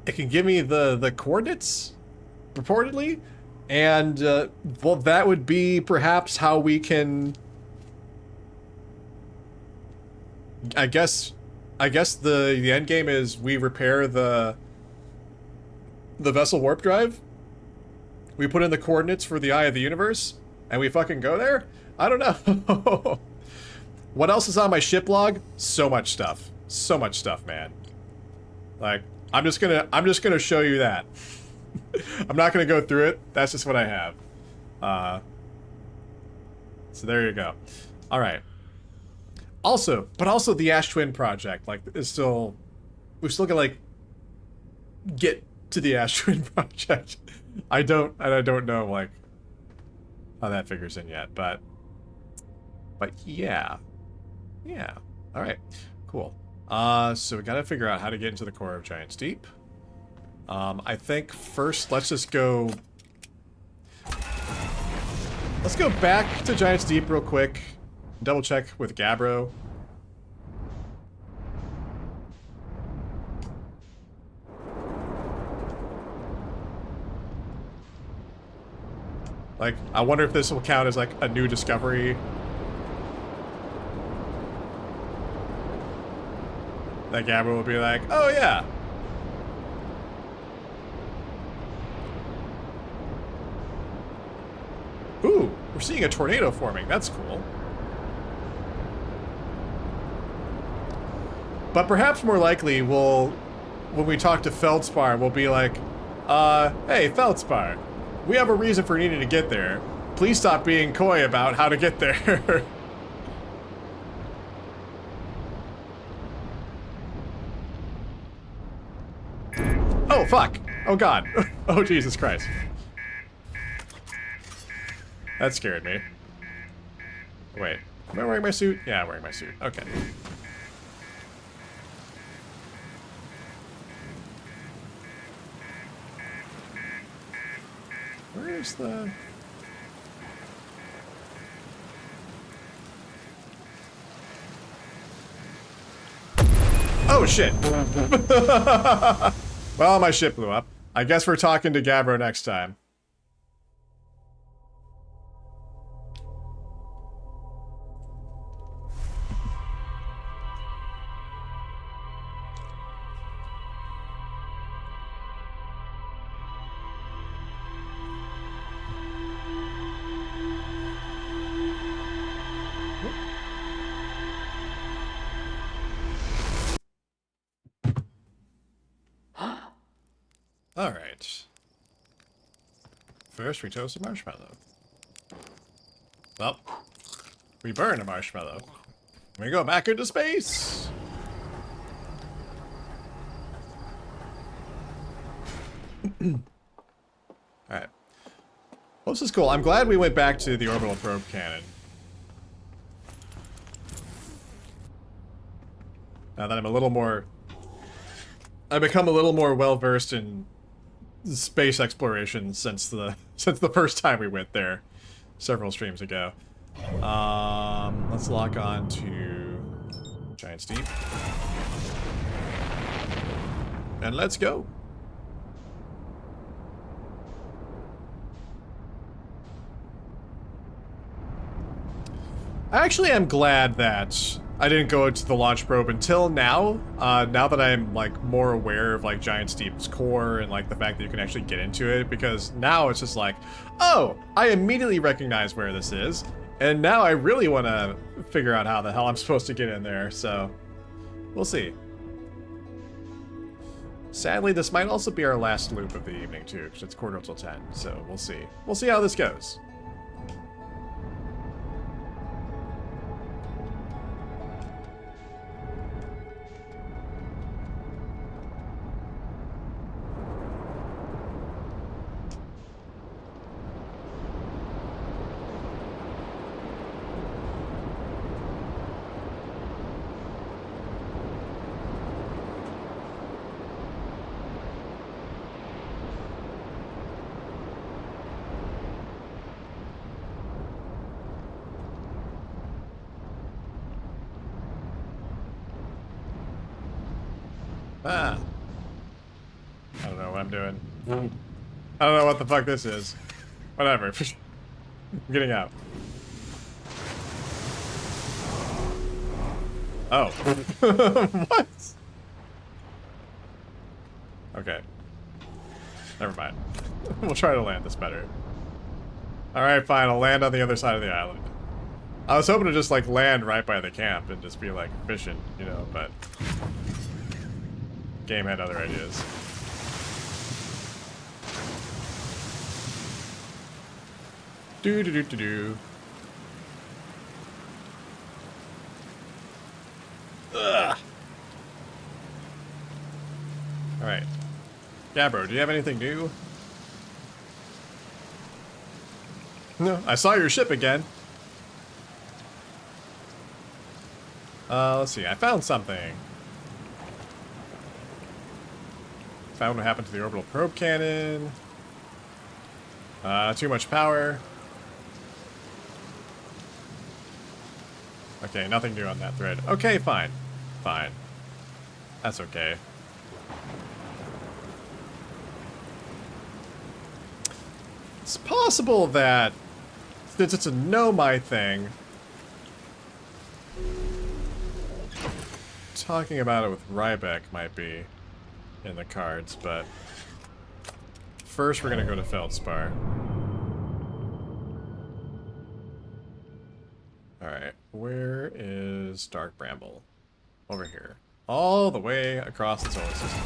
It can give me the coordinates, reportedly. And, well, that would be perhaps how we can... I guess the end game is we repair the vessel warp drive. We put in the coordinates for the Eye of the Universe, and we fucking go there? I don't know. What else is on my ship log? So much stuff. So much stuff, man. Like, I'm just gonna show you that. I'm not gonna go through it. That's just what I have. So there you go. All right. Also the Ash Twin project, like, is still... We're still gonna, like, get to the Ash Twin project. I don't know, like, how that figures in yet, but yeah. Yeah. Alright. Cool. So we gotta figure out how to get into the core of Giants Deep. I think first, let's just go... Let's go back to Giants Deep real quick. Double check with Gabbro. Like, I wonder if this will count as, like, a new discovery. That Gabbro will be like, oh yeah. Ooh, we're seeing a tornado forming. That's cool. But perhaps more likely, when we talk to Feldspar, we'll be like, hey, Feldspar, we have a reason for needing to get there. Please stop being coy about how to get there. Oh, fuck. Oh, God. Oh, Jesus Christ. That scared me. Wait, am I wearing my suit? Yeah, I'm wearing my suit. Okay. Where's the... Oh, shit. Well, my ship blew up. I guess we're talking to Gabbro next time. Alright. First, we toast a marshmallow. Well, we burn a marshmallow. We go back into space! Alright. Well, this is cool. I'm glad we went back to the orbital probe cannon. Now that I'm a little more... I've become a little more well-versed in space exploration since the first time we went there several streams ago. Let's lock on to Giant Steep. And let's go. I actually am glad that I didn't go to the launch probe until now. Now that I'm like more aware of like Giant Steep's core and like the fact that you can actually get into it, because now it's just like, oh, I immediately recognize where this is, and now I really want to figure out how the hell I'm supposed to get in there. So we'll see. Sadly, this might also be our last loop of the evening too, because it's 10:15. So we'll see. We'll see how this goes. Ah. I don't know what I'm doing. I don't know what the fuck this is. Whatever. I'm getting out. Oh. What? Okay. Never mind. We'll try to land this better. Alright, fine. I'll land on the other side of the island. I was hoping to just, like, land right by the camp and just be, like, fishing, you know, but... Game had other ideas. Do. Ugh. Alright. Gabbro, do you have anything new? No, I saw your ship again. Let's see, I found something. Found what happened to the orbital probe cannon. Too much power. Okay, nothing new on that thread. Okay, fine. Fine. That's okay. It's possible that, since it's a no-my thing, talking about it with Ryback might be in the cards, but first we're gonna go to Feldspar. Alright, where is Dark Bramble? Over here. All the way across the solar system.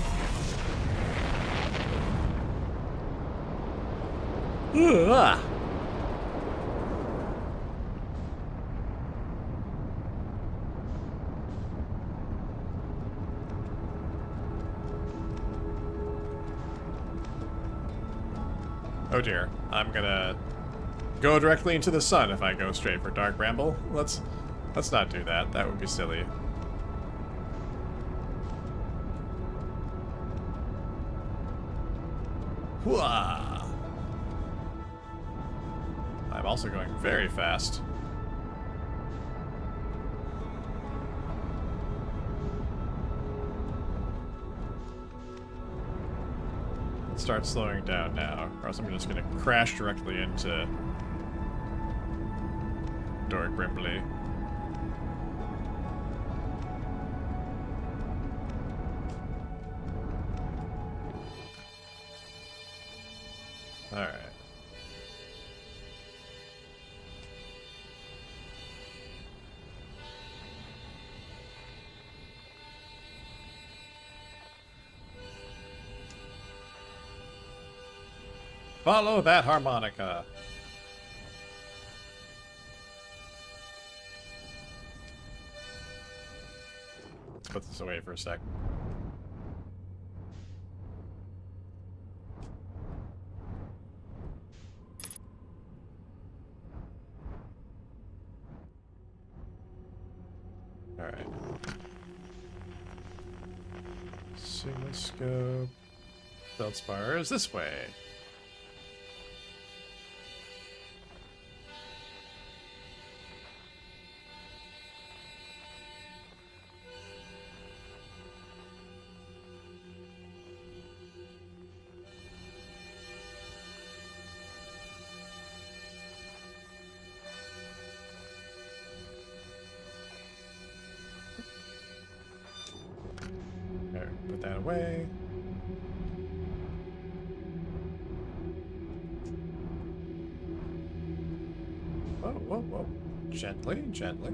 Ugh. Oh dear, I'm gonna go directly into the sun if I go straight for Dark Bramble. Let's not do that. That would be silly. Hooah! I'm also going very fast. Let's start slowing down now, or else I'm just gonna crash directly into Dark Brimbley. Alright. Follow that harmonica. Let's put this away for a sec. Alright. Signal scope. Feldspar is this way. There, put that away. Whoa, whoa, whoa. Gently, gently.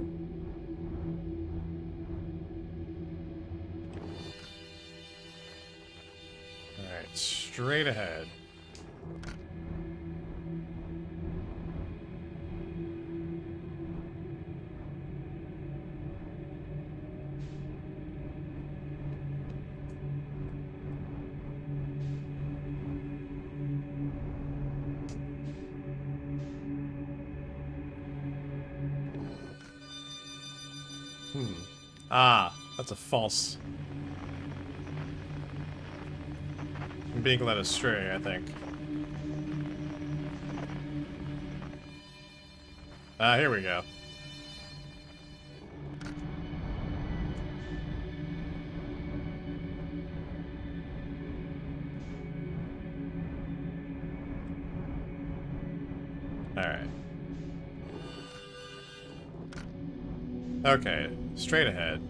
Alright, straight ahead. Ah, that's a false. I'm being led astray, I think. Ah, here we go. Alright. Okay, straight ahead.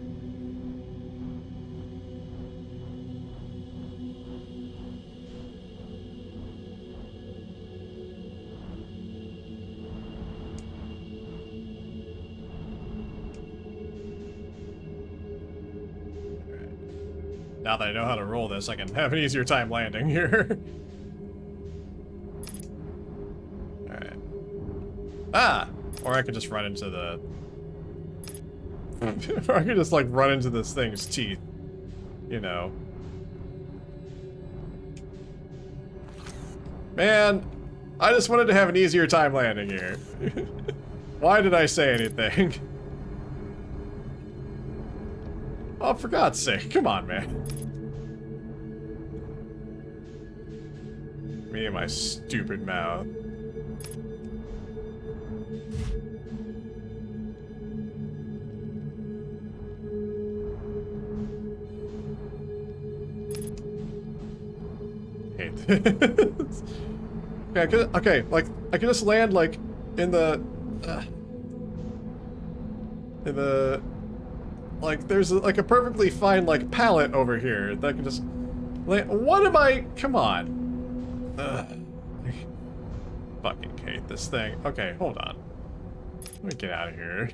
Now that I know how to roll this, I can have an easier time landing here. Alright. Ah! Or I could just run into the... or I could just, like, run into this thing's teeth. You know. Man, I just wanted to have an easier time landing here. Why did I say anything? Oh, for God's sake, come on, man. Me and my stupid mouth. Hate this. Okay, like, I can just land, like, in the... like, there's like a perfectly fine like pallet over here that I can just like, what am I? Come on. I fucking hate this thing. Okay, hold on. Let me get out of here.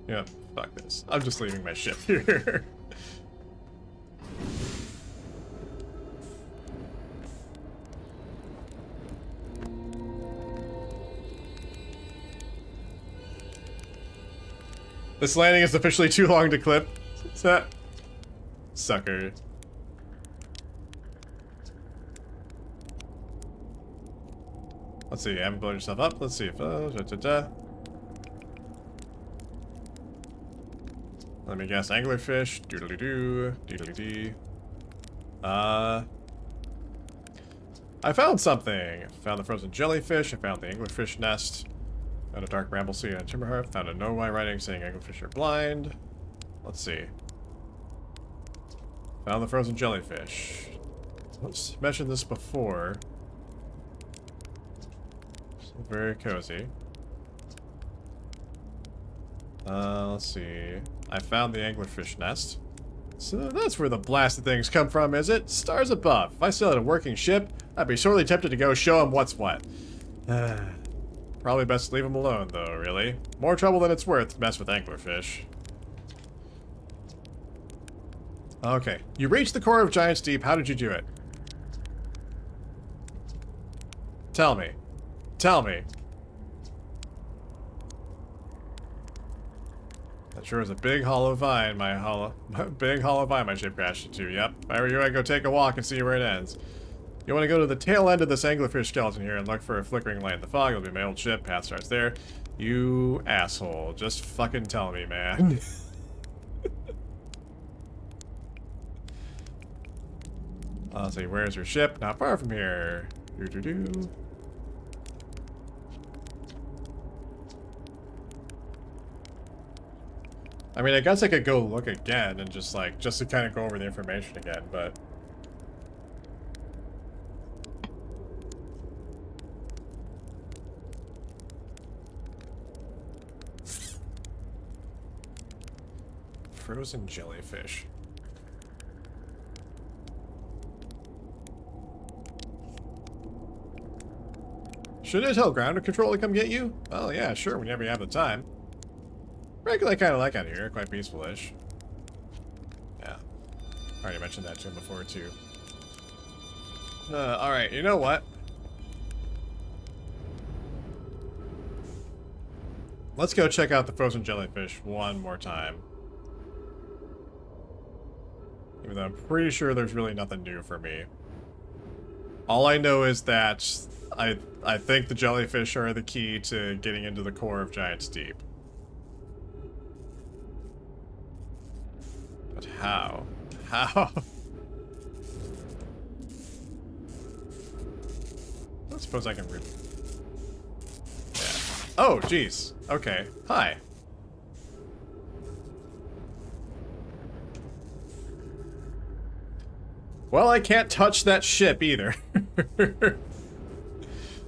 Yeah, fuck this. I'm just leaving my ship here. This landing is officially too long to clip. Sucker. Let's see, you haven't blown yourself up. Let's see if... Let me guess, anglerfish, doodly-doo, doodly-dee. I found something. Found the frozen jellyfish, I found the anglerfish nest. Found a dark bramble seed and a timber heart. Found a no-why writing saying anglerfish are blind. Let's see. Found the frozen jellyfish. Let's mention this before. So very cozy. Let's see. I found the anglerfish nest. So that's where the blasted things come from, is it? Stars above. If I still had a working ship, I'd be sorely tempted to go show him what's what. Probably best to leave him alone, though, really. More trouble than it's worth to mess with anglerfish. Okay. You reached the core of Giant's Deep. How did you do it? Tell me. Tell me. That sure is a big hollow vine, big hollow vine my ship crashed into. Yep. If I were you, I'd go take a walk and see where it ends. You want to go to the tail end of this anglerfish skeleton here and look for a flickering light in the fog. It'll be my old ship. Path starts there. You asshole. Just fucking tell me, man. I'll say, where's your ship? Not far from here. Doo-doo-doo. I mean, I guess I could go look again and just to kind of go over the information again, but... Frozen jellyfish. Should I tell ground control to come get you? Well, yeah, sure, whenever you have the time. Regularly kind of like out here, quite peaceful-ish. Yeah. Already mentioned that to him before, too. Alright, you know what? Let's go check out the frozen jellyfish one more time. Even though I'm pretty sure there's really nothing new for me. All I know is that I think the jellyfish are the key to getting into the core of Giant's Deep. But how? How? I suppose I can read. Yeah. Oh, jeez. Okay. Hi. Well, I can't touch that ship either.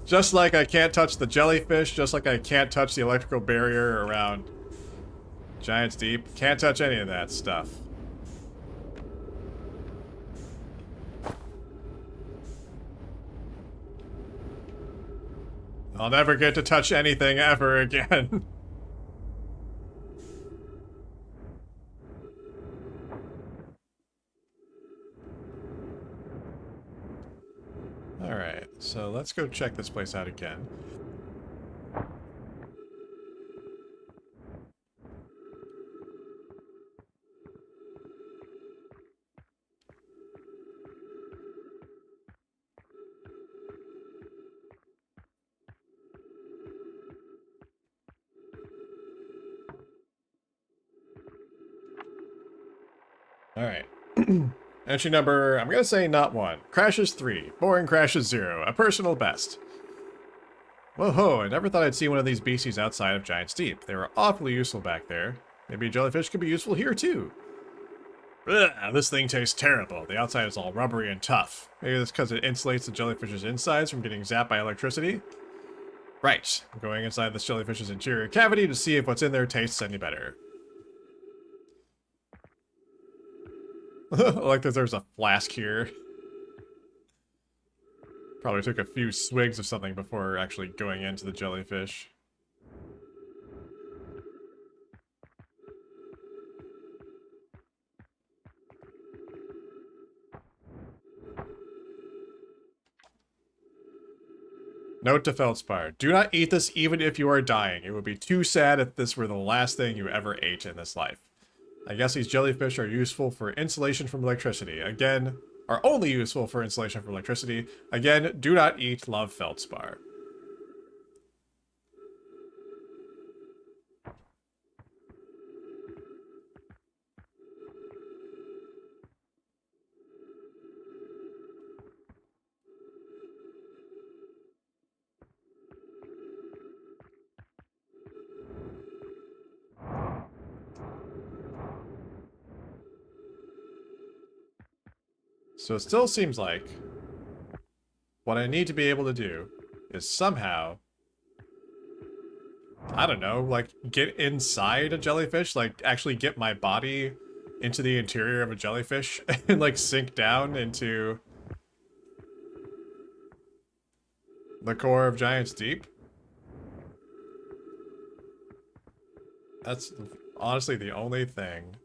Just like I can't touch the jellyfish, just like I can't touch the electrical barrier around Giant's Deep. Can't touch any of that stuff. I'll never get to touch anything ever again. Alright, so let's go check this place out again. Alright. Entry number, I'm gonna say not 1. Crashes 3. Boring crashes 0. A personal best. Whoa-ho, I never thought I'd see one of these beasties outside of Giant's Deep. They were awfully useful back there. Maybe a jellyfish could be useful here too. Ugh, this thing tastes terrible. The outside is all rubbery and tough. Maybe that's because it insulates the jellyfish's insides from getting zapped by electricity? Right. I'm going inside this jellyfish's interior cavity to see if what's in there tastes any better. Like there's a flask here. Probably took a few swigs of something before actually going into the jellyfish. Note to Feldspar. Do not eat this even if you are dying. It would be too sad if this were the last thing you ever ate in this life. I guess these jellyfish are useful for insulation from electricity. Again, are only useful for insulation from electricity. Again, do not eat. Love, Feldspar. So it still seems like what I need to be able to do is somehow, I don't know, like get inside a jellyfish, like actually get my body into the interior of a jellyfish and like sink down into the core of Giant's Deep? That's honestly the only thing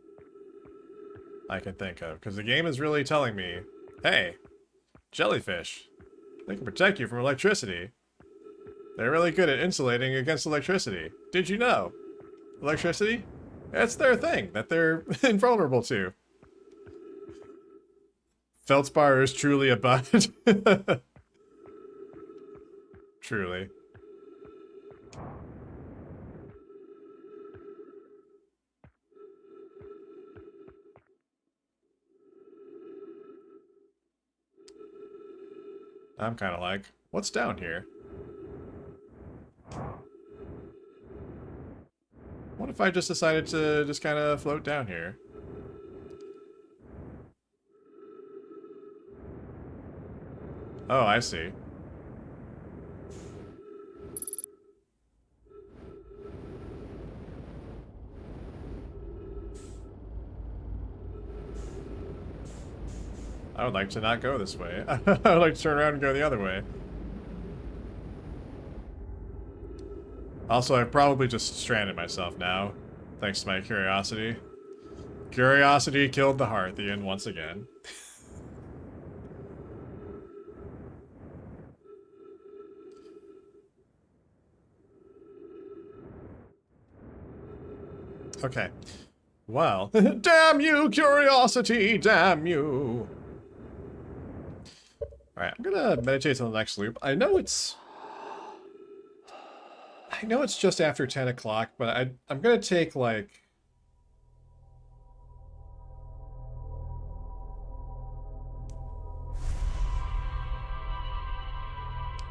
I can think of, because the game is really telling me, hey, jellyfish, they can protect you from electricity. They're really good at insulating against electricity. Did you know? Electricity? It's their thing that they're invulnerable to. Feldspar is truly a bud. Truly. I'm kind of like, what's down here? What if I just decided to just kind of float down here? Oh, I see. I would like to not go this way. I would like to turn around and go the other way. Also, I've probably just stranded myself now, thanks to my curiosity. Curiosity killed the Hearthian once again. Okay. Well, damn you, curiosity, damn you. Alright, I'm gonna meditate on the next loop. I know it's just after 10 o'clock, but I'm gonna take, like...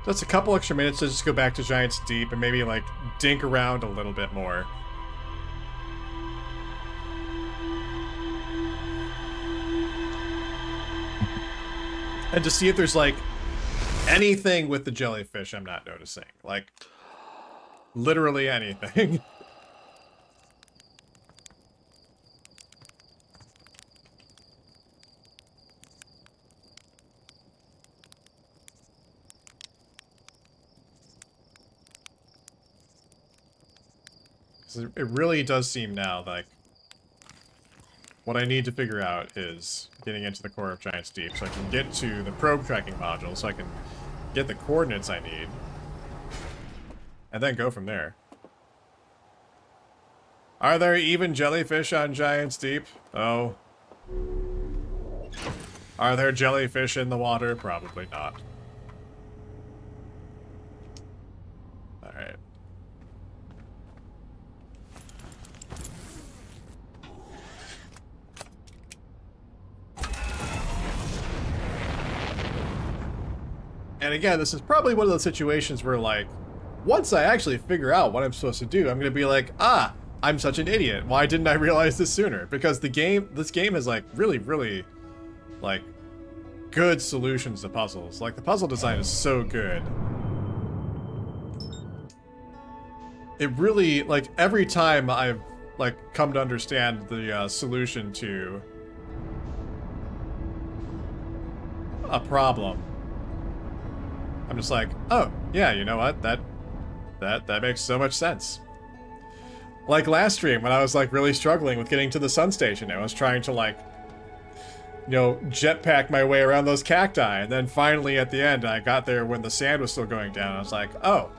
just a couple extra minutes to just go back to Giant's Deep and maybe, like, dink around a little bit more. And to see if there's, like, anything with the jellyfish I'm not noticing. Like, literally anything. It really does seem now like what I need to figure out is getting into the core of Giant's Deep so I can get to the probe tracking module so I can get the coordinates I need and then go from there. Are there even jellyfish on Giant's Deep? Oh. Are there jellyfish in the water? Probably not. Alright. And again, this is probably one of those situations where, like, once I actually figure out what I'm supposed to do, I'm gonna be like, ah, I'm such an idiot. Why didn't I realize this sooner? Because this game has, like, really, like, good solutions to puzzles. Like, the puzzle design is so good. It really, like, every time I've, like, come to understand the solution to a problem, I'm just like, oh, yeah, you know what? That makes so much sense. Like last stream when I was like really struggling with getting to the sun station. I was trying to like, you know, jetpack my way around those cacti, and then finally at the end I got there when the sand was still going down. I was like, oh,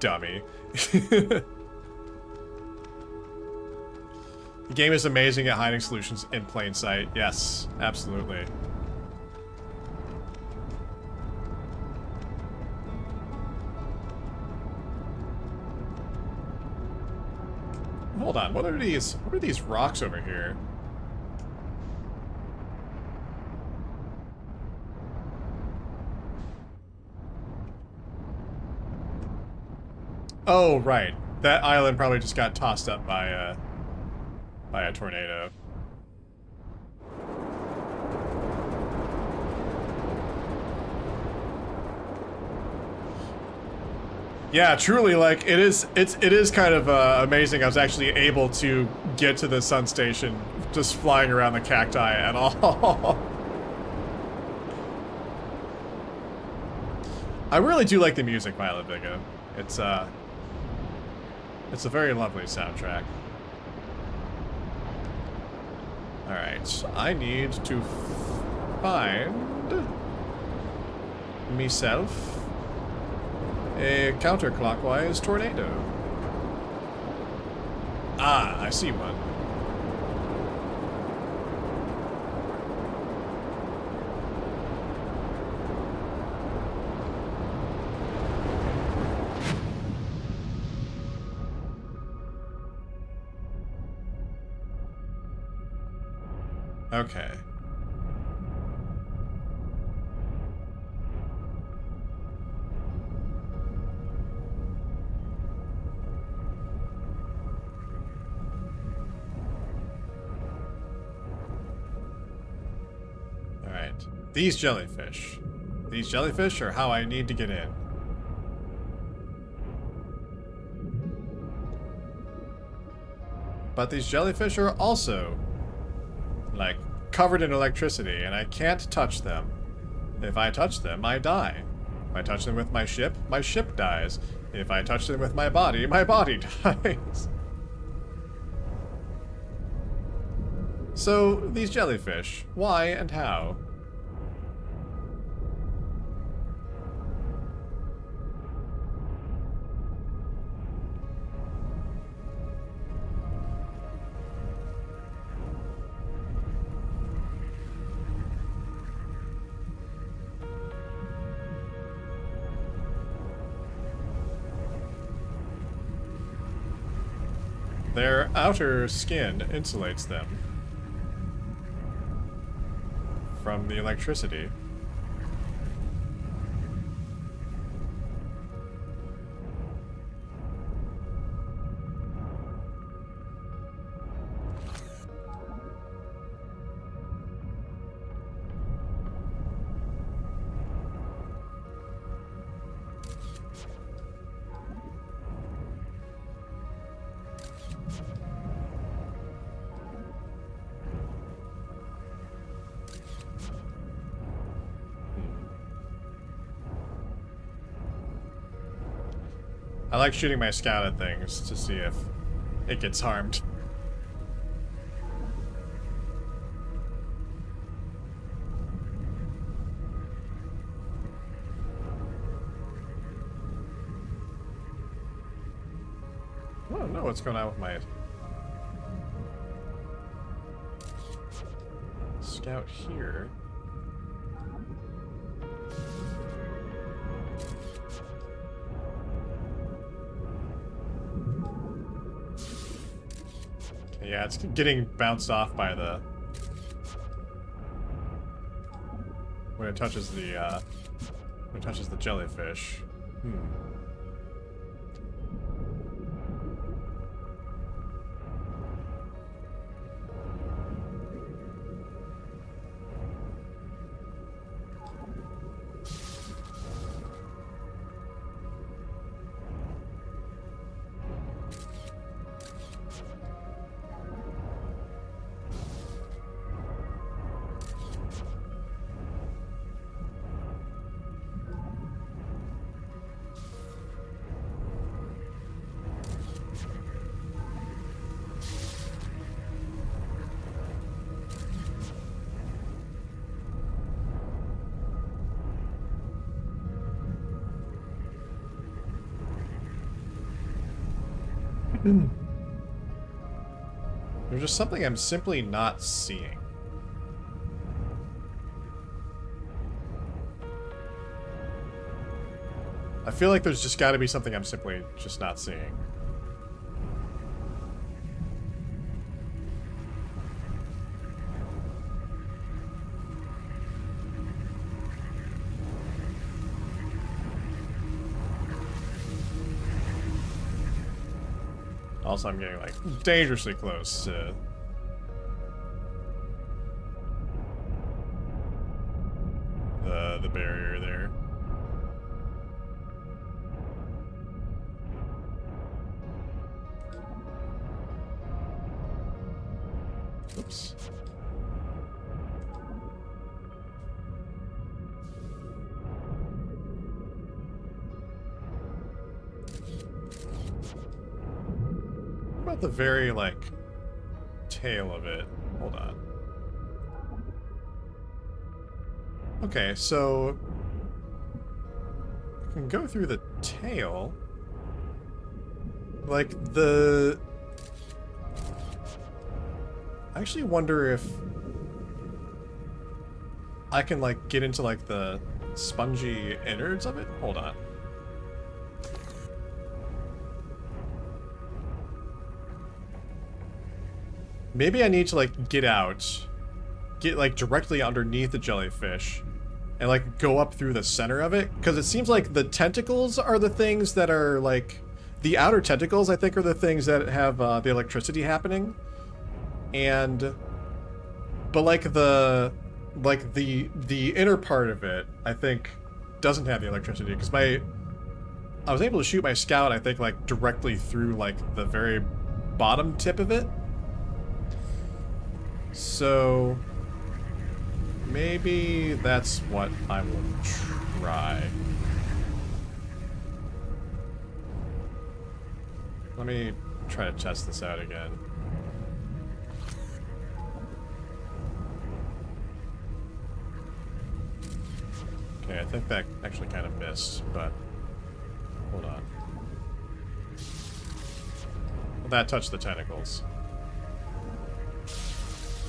dummy. The game is amazing at hiding solutions in plain sight. Yes, absolutely. Hold on, what are these rocks over here? Oh, right. That island probably just got tossed up by a tornado. Yeah, truly, like it is kind of amazing. I was actually able to get to the sun station just flying around the cacti and all. I really do like the music, Violet Biga. It's a very lovely soundtrack. All right, I need to find myself a counterclockwise tornado. Ah, I see one. Okay. These jellyfish. These jellyfish are how I need to get in. But these jellyfish are also, like, covered in electricity, and I can't touch them. If I touch them, I die. If I touch them with my ship dies. If I touch them with my body dies. So, these jellyfish, why and how? Their outer skin insulates them from the electricity. I like shooting my scout at things to see if it gets harmed. I don't know what's going on with my scout here. Yeah, it's getting bounced off by the... when it touches the jellyfish. There's just something I'm simply not seeing. I feel like there's just got to be something I'm simply just not seeing. Also, I'm getting, like, dangerously close to... the barrier there. Oops. What about the very, like, tail of it? Hold on. Okay, so I can go through the tail. Like, I actually wonder if I can, like, get into, like, the spongy innards of it? Hold on. Maybe I need to, like, get out. Get, like, directly underneath the jellyfish. And, like, go up through the center of it. Because it seems like the tentacles are the things that are, like... The outer tentacles, I think, are the things that have the electricity happening. And... But, like, the inner part of it, I think, doesn't have the electricity. Because I was able to shoot my scout, I think, like, directly through, like, the very bottom tip of it. So... Maybe that's what I will try. Let me try to test this out again. Okay, I think that actually kind of missed, but hold on. Well, that touched the tentacles.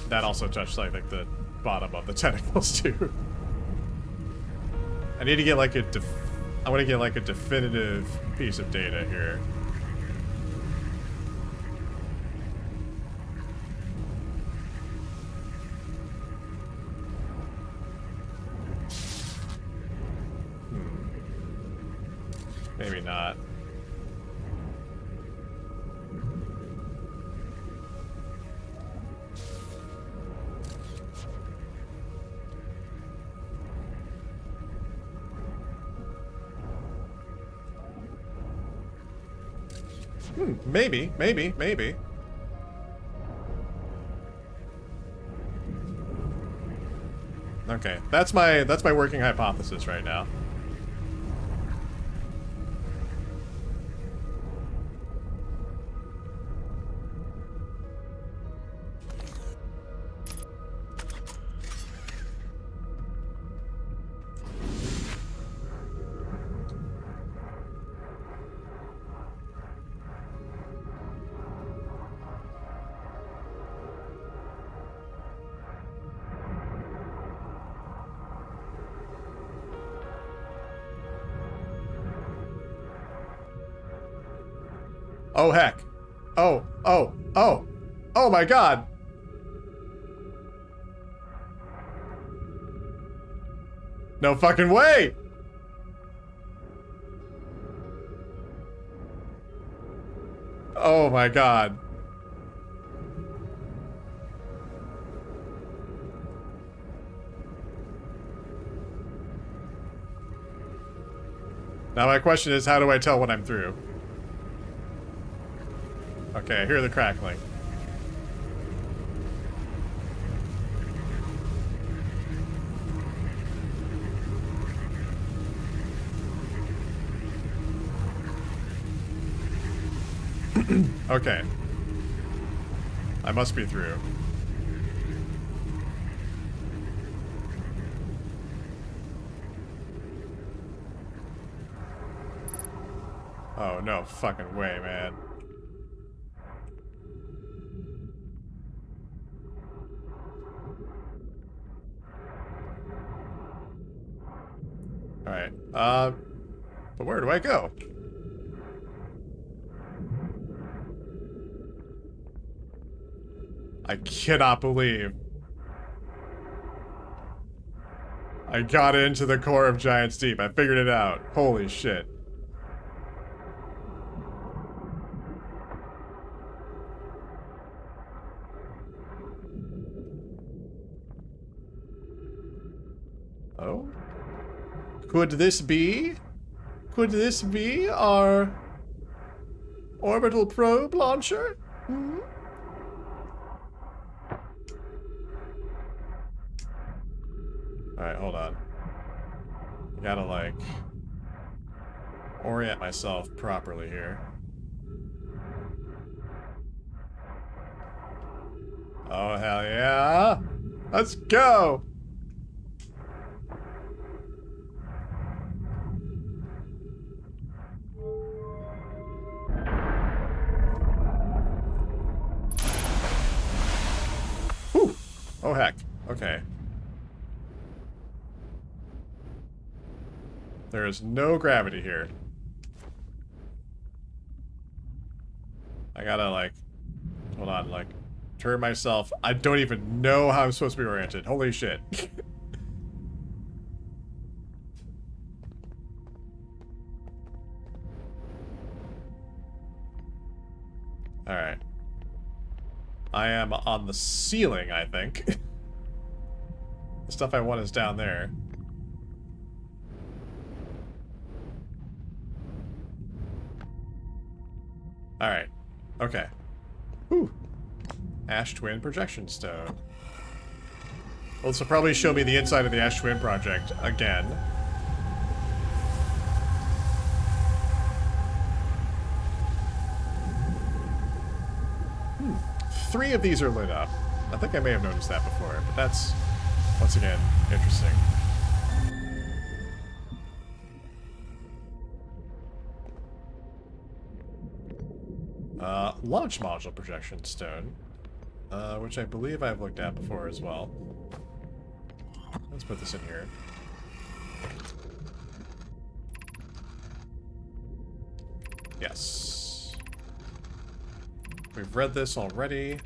That also touched, I think, the bottom of the tentacles too. I need to get like I want to get like a definitive piece of data here. Maybe not. Maybe. Okay, that's my working hypothesis right now. Oh, heck. Oh my god. No fucking way. Oh my god. Now my question is, how do I tell when I'm through? Okay, I hear the crackling. Okay. I must be through. Oh, no fucking way, man. Alright, but where do I go? I cannot believe I got into the core of Giant's Deep. I figured it out. Holy shit. Oh? Could this be? Could this be our orbital probe launcher? Hmm? Alright, hold on. I gotta, like, orient myself properly here. Oh, hell yeah! Let's go! Whew! Oh, heck. Okay. There is no gravity here. I gotta, like... Hold on, like... Turn myself... I don't even know how I'm supposed to be oriented. Holy shit. Alright. I am on the ceiling, I think. The stuff I want is down there. Alright. Okay. Whew. Ash Twin Projection Stone. Well, this will probably show me the inside of the Ash Twin project again. Three of these are lit up. I think I may have noticed that before, but that's, once again, interesting. Launch module projection stone, which I believe I've looked at before as well. Let's put this in here. Yes. We've read this already.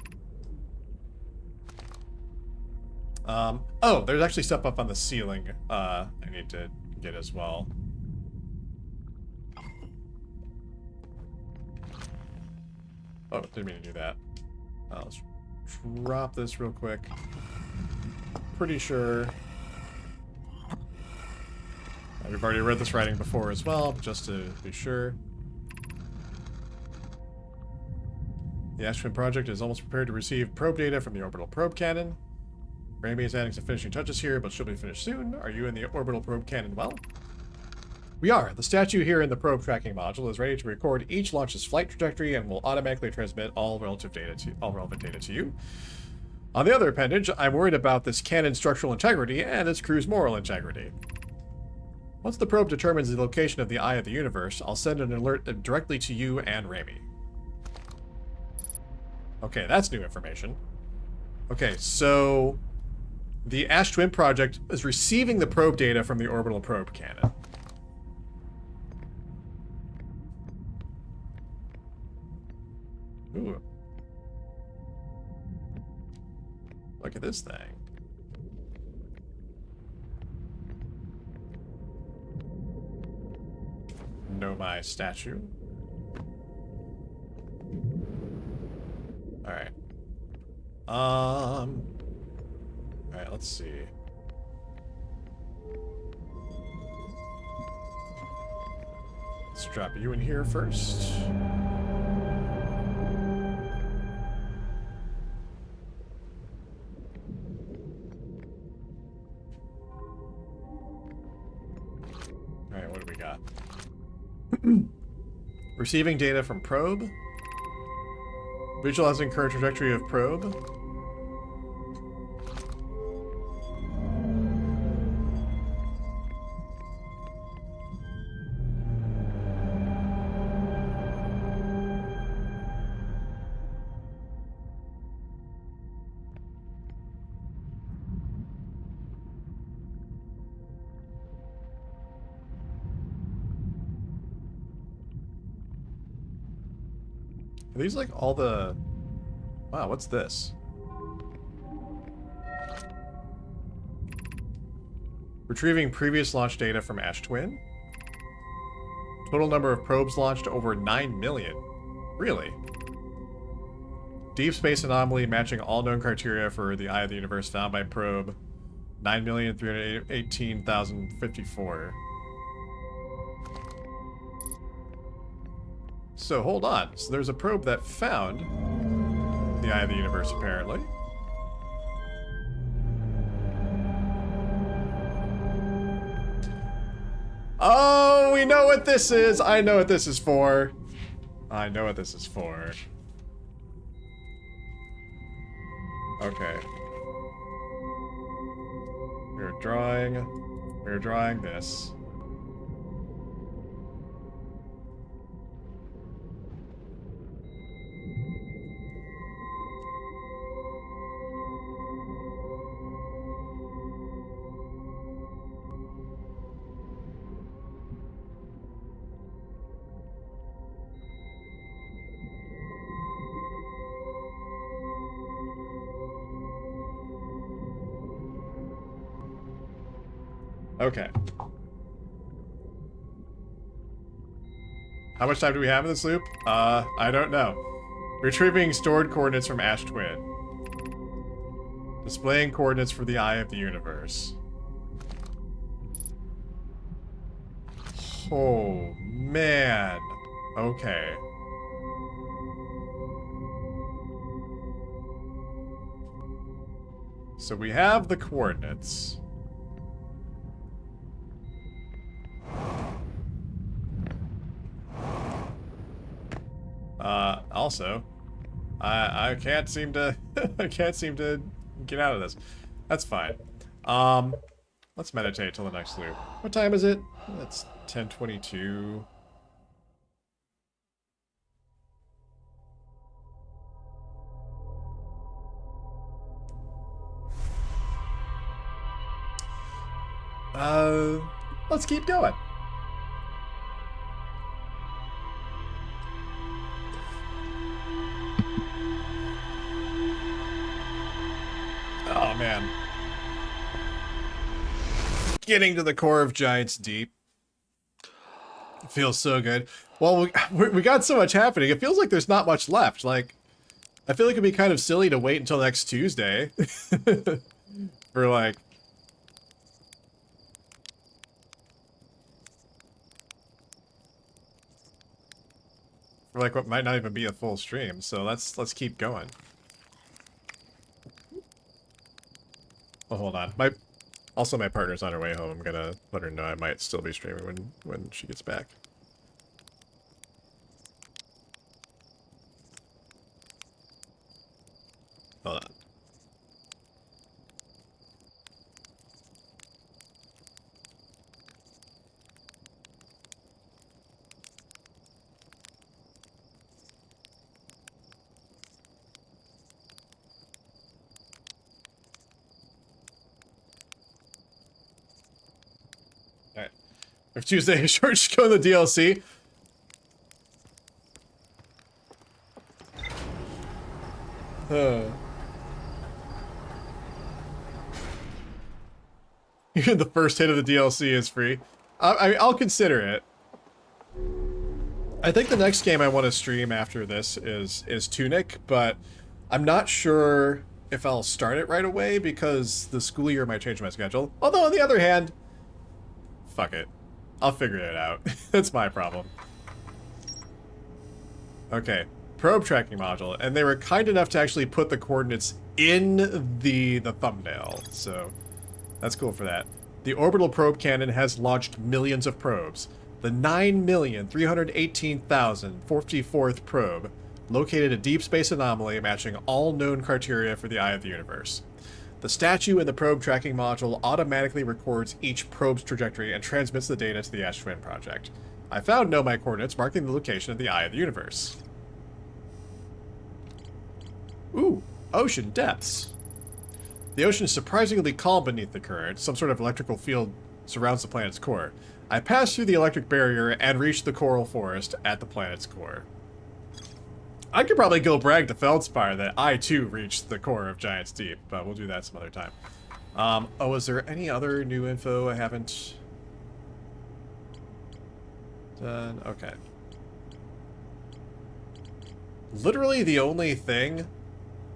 Oh, there's actually stuff up on the ceiling I need to get as well. Oh, didn't mean to do that. Let's drop this real quick. Pretty sure... We've already read this writing before as well, but just to be sure. The Ash Twin project is almost prepared to receive probe data from the orbital probe cannon. Rami is adding some finishing touches here, but she'll be finished soon. Are you in the orbital probe cannon well? We are. The statue here in the probe tracking module is ready to record each launch's flight trajectory and will automatically transmit all relevant data to you. On the other appendage, I'm worried about this cannon's structural integrity and its crew's moral integrity. Once the probe determines the location of the Eye of the Universe, I'll send an alert directly to you and Rami. Okay, that's new information. Okay, so the Ash Twin project is receiving the probe data from the orbital probe cannon. Ooh. Look at this thing. Nomai statue. Alright. Alright, let's see. Let's drop you in here first. Alright, what do we got? Receiving data from probe. Visualizing current trajectory of probe. Are these like all the... Wow, what's this? Retrieving previous launch data from Ash Twin. Total number of probes launched over 9 million. Really? Deep space anomaly matching all known criteria for the Eye of the Universe found by probe 9,318,054. So hold on. So there's a probe that found the Eye of the Universe, apparently. Oh, we know what this is. I know what this is for. I know what this is for. Okay. We're drawing this. Okay. How much time do we have in this loop? I don't know. Retrieving stored coordinates from Ash Twin. Displaying coordinates for the Eye of the Universe. Oh, man. Okay. So we have the coordinates. Also, I can't seem to I can't seem to get out of this. That's fine. Let's meditate till the next loop. What time is it? It's 10:22. Let's keep going. Oh, man. Getting to the core of Giants Deep. It feels so good. Well, we got so much happening. It feels like there's not much left. Like, I feel like it'd be kind of silly to wait until next Tuesday. For, like... For, like, what might not even be a full stream. So let's keep going. Oh, hold on. Also, my partner's on her way home. I'm gonna let her know I might still be streaming when she gets back. Hold on. Alright. If Tuesday is short, just go in the DLC. Even the first hit of the DLC is free. I'll consider it. I think the next game I want to stream after this is Tunic, but I'm not sure if I'll start it right away because the school year might change my schedule. Although on the other hand, fuck it. I'll figure it out. That's my problem. Okay. Probe tracking module, and they were kind enough to actually put the coordinates in the thumbnail, so that's cool for that. The orbital probe cannon has launched millions of probes. The 9,318,054th probe located a deep space anomaly matching all known criteria for the Eye of the Universe. The statue in the probe tracking module automatically records each probe's trajectory and transmits the data to the Ash Twin project. I found Nomai coordinates marking the location of the Eye of the Universe. Ooh, ocean depths. The ocean is surprisingly calm beneath the current. Some sort of electrical field surrounds the planet's core. I passed through the electric barrier and reached the coral forest at the planet's core. I could probably go brag to Feldspar that I too reached the core of Giants Deep, but we'll do that some other time. Oh, is there any other new info I haven't done? Okay. Literally the only thing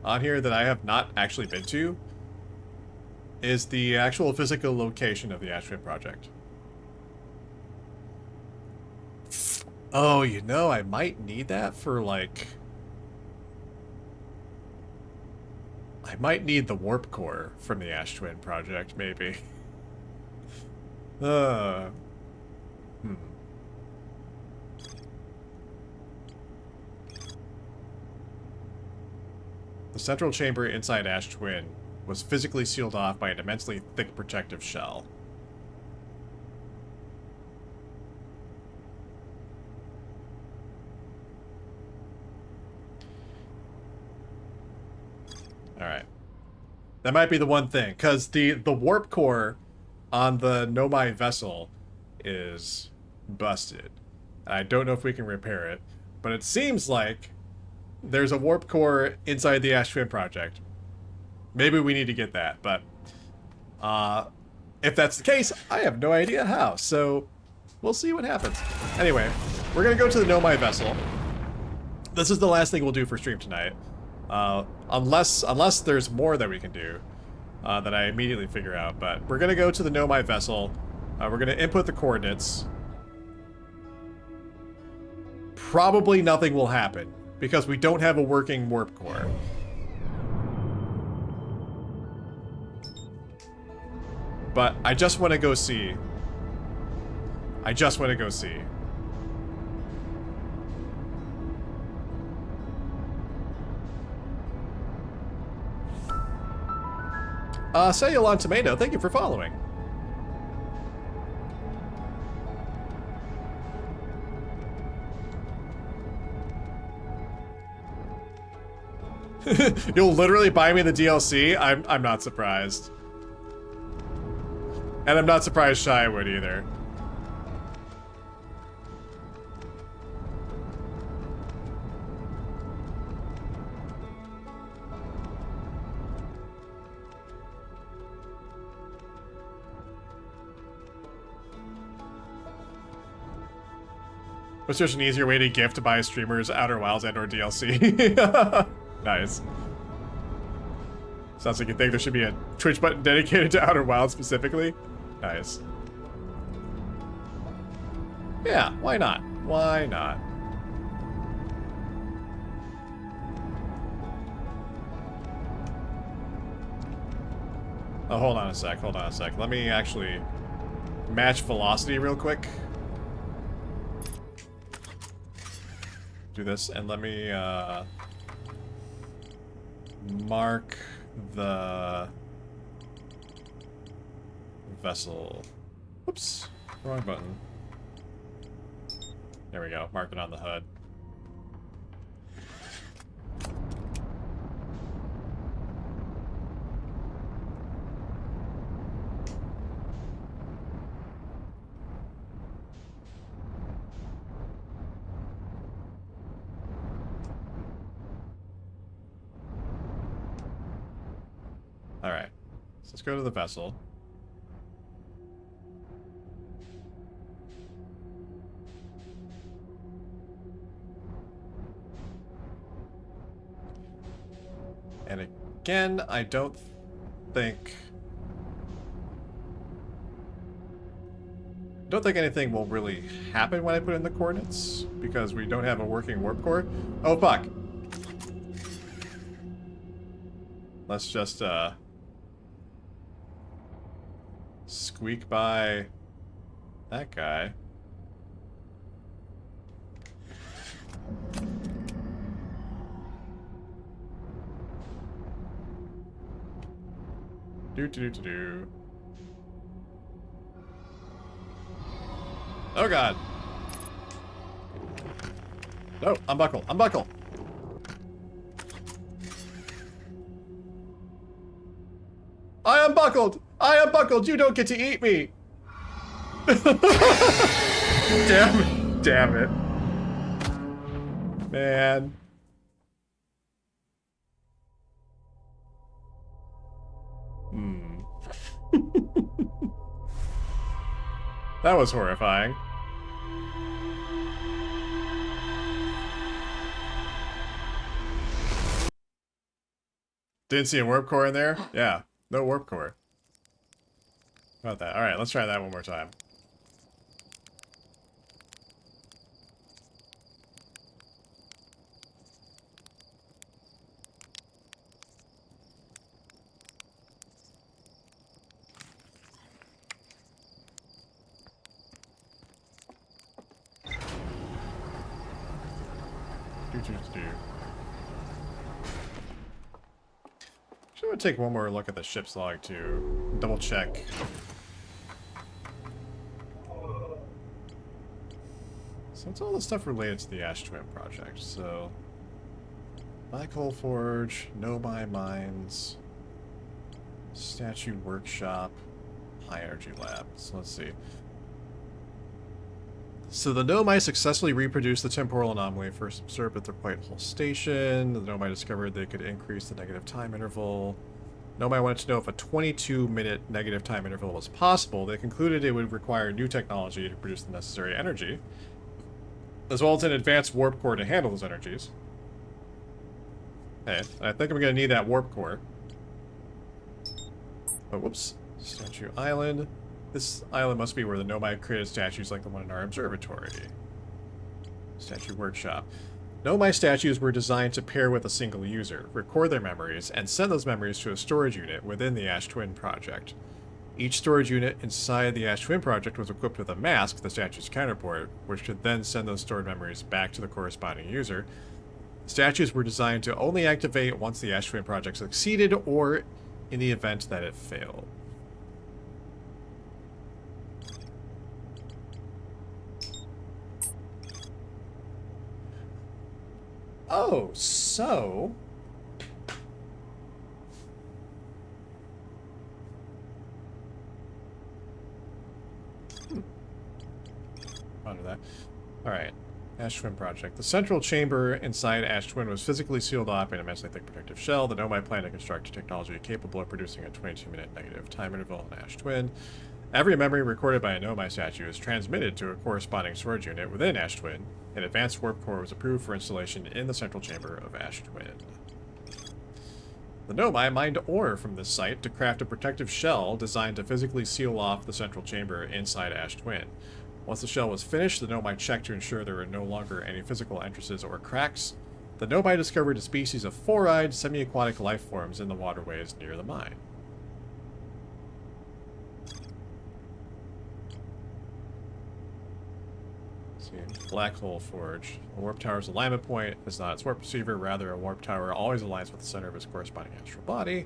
on here that I have not actually been to is the actual physical location of the Ash Twin project. Oh, you know, I might need that for, like... I might need the warp core from the Ash Twin project, maybe. Hmm. The central chamber inside Ash Twin was physically sealed off by an immensely thick protective shell. Alright. That might be the one thing, because the warp core on the Nomai vessel is busted. I don't know if we can repair it, but it seems like there's a warp core inside the Ash Twin project. Maybe we need to get that, but if that's the case, I have no idea how, so we'll see what happens. Anyway, we're gonna go to the Nomai vessel. This is the last thing we'll do for stream tonight. Unless there's more that we can do that I immediately figure out. But we're gonna go to the Nomai vessel. We're gonna input the coordinates. Probably nothing will happen because we don't have a working warp core. But I just want to go see. I just want to go see. Cellulon Tomato, thank you for following. You'll literally buy me the DLC? I'm not surprised. And I'm not surprised Shai would either. What's just an easier way to gift to buy streamers Outer Wilds and or DLC? Nice. Sounds like you think there should be a Twitch button dedicated to Outer Wilds specifically. Nice. Yeah, why not? Why not? Oh, hold on a sec, hold on a sec. Let me actually match velocity real quick. Do this, and let me, mark the vessel. Whoops, wrong button. There we go, mark it on the HUD. Alright, so let's go to the vessel. And again, I don't think anything will really happen when I put in the coordinates, because we don't have a working warp core. Oh, fuck. Let's just, squeak by that guy. Do. Oh god. No, unbuckle, unbuckle. I unbuckled! I unbuckled! You don't get to eat me! Damn it. Damn it. Man. That was horrifying. Didn't see a warp core in there? Yeah, no warp core. How about that? Alright, let's try that one more time. Should we take one more look at the ship's log to double check? So it's all the stuff related to the Ash Twin project. So, Black Hole Forge, Nobai Mines, Statue Workshop, High Energy Lab. So let's see. So the Nomai successfully reproduced the temporal anomaly first observed at the White Hole Station. The Nomai discovered they could increase the negative time interval. Nomai wanted to know if a 22-minute negative time interval was possible. They concluded it would require new technology to produce the necessary energy, as well as an advanced warp core to handle those energies. Hey, I think I'm going to need that warp core. Oh, whoops. Statue Island. This island must be where the Nomai created statues like the one in our observatory. Statue Workshop. Nomai statues were designed to pair with a single user, record their memories, and send those memories to a storage unit within the Ash Twin project. Each storage unit inside the Ash Twin project was equipped with a mask, the statue's counterpart, which could then send those stored memories back to the corresponding user. Statues were designed to only activate once the Ash Twin project succeeded or in the event that it failed. Oh, so... Ponder that. Alright. Ash Twin project. The central chamber inside Ash Twin was physically sealed off in an immensely thick protective shell. The Nomai plan to construct technology capable of producing a 22-minute negative time interval in Ash Twin. Every memory recorded by a Nomai statue is transmitted to a corresponding storage unit within Ash Twin. An advanced warp core was approved for installation in the central chamber of Ash Twin. The Nomai mined ore from this site to craft a protective shell designed to physically seal off the central chamber inside Ash Twin. Once the shell was finished, the Nomai checked to ensure there were no longer any physical entrances or cracks. The Nomai discovered a species of four-eyed, semi-aquatic life forms in the waterways near the mine. Black Hole Forge. A warp tower's alignment point is not its warp receiver, rather a warp tower always aligns with the center of its corresponding astral body.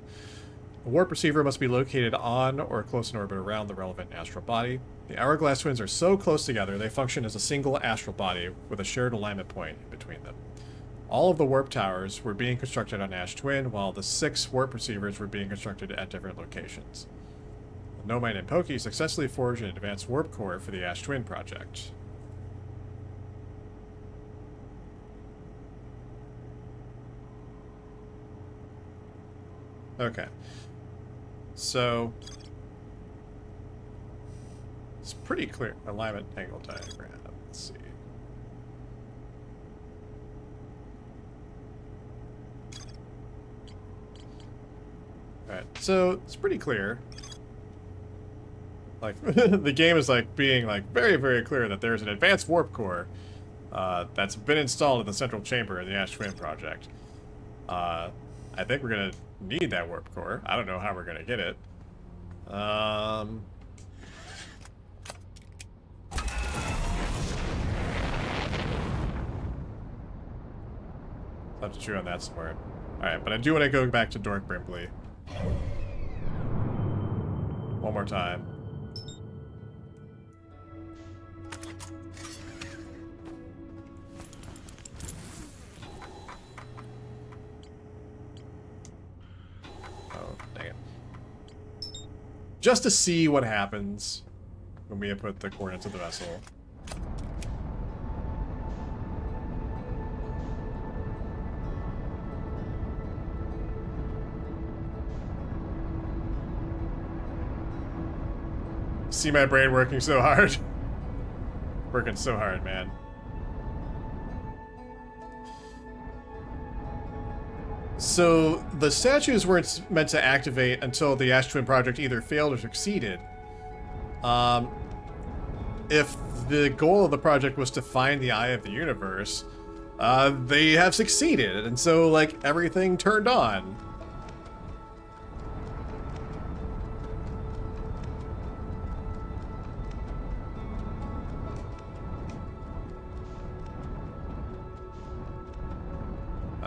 A warp receiver must be located on or close in orbit around the relevant astral body. The Hourglass Twins are so close together they function as a single astral body with a shared alignment point in between them. All of the warp towers were being constructed on Ash Twin, while the 6 warp receivers were being constructed at different locations. The Nomai and Poki successfully forged an advanced warp core for the Ash Twin project. Okay. So, it's pretty clear. Alignment angle diagram. Let's see. Alright, so it's pretty clear. Like, the game is like being like very, very clear that there's an advanced warp core that's been installed in the central chamber of the Ash Twin project. I think we're gonna need that warp core. I don't know how we're gonna get it. I'll have to chew on that somewhere. Alright, but I do want to go back to Dork Brimley. One more time. Just to see what happens when we put the coordinates of the vessel. See my brain working so hard. Working so hard, man. So, the statues weren't meant to activate until the Ash Twin project either failed or succeeded. If the goal of the project was to find the Eye of the Universe, they have succeeded, and so, like, everything turned on.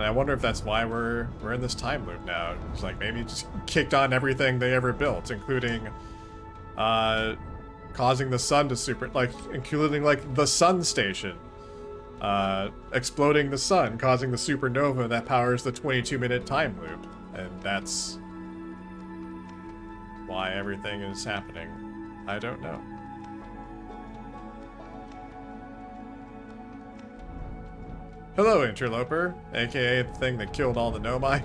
And I wonder if that's why we're in this time loop now. It's like maybe it just kicked on everything they ever built, including causing the sun to including like the sun station. Exploding the sun, causing the supernova that powers the 22-minute time loop. And that's why everything is happening. I don't know. Hello, Interloper, aka the thing that killed all the Nomai.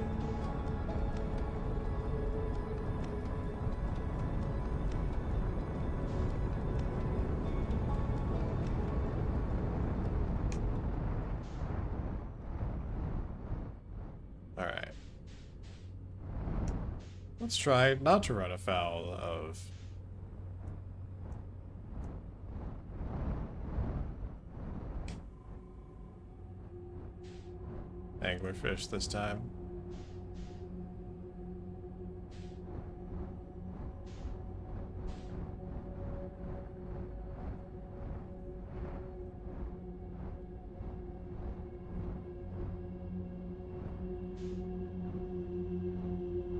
Alright. Let's try not to run afoul of... anglerfish this time.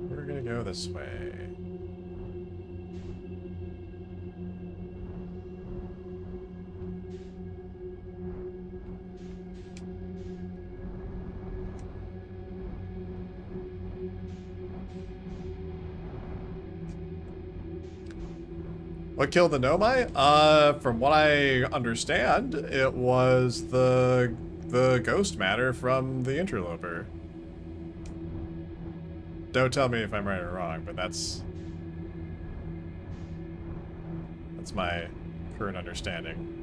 We're gonna go this way. What killed the Nomai? From what I understand, it was the ghost matter from the Interloper. Don't tell me if I'm right or wrong, but that's my current understanding.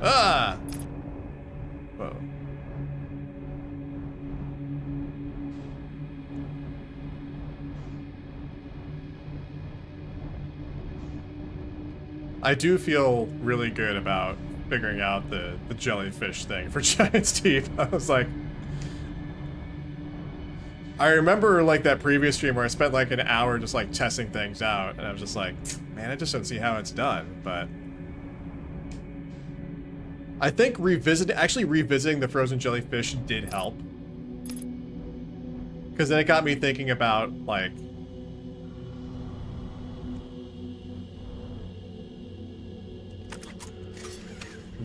Ah! Whoa. I do feel really good about figuring out the jellyfish thing for Giant's Teeth. I was like... I remember like that previous stream where I spent like an hour just like testing things out, and I was just like, man, I just don't see how it's done, but... I think revisiting the frozen jellyfish did help. Because then it got me thinking about, like...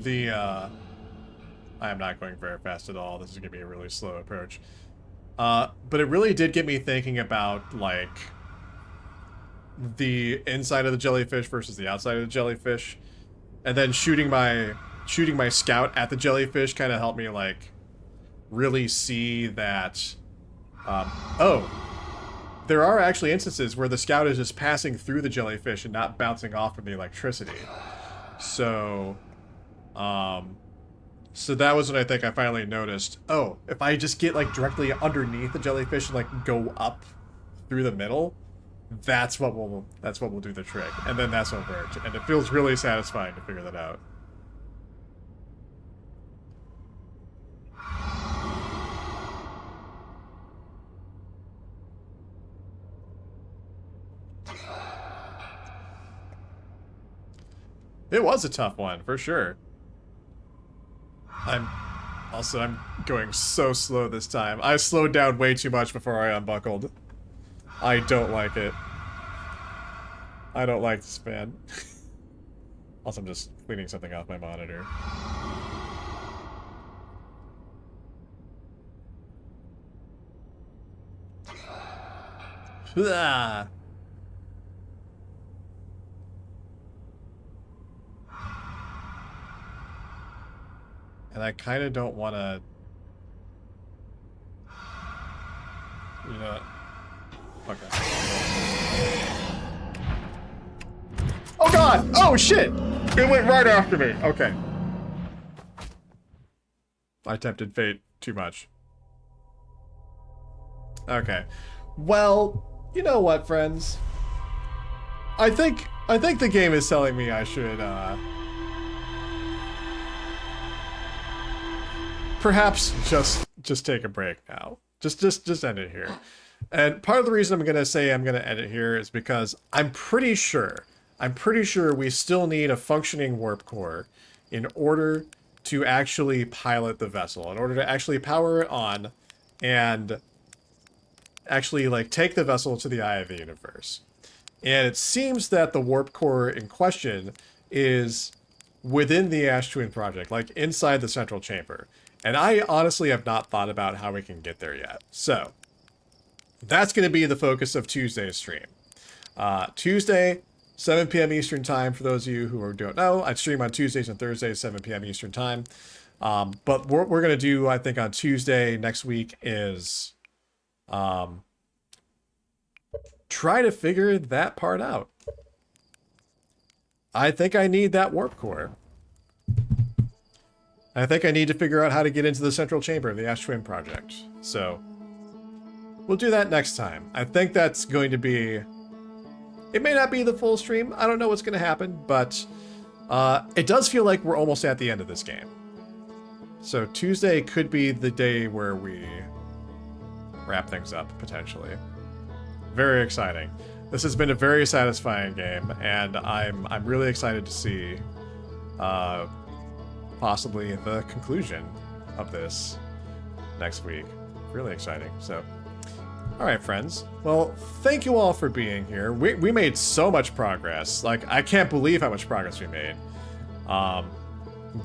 I am not going very fast at all. This is going to be a really slow approach. But it really did get me thinking about, like... the inside of the jellyfish versus the outside of the jellyfish. And then shooting my scout at the jellyfish kind of helped me like really see that there are actually instances where the scout is just passing through the jellyfish and not bouncing off of the electricity. So so that was when I think I finally noticed, oh, if I just get like directly underneath the jellyfish and like go up through the middle, that's what will do the trick. And then that's what worked. And it feels really satisfying to figure that out. It was a tough one, for sure. I'm going so slow this time. I slowed down way too much before I unbuckled. I don't like it. I don't like this fan. Also, I'm just cleaning something off my monitor. Ah. And I kind of don't want to... You know... Okay. Oh god! Oh shit! It went right after me! Okay. I tempted fate too much. Okay. Well, you know what, friends? I think the game is telling me I should, perhaps just take a break now. Just end it here. And part of the reason I'm going to say I'm going to edit here is because I'm pretty sure we still need a functioning warp core in order to actually pilot the vessel, in order to actually power it on and actually like take the vessel to the eye of the universe. And it seems that the warp core in question is within the Ash Twin project, like inside the central chamber. And I honestly have not thought about how we can get there yet. So that's going to be the focus of Tuesday's stream. Tuesday, 7 p.m. Eastern time, for those of you who don't know. I stream on Tuesdays and Thursdays, 7 p.m. Eastern time. But what we're going to do, I think, on Tuesday next week is try to figure that part out. I think I need that warp core. I think I need to figure out how to get into the central chamber of the Ash Twin project. So we'll do that next time. I think that's going to be... It may not be the full stream. I don't know what's going to happen, but it does feel like we're almost at the end of this game. So Tuesday could be the day where we wrap things up, potentially. Very exciting. This has been a very satisfying game, and I'm really excited to see possibly the conclusion of this next week. Really exciting. So, all right, friends. Well, thank you all for being here. We made so much progress. Like, I can't believe how much progress we made. I'm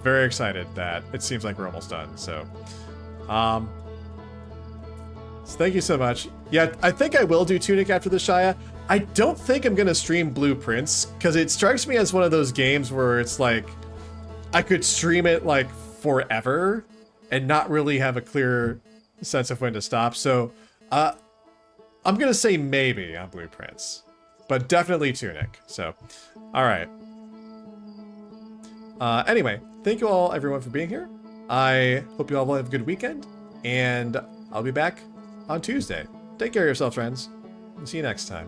very excited that it seems like we're almost done. So thank you so much. Yeah, I think I will do Tunic after the Shia. I don't think I'm going to stream Blueprints, because it strikes me as one of those games where it's like, I could stream it like forever and not really have a clear sense of when to stop. So I'm going to say maybe on Blueprints, but definitely Tunic. So, all right. Anyway, thank you all, everyone, for being here. I hope you all have a good weekend, and I'll be back on Tuesday. Take care of yourself, friends. See you next time.